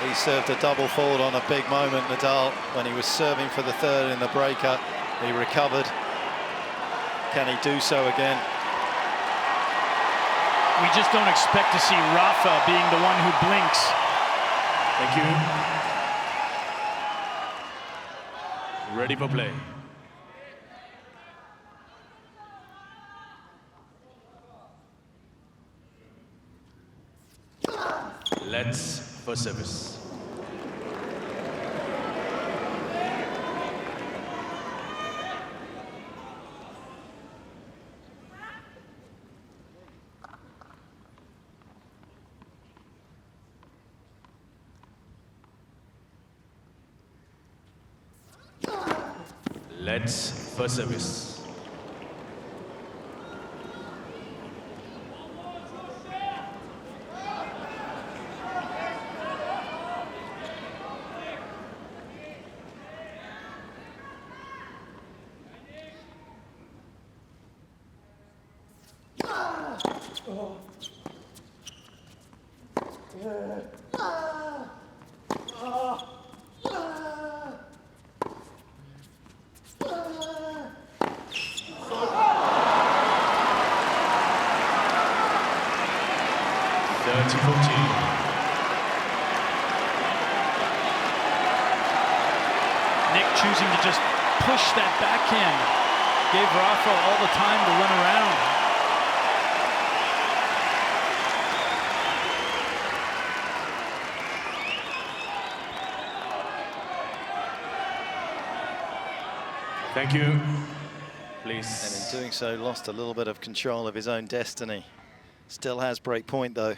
he served a double fault on a big moment, Nadal, when he was serving for the third in the breaker. He recovered. Can he do so again?
We just don't expect to see Rafa being the one who blinks.
Thank you. Ready for play. Let's for service. Let's for service.
Nick choosing to just push that backhand. Gave Rafa all the time to run around.
Thank you. Please.
And in doing so, lost a little bit of control of his own destiny. Still has break point, though.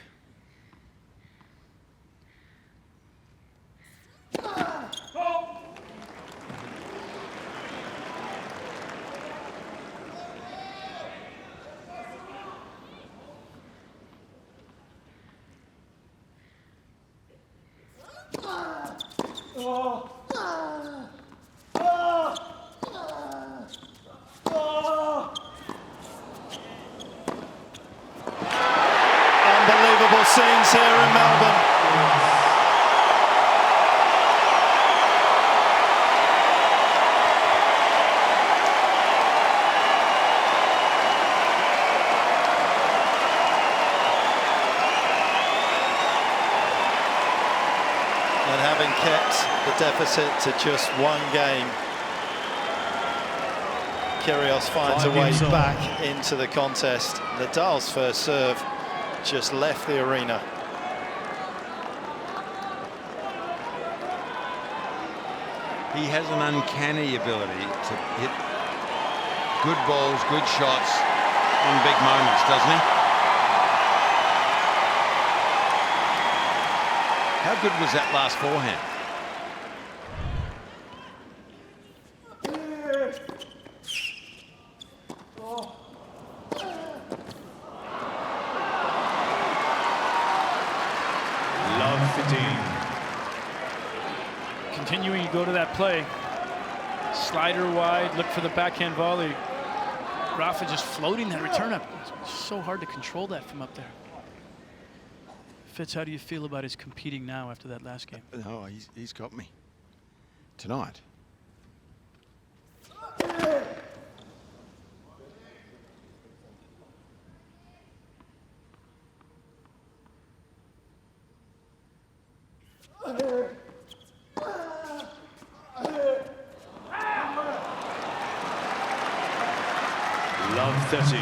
Unbelievable scenes here in Melbourne. And having kept the deficit to just one game, Kyrgios finds a way back into the contest. Nadal's first serve just left the arena.
He has an uncanny ability to hit good balls, good shots on big moments, doesn't he? How good was that last forehand?
Continuing to go to that play. Slider wide, look for the backhand volley. Rafa just floating that return up. It's so hard to control that from up there. Fitz, how do you feel about his competing now after that last game?
Oh, he's got me. Tonight.
Love 13.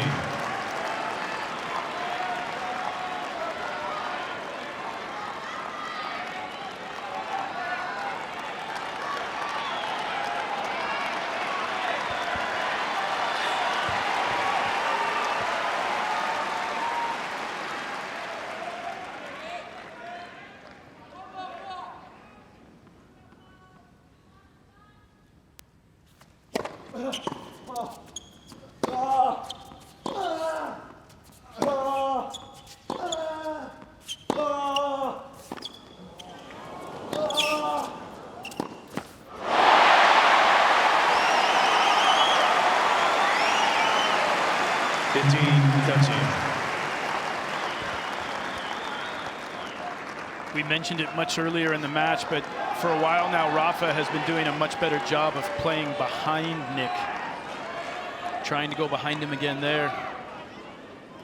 We mentioned it much earlier in the match, but for a while now, Rafa has been doing a much better job of playing behind Nick. Trying to go behind him again there.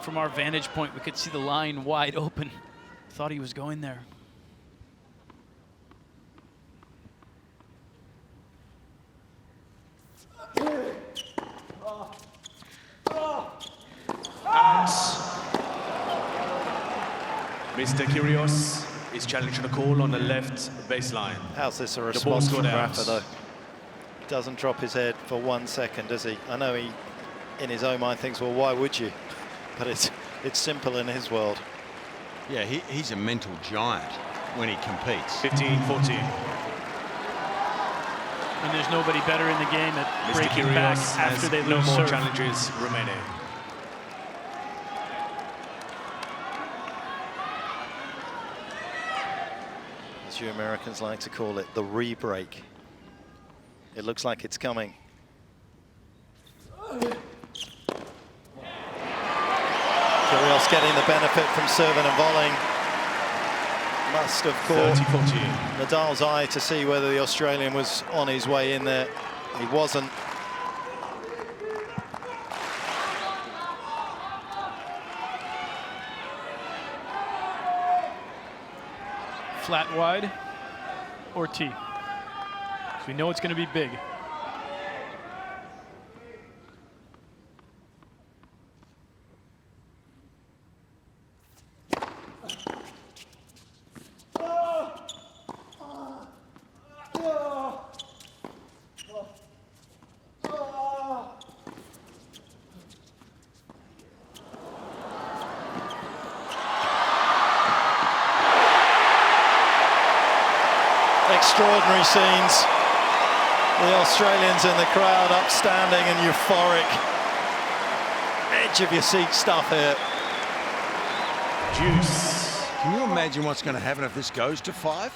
From our vantage point, we could see the line wide open. Thought he was going there.
Out. Mr. Kyrgios is challenging a call on the left baseline.
How's this a
ball's
response from
gone out.
Rafa, though? Doesn't drop his head for 1 second, does he? I know he, in his own mind, thinks, well, why would you? But it's simple in his world.
Yeah, he's a mental giant when he competes.
15-14.
And there's nobody better in the game at
Mr.
breaking back
Kyrgios
after
has
they
no
lose
more
serve.
challenges remaining.
As you Americans like to call it, the re-break. It looks like it's coming. Kyrgios getting the benefit from serving and volleying. Must have caught
30-14.
Nadal's eye to see whether the Australian was on his way in there. He wasn't.
Flat wide or T. So we know it's going to be big.
Extraordinary scenes. The Australians in the crowd upstanding and euphoric. Edge of your seat stuff here.
Juice.
Can you imagine what's going to happen if this goes to 5?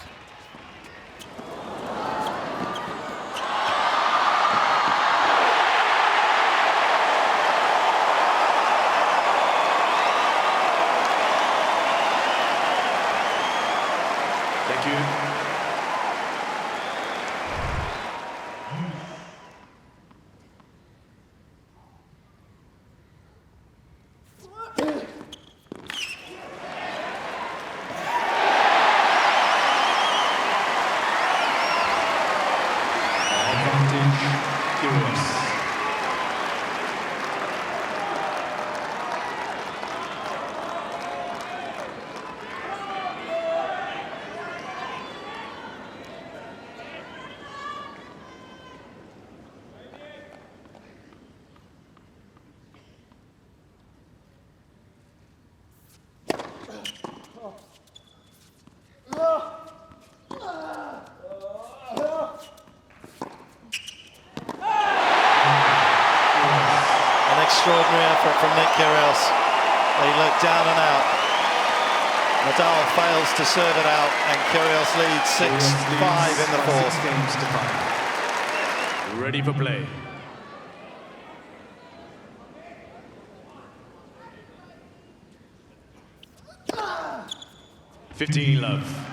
Thank you.
Extraordinary effort from Nick Kyrgios. They look down and out. Nadal fails to serve it out, and Kyrgios leads 6-5 in the fourth.
6 games to 5. Ready for play. $15 love.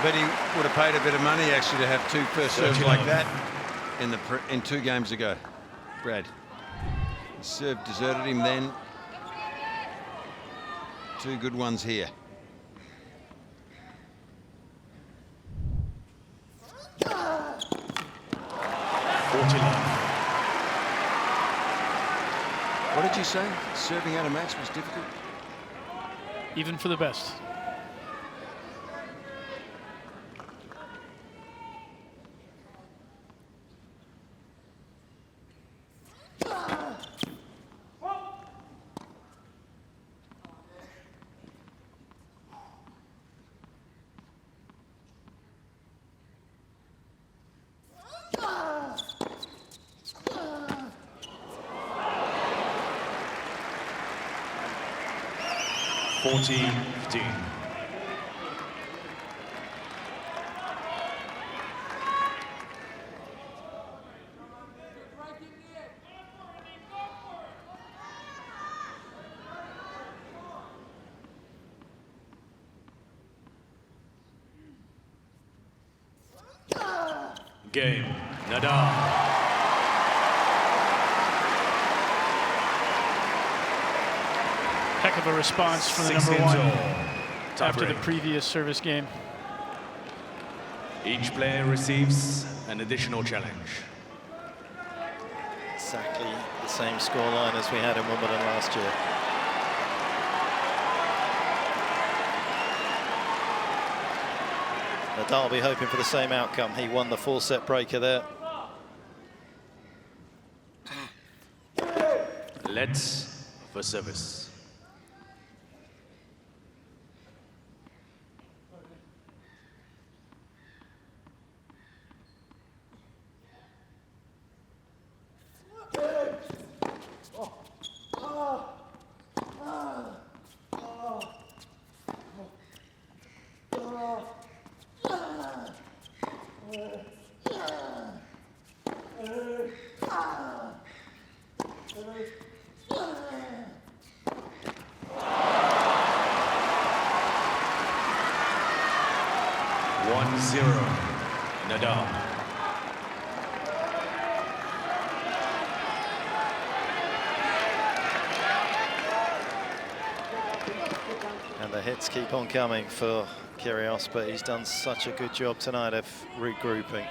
bet he would have paid a bit of money actually to have 2 first serves like that in 2 games ago. Brad. His serve deserted him then. 2 good ones here. What did you say? Serving out a match was difficult?
Even for the best.
Game. Nadal.
Heck of a response from the number 1 after the previous service game.
Each player receives an additional challenge.
Exactly the same scoreline as we had in Wimbledon last year. Nadal will be hoping for the same outcome. He won the 4-set breaker there.
Let's for service. Nadal.
And the hits keep on coming for Kyrgios, but he's done such a good job tonight of regrouping.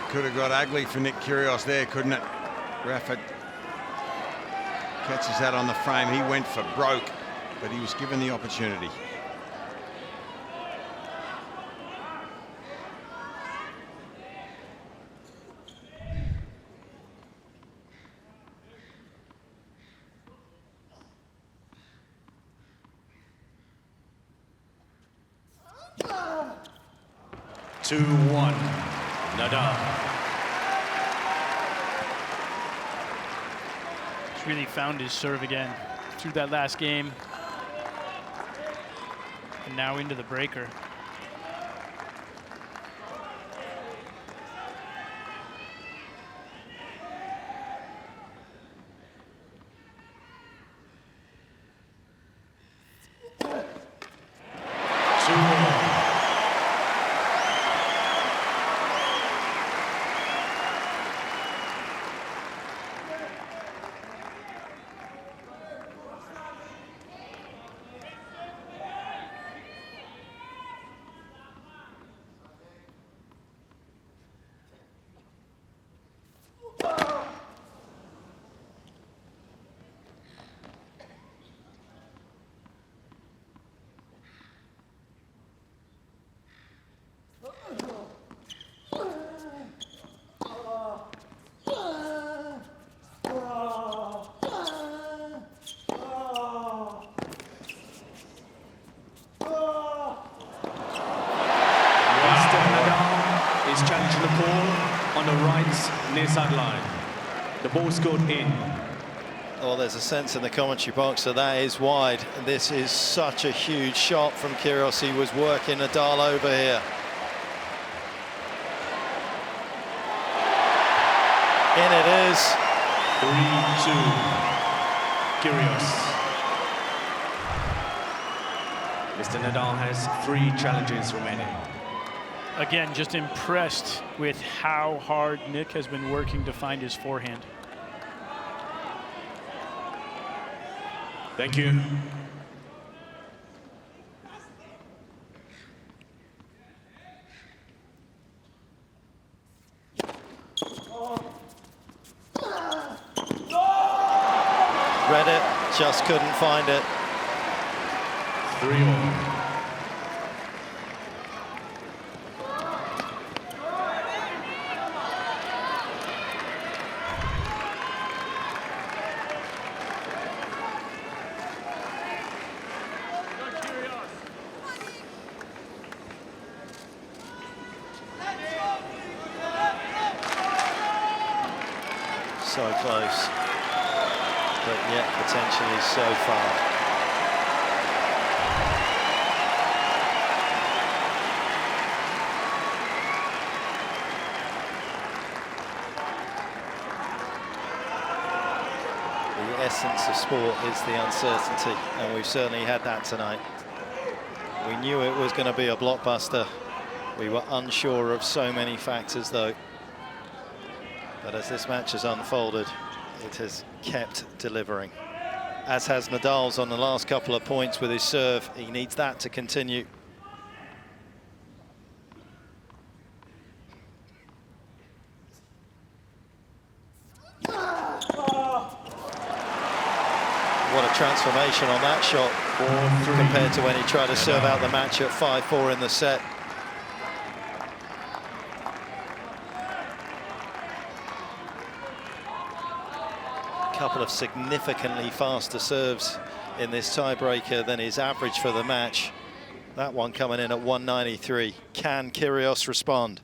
Could have got ugly for Nick Kyrgios there, couldn't it? Rafa catches that on the frame. He went for broke, but he was given the opportunity.
Two, 1, Nadal.
He's really found his serve again through that last game. And now into the breaker.
on the right near sideline. The ball scored in.
Oh, there's a sense in the commentary box that that is wide. This is such a huge shot from Kyrgios. He was working Nadal over here. In it is.
3-2. Kyrgios. Mr. Nadal has 3 challenges remaining.
Again, just impressed with how hard Nick has been working to find his forehand.
Thank you.
Read it, just couldn't find it.
3-all.
So close, but yet potentially so far. The essence of sport is the uncertainty, and we've certainly had that tonight. We knew it was going to be a blockbuster. We were unsure of so many factors, though. But as this match has unfolded, it has kept delivering. As has Nadal's on the last couple of points with his serve. He needs that to continue. What a transformation on that shot compared to when he tried to serve out the match at 5-4 in the set. Couple of significantly faster serves in this tiebreaker than his average for the match. That one coming in at 193. Can Kyrgios respond?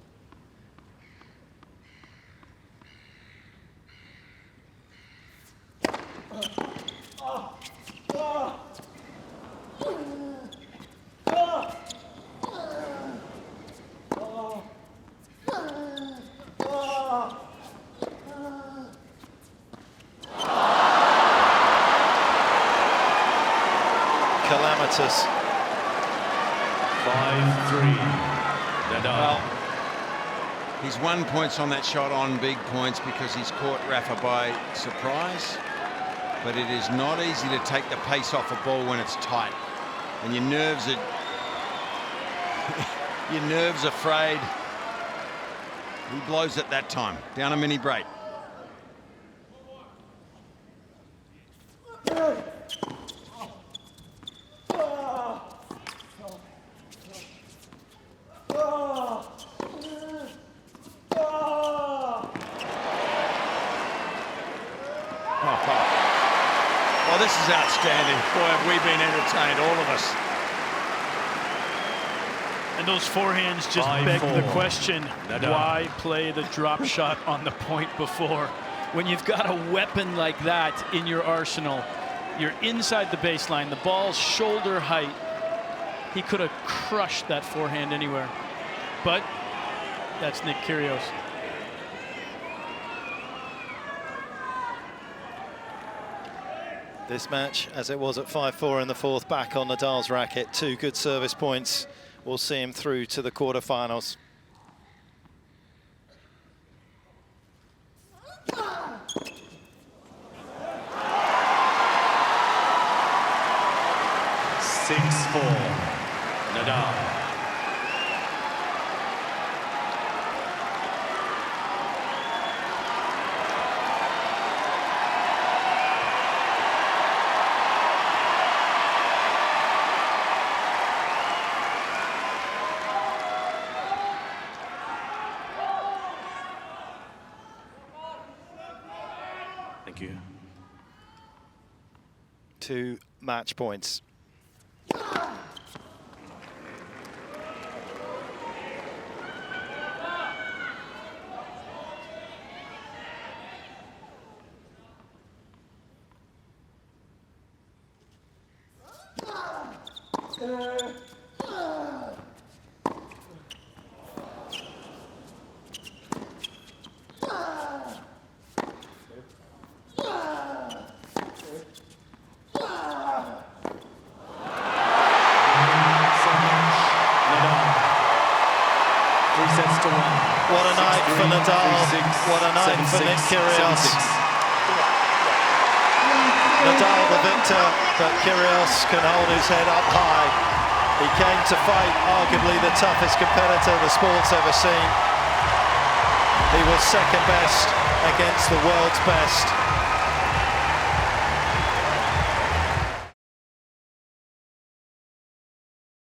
Calamitous.
5-3. Nadal.
Well, he's won points on that shot on big points because he's caught Rafa by surprise. But it is not easy to take the pace off a ball when it's tight. And your nerves are your nerves are frayed. He blows at that time. Down a mini break. Well, this is outstanding. Boy, have we been entertained, all of us.
And those forehands just beg the question, why play the drop shot on the point before? When you've got a weapon like that in your arsenal, you're inside the baseline, the ball's shoulder height. He could have crushed that forehand anywhere. But that's Nick Kyrgios.
This match, as it was at 5-4 in the fourth, back on Nadal's racket. 2 good service points will see him through to the quarterfinals.
Nadal. Thank you.
2 match points. a night for Nadal. What a night for Nick Kyrgios. Nadal the victor, but Kyrgios can hold his head up high. He came to fight arguably the toughest competitor the sport's ever seen. He was second best against the world's best.